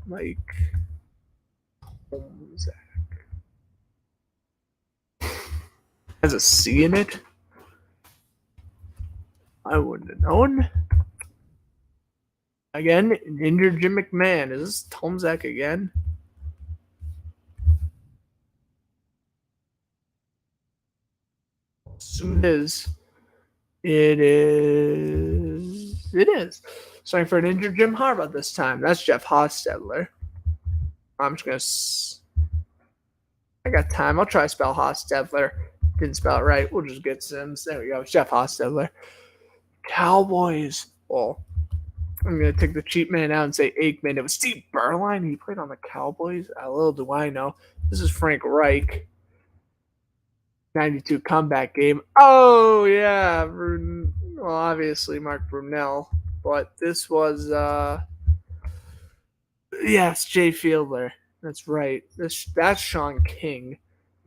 Mike Tomzak. Has a C in it? I wouldn't have known. Again, injured Jim McMahon. Is this Tomzak again? Soon is. It is. Starting for an injured Jim Harbaugh this time. That's Jeff Hostetler. I'm just going to... I got time. I'll try to spell Hostetler. Didn't spell it right. We'll just get Sims. There we go. It's Jeff Hostetler. Cowboys. Well, I'm going to take the cheap man out and say Aikman. It was Steve Berline. He played on the Cowboys. Little do I know. This is Frank Reich. 92 comeback game. Oh, yeah. Well, obviously Mark Brunell. But this was, yes, Jay Fiedler. That's right. That's Sean King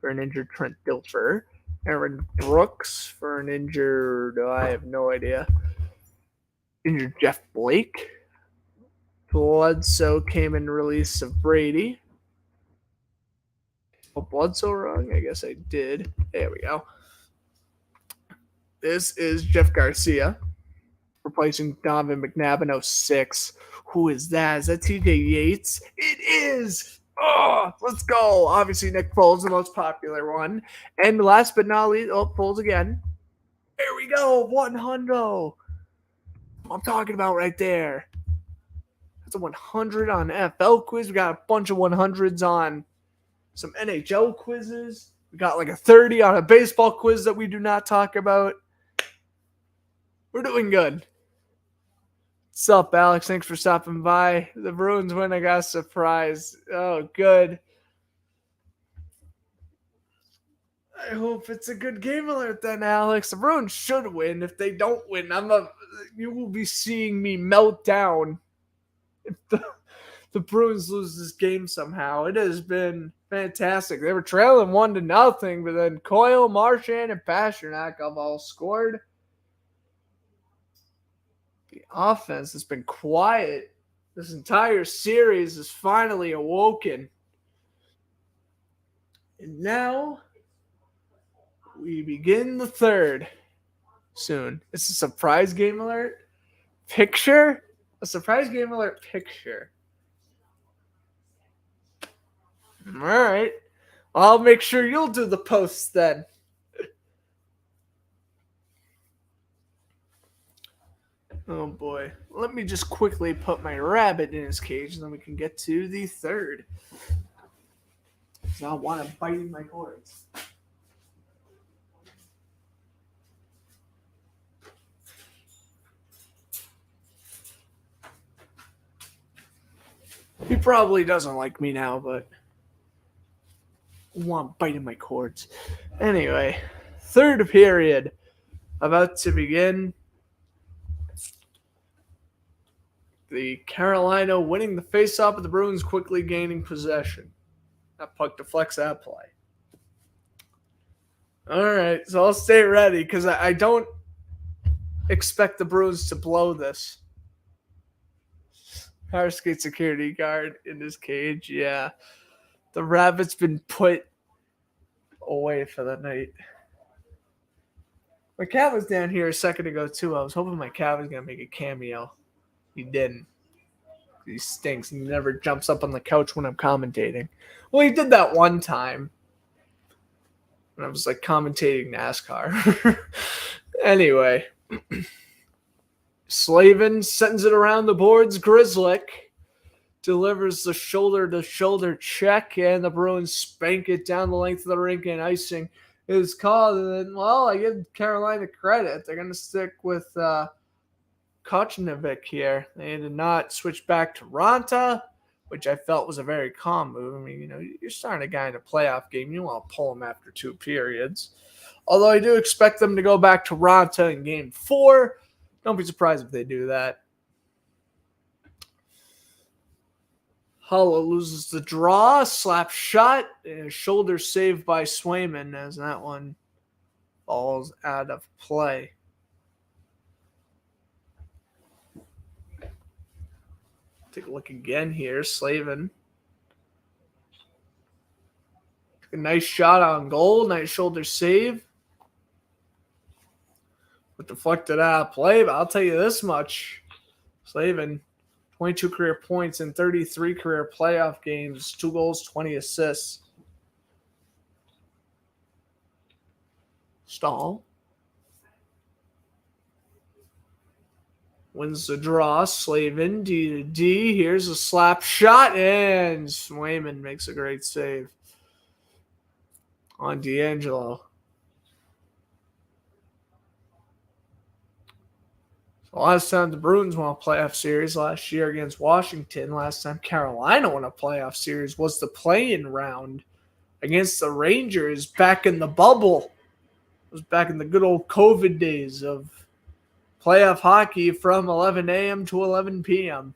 for an injured Trent Dilfer. Aaron Brooks for an injured, I have no idea. Injured Jeff Blake. Bledsoe came in release of Brady. spelled Bledsoe wrong? I guess I did. There we go. This is Jeff Garcia replacing Donovan McNabb in 06. Who is that? Is that TJ Yates? It is! Oh, let's go. Obviously, Nick Foles, the most popular one. And last but not least, Foles again. There we go. 100. I'm talking about right there. That's a 100 on NFL quiz. We got a bunch of 100s on some NHL quizzes. We got like a 30 on a baseball quiz that we do not talk about. We're doing good. What's up, Alex? Thanks for stopping by. The Bruins win. I got a surprise. Oh, good. I hope it's a good game alert then, Alex. The Bruins should win. If they don't win, you will be seeing me melt down if the Bruins lose this game somehow. It has been fantastic. They were trailing 1-0, but then Coyle, Marchand, and Pasternak have all scored. The offense has been quiet. This entire series is finally awoken. And now we begin the third soon. It's a surprise game alert picture. A surprise game alert picture. All right. I'll make sure you'll do the posts then. Oh boy. Let me just quickly put my rabbit in his cage and then we can get to the third. Because I want to bite in my cords. He probably doesn't like me now, but I want biting my cords. Anyway, third period about to begin. The Carolina winning the faceoff, but the Bruins quickly gaining possession. That puck deflects that play. All right, so I'll stay ready because I don't expect the Bruins to blow this. Power skate security guard in his cage. Yeah. The rabbit's been put away for the night. My cat was down here a second ago, too. I was hoping my cat was going to make a cameo. He didn't. He stinks. He never jumps up on the couch when I'm commentating. Well, he did that one time when I was like commentating NASCAR. Anyway. Slavin sends it around the boards. Grzelcyk delivers the shoulder-to-shoulder check, and the Bruins spank it down the length of the rink, and icing is called. And then, well, I give Carolina credit. They're going to stick with Kochnovic here. They did not switch back to Ranta, which I felt was a very calm move. I mean, you're starting a guy in a playoff game. You want to pull him after 2 periods. Although I do expect them to go back to Ranta in Game 4. Don't be surprised if they do that. Hull loses the draw. Slap shot. And shoulder saved by Swayman as that one falls out of play. Take a look again here. Slavin. A nice shot on goal. Nice shoulder save. But deflected out of play. But I'll tell you this much. Slavin, 22 career points in 33 career playoff games. 2 goals, 20 assists. Stahl wins the draw. Slavin, D to D. Here's a slap shot. And Swayman makes a great save on D'Angelo. So last time the Bruins won a playoff series last year against Washington. Last time Carolina won a playoff series was the play-in round against the Rangers back in the bubble. It was back in the good old COVID days of playoff hockey from 11 a.m. to 11 p.m.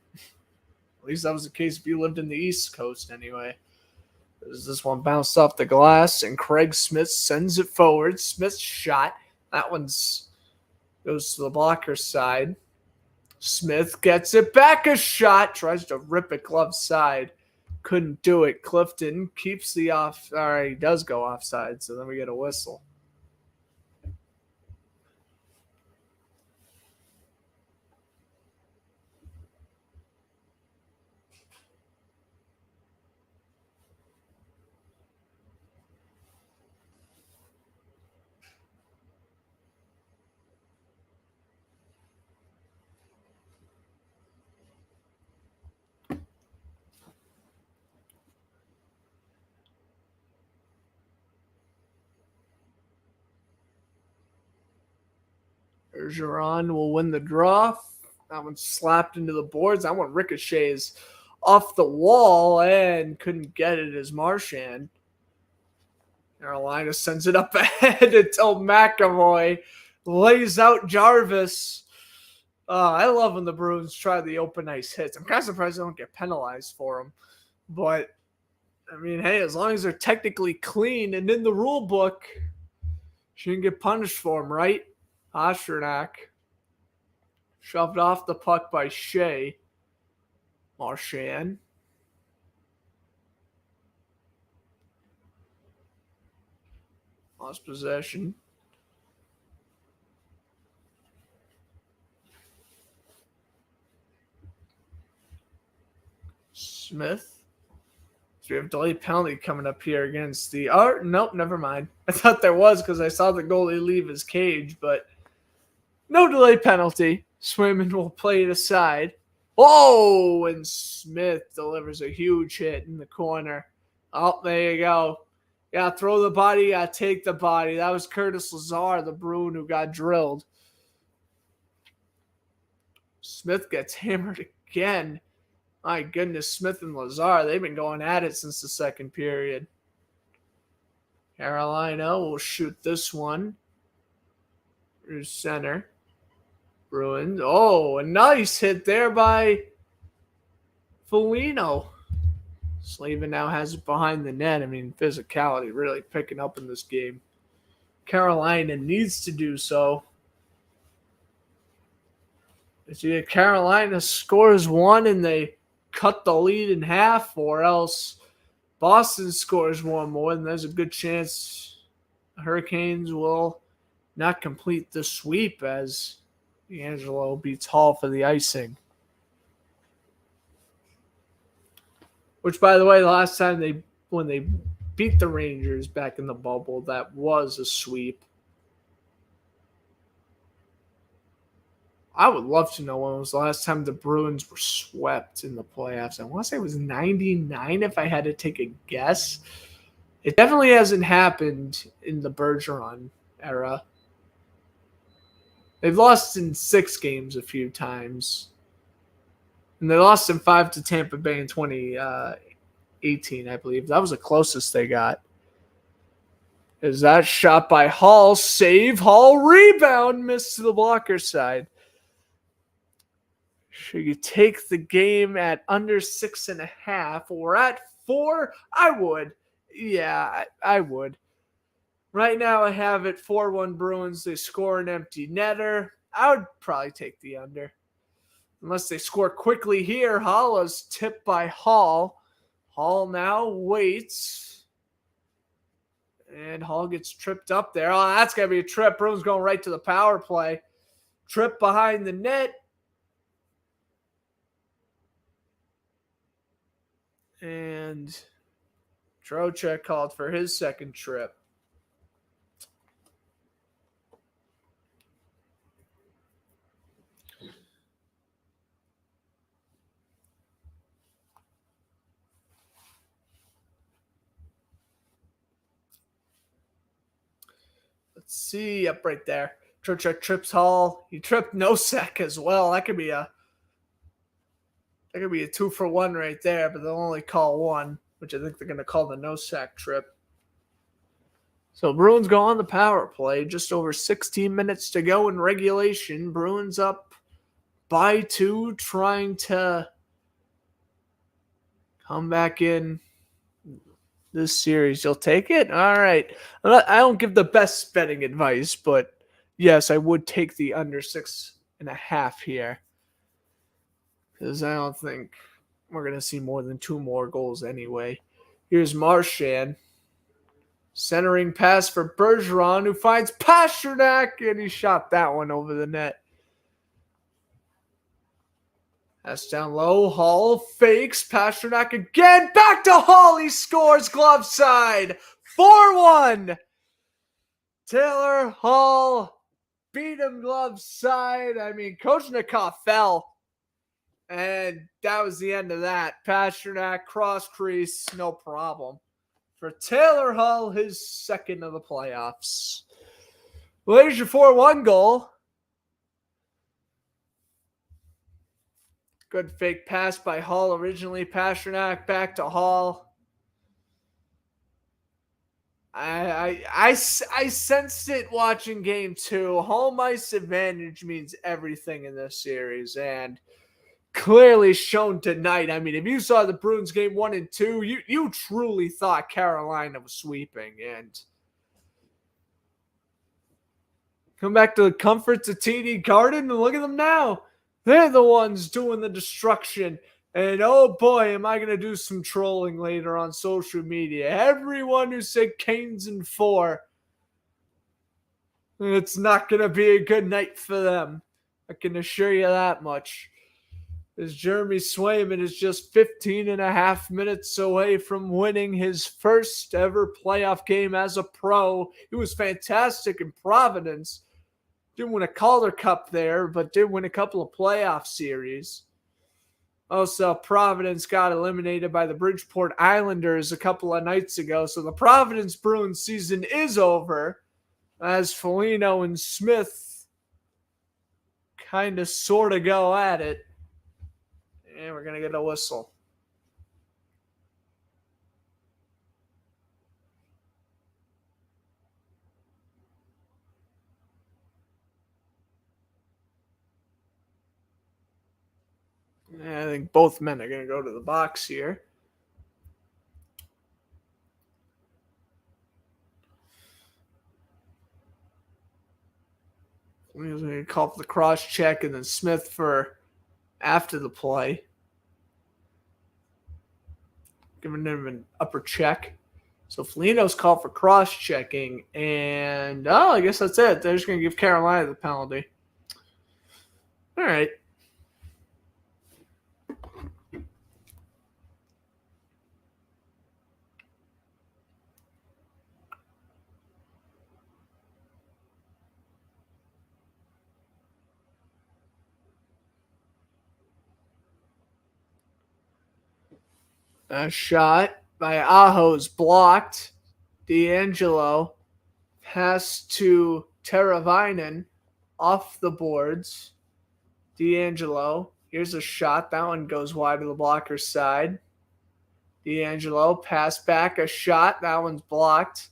At least that was the case if you lived in the East Coast anyway. As this one bounced off the glass, and Craig Smith sends it forward. Smith's shot. That one's goes to the blocker's side. Smith gets it back a shot. Tries to rip it glove side. couldn't do it. Clifton keeps the off. All right, he does go offside, so then we get a whistle. Bergeron will win the draw. That one slapped into the boards. That one ricochets off the wall and couldn't get it as Marchand. Carolina sends it up ahead until McAvoy lays out Jarvis. I love when the Bruins try the open ice hits. I'm kind of surprised they don't get penalized for them. But, I mean, hey, as long as they're technically clean and in the rule book, shouldn't get punished for them, right? Pastrnak shoved off the puck by Shea. Marchand. Lost possession. Smith. So we have delayed penalty coming up here against the... Oh, nope, never mind. I thought there was because I saw the goalie leave his cage, but no delay penalty. Swayman will play it aside. Oh, and Smith delivers a huge hit in the corner. Oh, there you go. Yeah, throw the body, yeah, take the body. That was Curtis Lazar, the Bruin who got drilled. Smith gets hammered again. My goodness, Smith and Lazar, they've been going at it since the second period. Carolina will shoot this one through center. Bruins. Oh, a nice hit there by Foligno. Slavin now has it behind the net. I mean, physicality really picking up in this game. Carolina needs to do so. It's either Carolina scores one and they cut the lead in half, or else Boston scores one more, and there's a good chance the Hurricanes will not complete the sweep as D'Angelo beats Hall for the icing. Which, by the way, the last time when they beat the Rangers back in the bubble, that was a sweep. I would love to know when was the last time the Bruins were swept in the playoffs. I want to say it was 99 if I had to take a guess. It definitely hasn't happened in the Bergeron era. They've lost in 6 games a few times. And they lost in 5 to Tampa Bay in 2018, I believe. That was the closest they got. Is that shot by Hall? Save. Hall rebound. Missed to the blocker side. Should you take the game at under 6.5 or at 4? I would. Yeah, I would. Right now I have it 4-1 Bruins. They score an empty netter. I would probably take the under. Unless they score quickly here. Halla's tipped by Hall. Hall now waits. And Hall gets tripped up there. Oh, that's going to be a trip. Bruins going right to the power play. Trip behind the net. And Trocheck called for his second trip. Let's see. Up right there. Trocheck trips Hall. He tripped Nosek as well. That could be a 2-for-1 right there, but they'll only call one, which I think they're going to call the Nosek trip. So Bruins go on the power play. Just over 16 minutes to go in regulation. Bruins up by 2, trying to come back in this series. You'll take it? All right. I don't give the best betting advice, but yes, I would take the under 6.5 here. Because I don't think We're going to see more than 2 more goals anyway. Here's Marchand. Centering pass for Bergeron, who finds Pastrnak, and he shot that one over the net. That's down low. Hall fakes. Pastrnak again. Back to Hall. He scores glove side. 4-1. Taylor Hall beat him glove side. I mean, Kochnikov fell. And that was the end of that. Pastrnak cross crease. No problem. For Taylor Hall, his second of the playoffs. Well, there's your 4-1 goal. Good fake pass by Hall originally. Pastrnak back to Hall. I sensed it watching game 2. Home ice advantage means everything in this series, and clearly shown tonight. I mean, if you saw the Bruins game 1 and 2, you truly thought Carolina was sweeping. And come back to the comforts of TD Garden and look at them now. They're the ones doing the destruction. And oh boy, am I going to do some trolling later on social media. Everyone who said Canes in 4, it's not going to be a good night for them. I can assure you that much. As Jeremy Swayman is just 15 and a half minutes away from winning his first ever playoff game as a pro. He was fantastic in Providence. Didn't win a Calder Cup there, but did win a couple of playoff series. Also, Providence got eliminated by the Bridgeport Islanders a couple of nights ago, so the Providence Bruins season is over, as Foligno and Smith kind of sort of go at it. And we're going to get a whistle. I think both men are going to go to the box here. He's going to call for the cross check, and then Smith for after the play. Giving him an upper check. So Foligno's called for cross checking, and I guess that's it. They're just going to give Carolina the penalty. All right. A shot by Aho is blocked. D'Angelo pass to Teravainen off the boards. D'Angelo, here's a shot. That one goes wide to the blocker's side. D'Angelo, pass back, a shot. That one's blocked.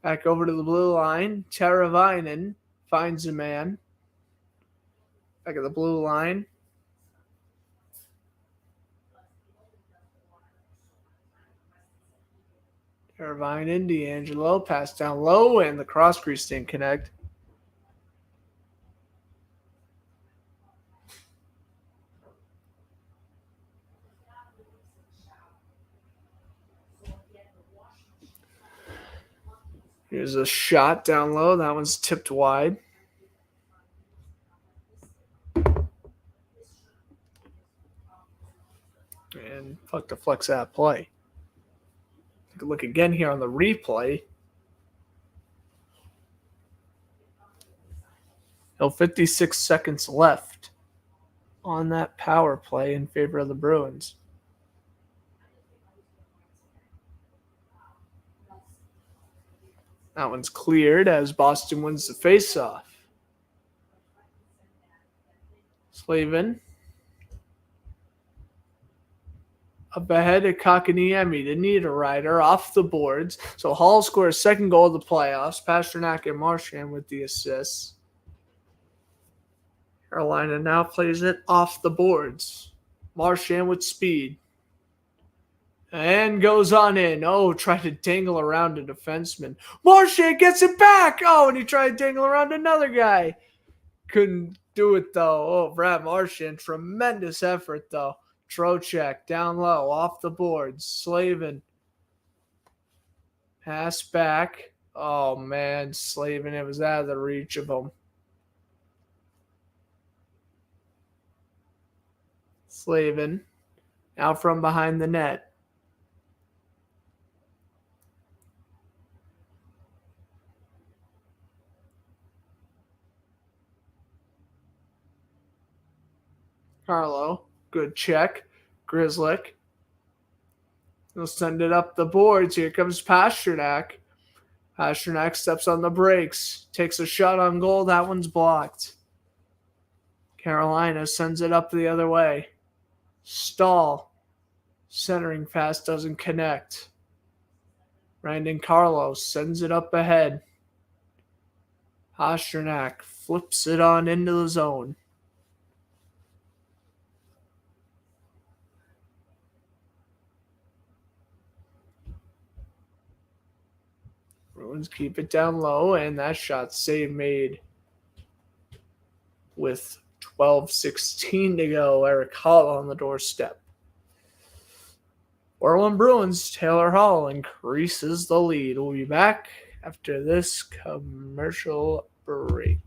Back over to the blue line. Teravainen finds a man. Back at the blue line. Teravainen, D'Angelo, pass down low, and the cross crease didn't connect. Here's a shot down low. That one's tipped wide. And puck deflects that play. Take a look again here on the replay. 56 seconds left on that power play in favor of the Bruins. That one's cleared as Boston wins the faceoff. Slavin. Up ahead at Kakaniemi, the Nita Rider, off the boards. So Hall scores second goal of the playoffs. Pastrnak and Marchand with the assists. Carolina now plays it off the boards. Marchand with speed. And goes on in. Oh, tried to dangle around a defenseman. Marchand gets it back. Oh, and he tried to dangle around another guy. Couldn't do it, though. Oh, Brad Marchand, tremendous effort, though. Trocheck down low, off the boards. Slavin. Pass back. Oh, man. Slavin, it was out of the reach of him. Slavin. Out from behind the net. Carlo. Good check. Grizzlick. He'll send it up the boards. Here comes Pasternak. Pasternak steps on the brakes. Takes a shot on goal. That one's blocked. Carolina sends it up the other way. Stahl. Centering pass doesn't connect. Brandon Carlos sends it up ahead. Pasternak flips it on into the zone. Bruins keep it down low, and that shot save made with 12:16 to go. Eric Hall on the doorstep. Orland Bruins, Taylor Hall increases the lead. We'll be back after this commercial break.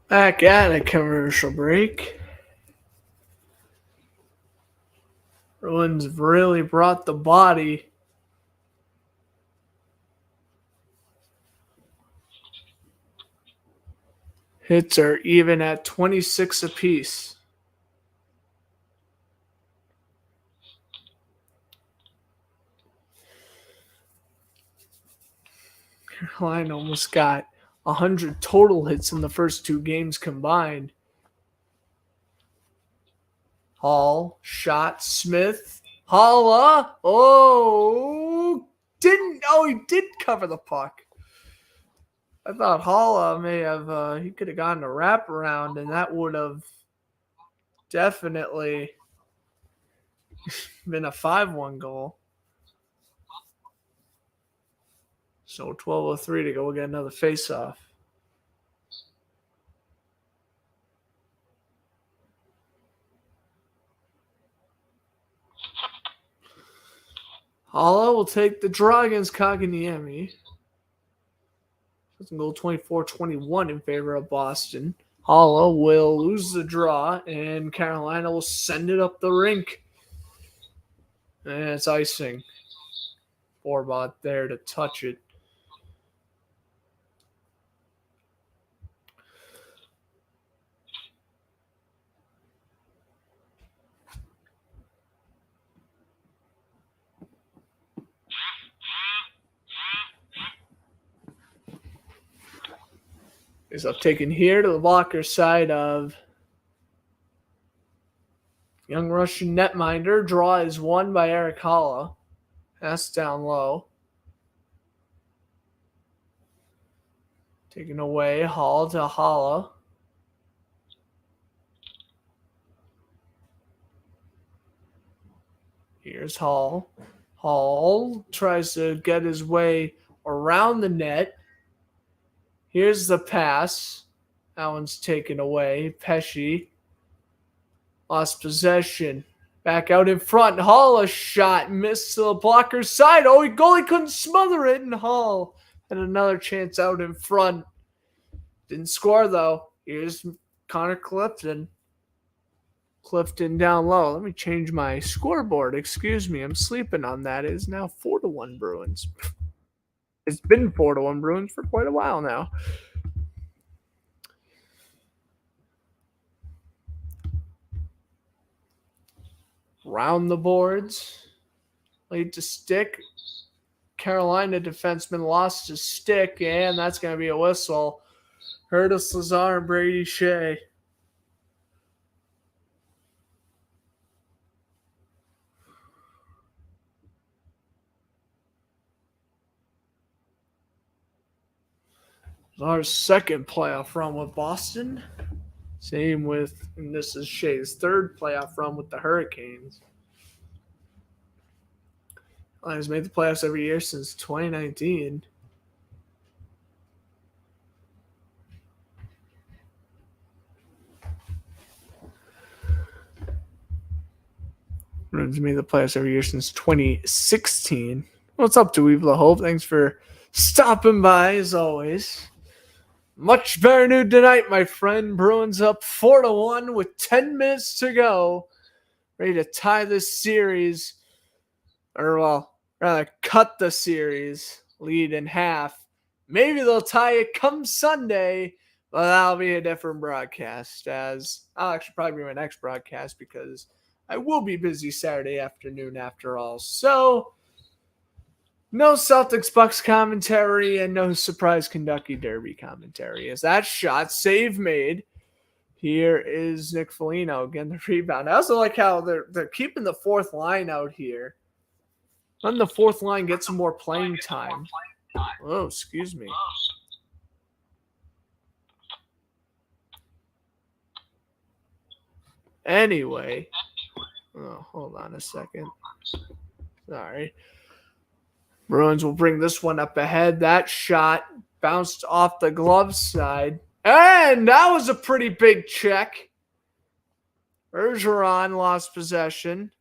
Back at a commercial break. Bruins really brought the body. Hits are even at 26 apiece. Carolina almost got 100 total hits in the first two games combined. Hall, shot, Smith, Halla. He did cover the puck. I thought Halla may have, he could have gotten a wraparound, and that would have definitely been a 5-1 goal. So 12:03 to go. We'll get another face-off. Halla will take the draw against Kaguniemi. Goal 24-21 in favor of Boston. Halla will lose the draw, and Carolina will send it up the rink. And it's icing. Forbot there to touch it. Is up taken here to the blocker side of Young Russian netminder. Draw is won by Eric Holla. Pass down low. Taken away. Hall to Holla. Here's Hall. Hall tries to get his way around the net. Here's the pass. That one's taken away. Pesci lost possession. Back out in front. Hall a shot. Missed to the blocker's side. Oh, goalie couldn't smother it. And Hall had another chance out in front. Didn't score, though. Here's Connor Clifton. Clifton down low. Let me change my scoreboard. Excuse me. I'm sleeping on that. It is now 4-1 Bruins. It's been 4-1 Bruins for quite a while now. Round the boards. Laid to stick. Carolina defenseman lost his stick, and that's going to be a whistle. Curtis Lazar and Brady Shea. Our second playoff run with Boston. Same with, and this is Shea's third playoff run with the Hurricanes. He's made the playoffs every year since 2019. Bruins made the playoffs every year since 2016. What's up, Dweebla Hope? Thanks for stopping by, as always. Much better news tonight, my friend. Bruins up 4-1 with 10 minutes to go. Ready to tie this series. Or, well, rather cut the series lead in half. Maybe they'll tie it come Sunday, but that'll be a different broadcast. As I'll actually probably be my next broadcast because I will be busy Saturday afternoon after all. So, no Celtics Bucks commentary and no surprise Kentucky Derby commentary. As that shot, save made. Here is Nick Foligno again, the rebound. I also like how they're keeping the fourth line out here. Letting the fourth line get some more playing time. Oh, excuse me. Anyway. Oh, hold on a second. Sorry. Bruins will bring this one up ahead. That shot bounced off the glove side. And that was a pretty big check. Bergeron lost possession.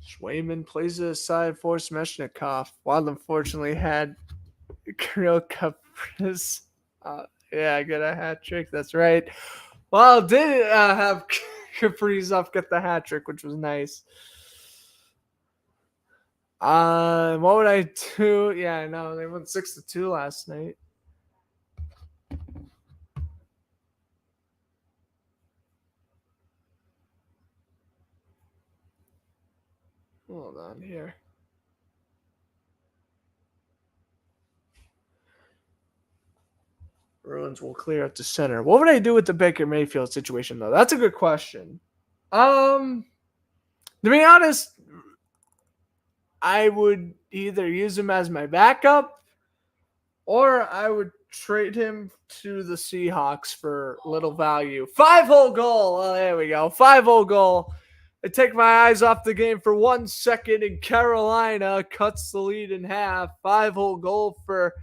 Swayman plays it aside for Smeshnikov. Wild unfortunately had Kirill Kaprizov. Get a hat trick. That's right. Wild did have Kaprizov get the hat trick, which was nice. What would I do? Yeah, I know. They went 6-2 last night. Hold on here. Bruins will clear out to center. What would I do with the Baker Mayfield situation, though? That's a good question. To be honest, I would either use him as my backup or I would trade him to the Seahawks for little value. 5-hole goal. Oh, there we go. 5-hole goal. I take my eyes off the game for 1 second, and Carolina cuts the lead in half. 5-hole goal for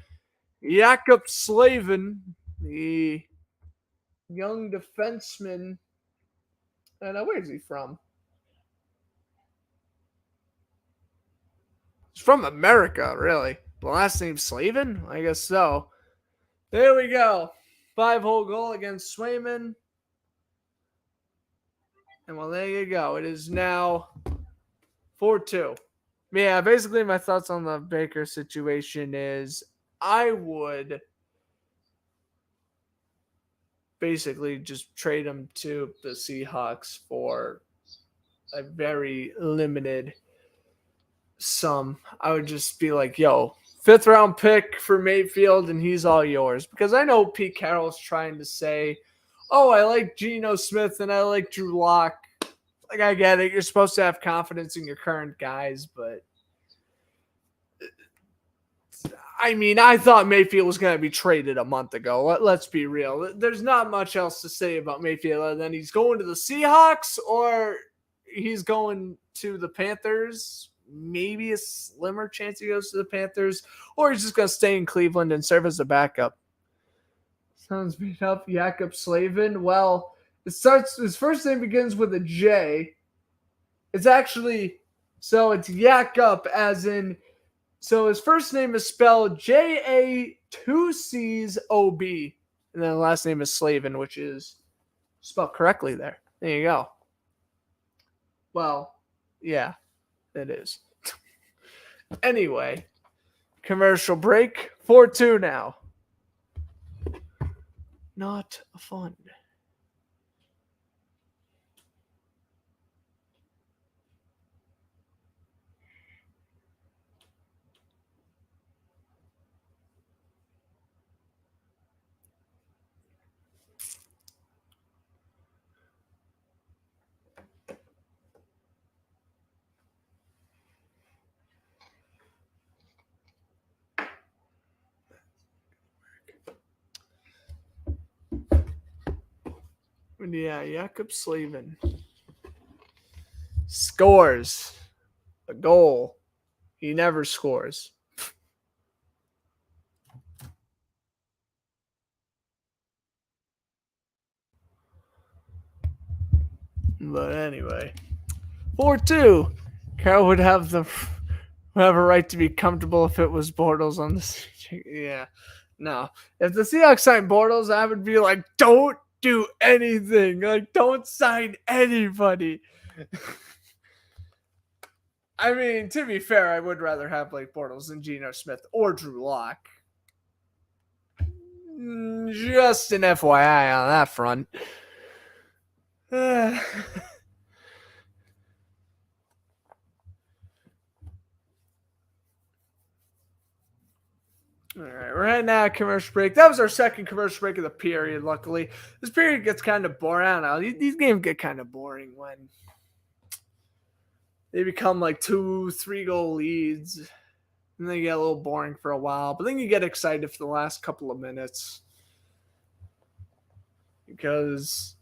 Jakob Slavin, the young defenseman. And where is he from? He's from America, really. The last name Slavin? I guess so. There we go. 5-hole goal against Swayman. And well, there you go. It is now 4-2. Yeah, basically my thoughts on the Baker situation is I would basically just trade him to the Seahawks for a very limited sum. I would just be like, yo, 5th-round pick for Mayfield, and he's all yours. Because I know Pete Carroll's trying to say, oh, I like Geno Smith and I like Drew Lock. Like, I get it. You're supposed to have confidence in your current guys, but I mean, I thought Mayfield was going to be traded a month ago. Let's be real. There's not much else to say about Mayfield other than he's going to the Seahawks or he's going to the Panthers. Maybe a slimmer chance he goes to the Panthers, or he's just going to stay in Cleveland and serve as a backup. Sounds made up. Jakob Slavin. Well, his first name begins with a J. It's actually, so it's Jakob as in, so his first name is spelled J-A-2-C's-O-B. And then the last name is Slavin, which is spelled correctly there. There you go. Well, yeah, it is. Anyway, commercial break. 4-2 now. Not fun. Yeah, Jakob Slavin scores a goal. He never scores. But anyway, 4-2. Carroll would have a right to be comfortable if it was Bortles on the. Yeah, no. If the Seahawks signed Bortles, I would be like, don't do anything. Like, don't sign anybody. I mean, to be fair, I would rather have Blake Bortles than Geno Smith or Drew Lock. Just an FYI on that front. All right, we're heading out commercial break. That was our second commercial break of the period, luckily. This period gets kind of boring. I don't know. These games get kind of boring when they become like 2-3 goal leads. And they get a little boring for a while. But then you get excited for the last couple of minutes. Because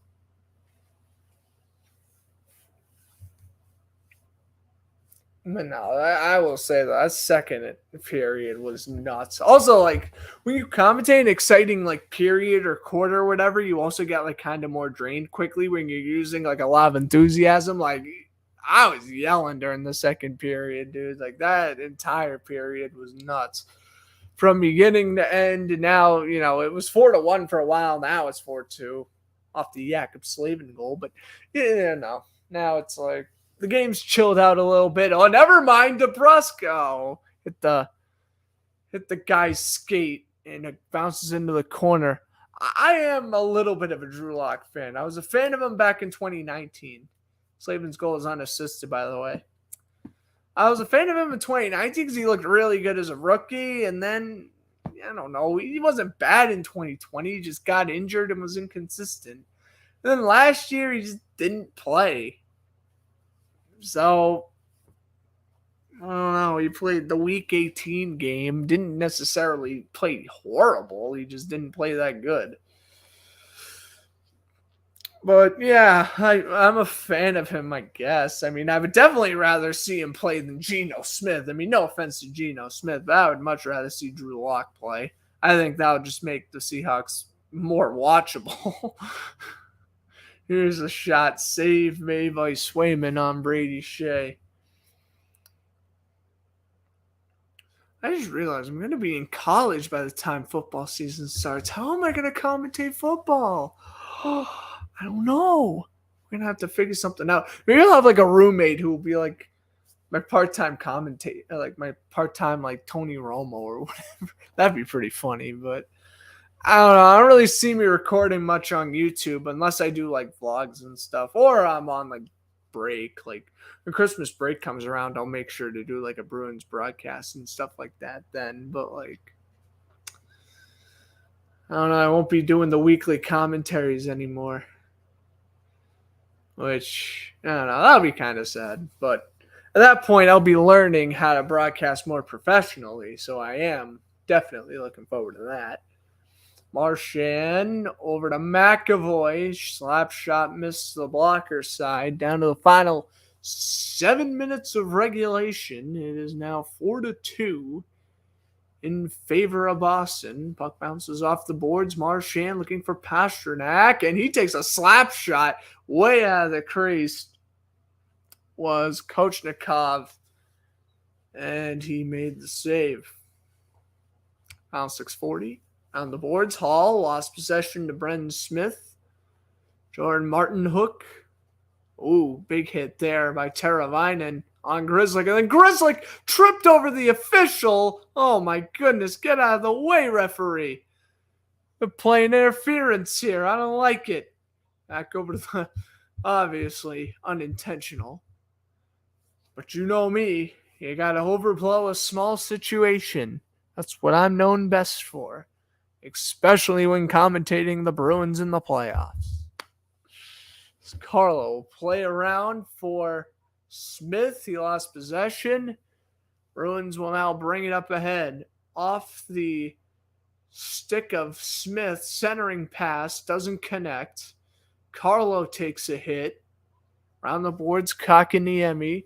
but no, I will say that second period was nuts. Also, like, when you commentate an exciting, like, period or quarter or whatever, you also get, like, kind of more drained quickly when you're using, like, a lot of enthusiasm. Like, I was yelling during the second period, dude. Like, that entire period was nuts. From beginning to end, and now, you know, it was 4-1 for a while. Now it's 4-2 off the Jakob Slavin goal. But, yeah, no. Now it's like, the game's chilled out a little bit. Oh, never mind. DeBrusco hit the guy's skate and it bounces into the corner. I am a little bit of a Drew Lock fan. I was a fan of him back in 2019. Slavin's goal is unassisted, by the way. I was a fan of him in 2019 because he looked really good as a rookie. And then, I don't know, he wasn't bad in 2020. He just got injured and was inconsistent. And then last year, he just didn't play. So, I don't know. He played the Week 18 game. Didn't necessarily play horrible. He just didn't play that good. But, yeah, I'm a fan of him, I guess. I mean, I would definitely rather see him play than Geno Smith. I mean, no offense to Geno Smith, but I would much rather see Drew Lock play. I think that would just make the Seahawks more watchable. Here's a shot saved made by Swayman on Brady Shea. I just realized I'm going to be in college by the time football season starts. How am I going to commentate football? I don't know. We're going to have to figure something out. Maybe I'll have like a roommate who will be like my part-time commentator, like my part-time like Tony Romo or whatever. That'd be pretty funny, but I don't know. I don't really see me recording much on YouTube unless I do like vlogs and stuff, or I'm on like break. Like when Christmas break comes around, I'll make sure to do like a Bruins broadcast and stuff like that then. But like, I don't know. I won't be doing the weekly commentaries anymore, which I don't know. That'll be kind of sad. But at that point, I'll be learning how to broadcast more professionally. So I am definitely looking forward to that. Marchand over to McAvoy. Slap shot missed the blocker side. Down to the final 7 minutes of regulation. It is now 4-2 in favor of Boston. Puck bounces off the boards. Marchand looking for Pastrnak, and he takes a slap shot way out of the crease. Was Kochnikov, and he made the save. Final 6:40. On the boards, Hall lost possession to Brendan Smith. Jordan Martin hook. Ooh, big hit there by Teravainen on Grzelcyk. And then Grzelcyk tripped over the official. Oh my goodness, get out of the way, referee. They're playing interference here. I don't like it. Back over to the obviously unintentional. But you know me. You got to overblow a small situation. That's what I'm known best for. Especially when commentating the Bruins in the playoffs. Carlo will play around for Smith. He lost possession. Bruins will now bring it up ahead. Off the stick of Smith, centering pass, doesn't connect. Carlo takes a hit. Around the boards, Kakaniemi.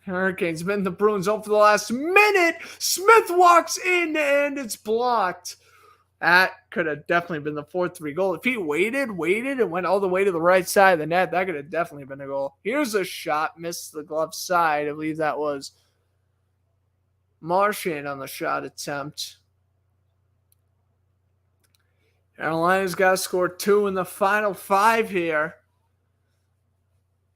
Hurricanes been the Bruins up for the last minute. Smith walks in and it's blocked. That could have definitely been the 4-3 goal. If he waited and went all the way to the right side of the net, that could have definitely been a goal. Here's a shot, missed the glove side. I believe that was Marchand on the shot attempt. Carolina's got to score 2 in the final 5 here.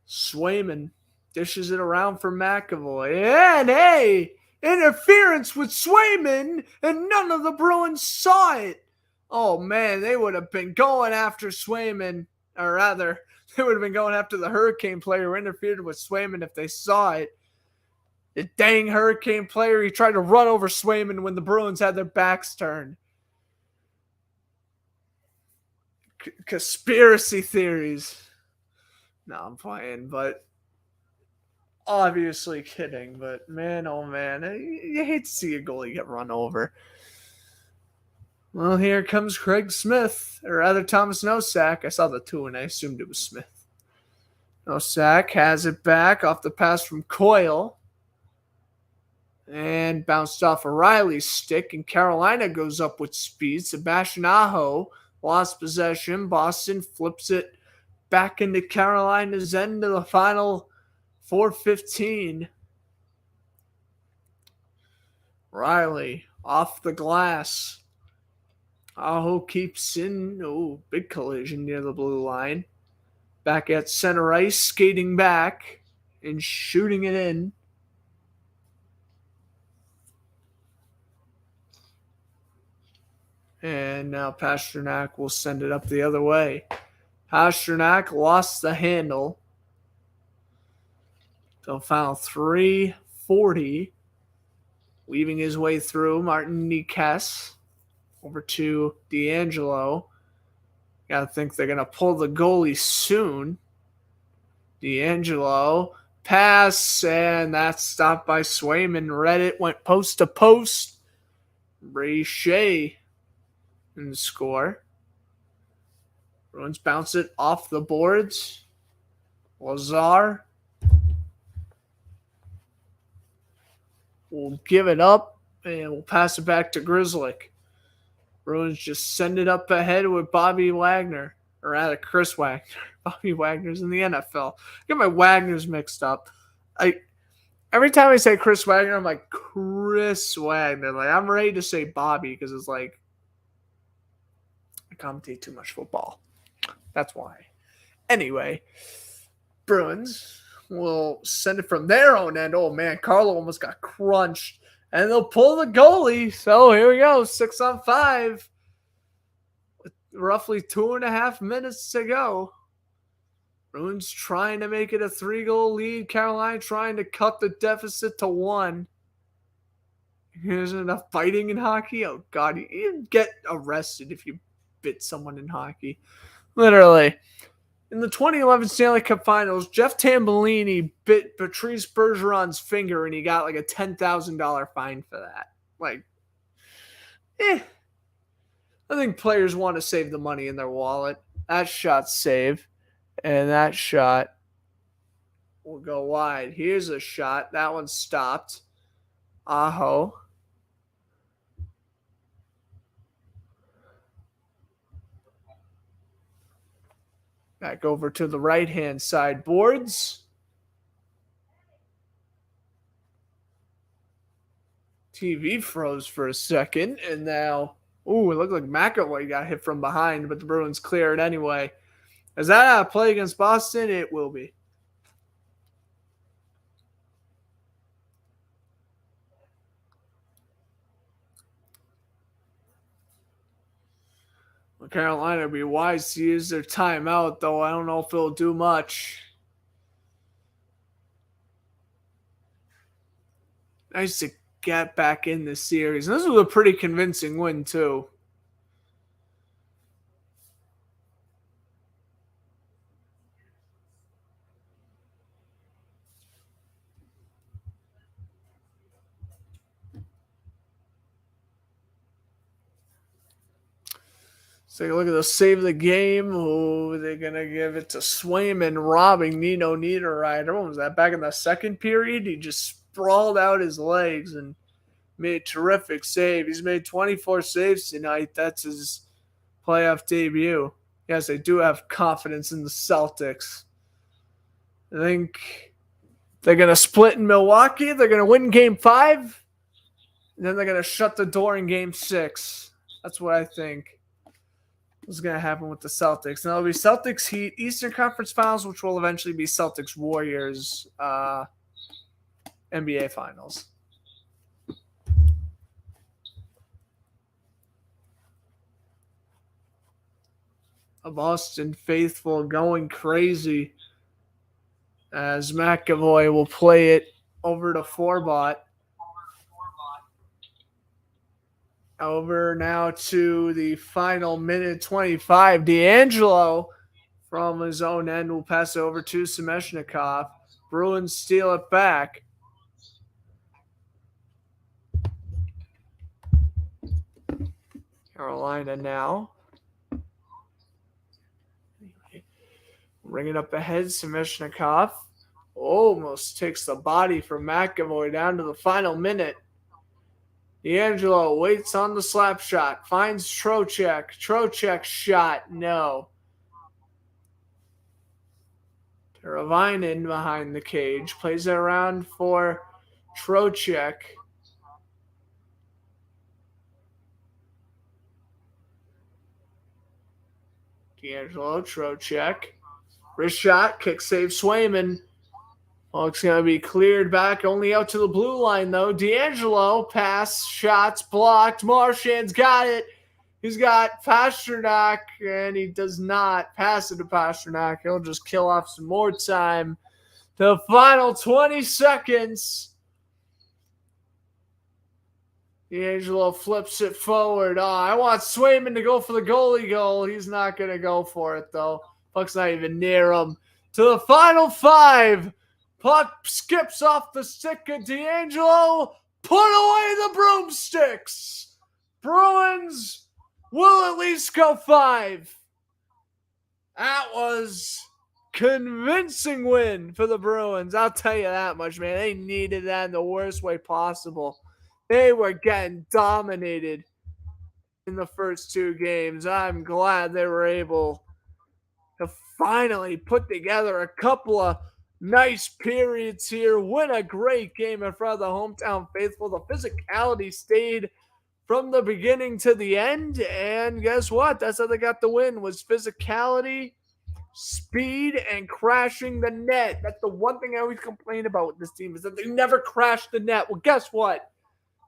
Swayman dishes it around for McAvoy. And hey, interference with Swayman, and none of the Bruins saw it. Oh man, they would have been going after Swayman, or rather, they would have been going after the Hurricane player who interfered with Swayman if they saw it. The dang Hurricane player, he tried to run over Swayman when the Bruins had their backs turned. Conspiracy theories. No, I'm playing, but obviously kidding, but man, oh man, you hate to see a goalie get run over. Well, here comes Craig Smith, or rather Thomas Nosek. I saw the 2 and I assumed it was Smith. Nosek has it back off the pass from Coyle. And bounced off O'Reilly's stick, and Carolina goes up with speed. Sebastian Aho lost possession. Boston flips it back into Carolina's end of the final 4:15. Riley off the glass. Aho keeps in. Oh, big collision near the blue line. Back at center ice, skating back and shooting it in. And now Pastrnak will send it up the other way. Pastrnak lost the handle. So final 3:40. Weaving his way through. Martin Nikes over to D'Angelo. Gotta think they're gonna pull the goalie soon. D'Angelo. Pass, and that's stopped by Swayman. Reddit went post to post. Brachet in the score. Bruins bounce it off the boards. Lazar will give it up, and we'll pass it back to Grzelcyk. Bruins just send it up ahead with Bobby Wagner, or rather Chris Wagner. Bobby Wagner's in the NFL. I get my Wagners mixed up. Every time I say Chris Wagner, I'm like, Chris Wagner. Like, I'm ready to say Bobby because it's like, I commentate too much football. That's why. Anyway, Bruins will send it from their own end. Oh, man, Carlo almost got crunched And they'll pull the goalie. So here we go. 6-on-5. Roughly 2.5 minutes to go. Bruins trying to make it a 3-goal lead. Carolina trying to cut the deficit to 1. There's enough fighting in hockey. Oh, God. You get arrested if you bit someone in hockey. Literally. In the 2011 Stanley Cup Finals, Jeff Tambellini bit Patrice Bergeron's finger and he got like a $10,000 fine for that. Like, I think players want to save the money in their wallet. That shot's saved. And that shot will go wide. Here's a shot. That one stopped. Aho. Back over to the right-hand side boards. TV froze for a second, and now, it looked like McAvoy got hit from behind, but the Bruins clear it anyway. Is that a play against Boston? It will be. Well, Carolina would be wise to use their timeout, though I don't know if it'll do much. Nice to get back in this series. And this was a pretty convincing win, too. Let's take a look at the save of the game. They're going to give it to Swayman, robbing Nino Niederreiter. What was that? Back in the second period, he just sprawled out his legs and made a terrific save. He's made 24 saves tonight. That's his playoff debut. Yes, they do have confidence in the Celtics. I think they're going to split in Milwaukee. They're going to win Game 5. And then they're going to shut the door in Game 6. That's what I think is going to happen with the Celtics. And it'll be Celtics Heat Eastern Conference Finals, which will eventually be Celtics Warriors NBA Finals. A Boston faithful going crazy as McAvoy will play it over to Forbot. Over now to the final minute 25. D'Angelo from his own end will pass it over to Semeshnikov. Bruins steal it back. Carolina now. Bringing up ahead, Semeshnikov almost takes the body from McAvoy down to the final minute. D'Angelo waits on the slap shot, finds Trocheck. Trocheck shot, no. Teravainen behind the cage, plays it around for Trocheck. D'Angelo, Trocheck. Wrist shot, kick save Swayman. It's going to be cleared back, only out to the blue line, though. D'Angelo, pass, shots, blocked. Marchand's got it. He's got Pasternak, and he does not pass it to Pasternak. He'll just kill off some more time. The final 20 seconds. D'Angelo flips it forward. I want Swayman to go for the goalie goal. He's not going to go for it, though. Puck's not even near him. To the final 5. Puck skips off the stick of D'Angelo. Put away the broomsticks. Bruins will at least go 5. That was convincing win for the Bruins. I'll tell you that much, man. They needed that in the worst way possible. They were getting dominated in the first 2 games. I'm glad they were able to finally put together a couple of nice periods here. Win a great game in front of the hometown faithful. The physicality stayed from the beginning to the end. And guess what? That's how they got the win, was physicality, speed, and crashing the net. That's the one thing I always complain about with this team, is that they never crash the net. Well, guess what?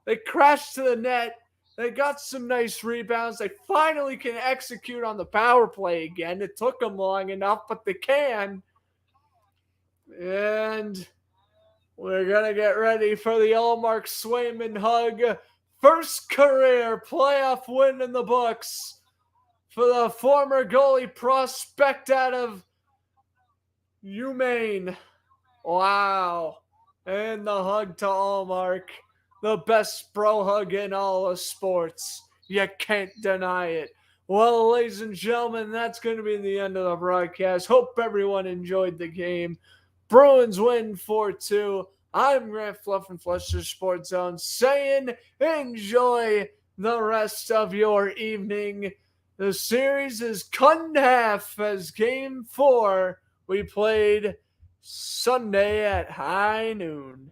They crashed to the net. They got some nice rebounds. They finally can execute on the power play again. It took them long enough, but they can. And we're going to get ready for the Allmark Swayman hug. First career playoff win in the books for the former goalie prospect out of UMaine. Wow. And the hug to Allmark. The best bro hug in all of sports. You can't deny it. Well, ladies and gentlemen, that's going to be the end of the broadcast. Hope everyone enjoyed the game. Bruins win 4-2. I'm Grant Fluff and Fletcher Sports Zone saying enjoy the rest of your evening. The series is cut in half as Game 4 we played Sunday at high noon.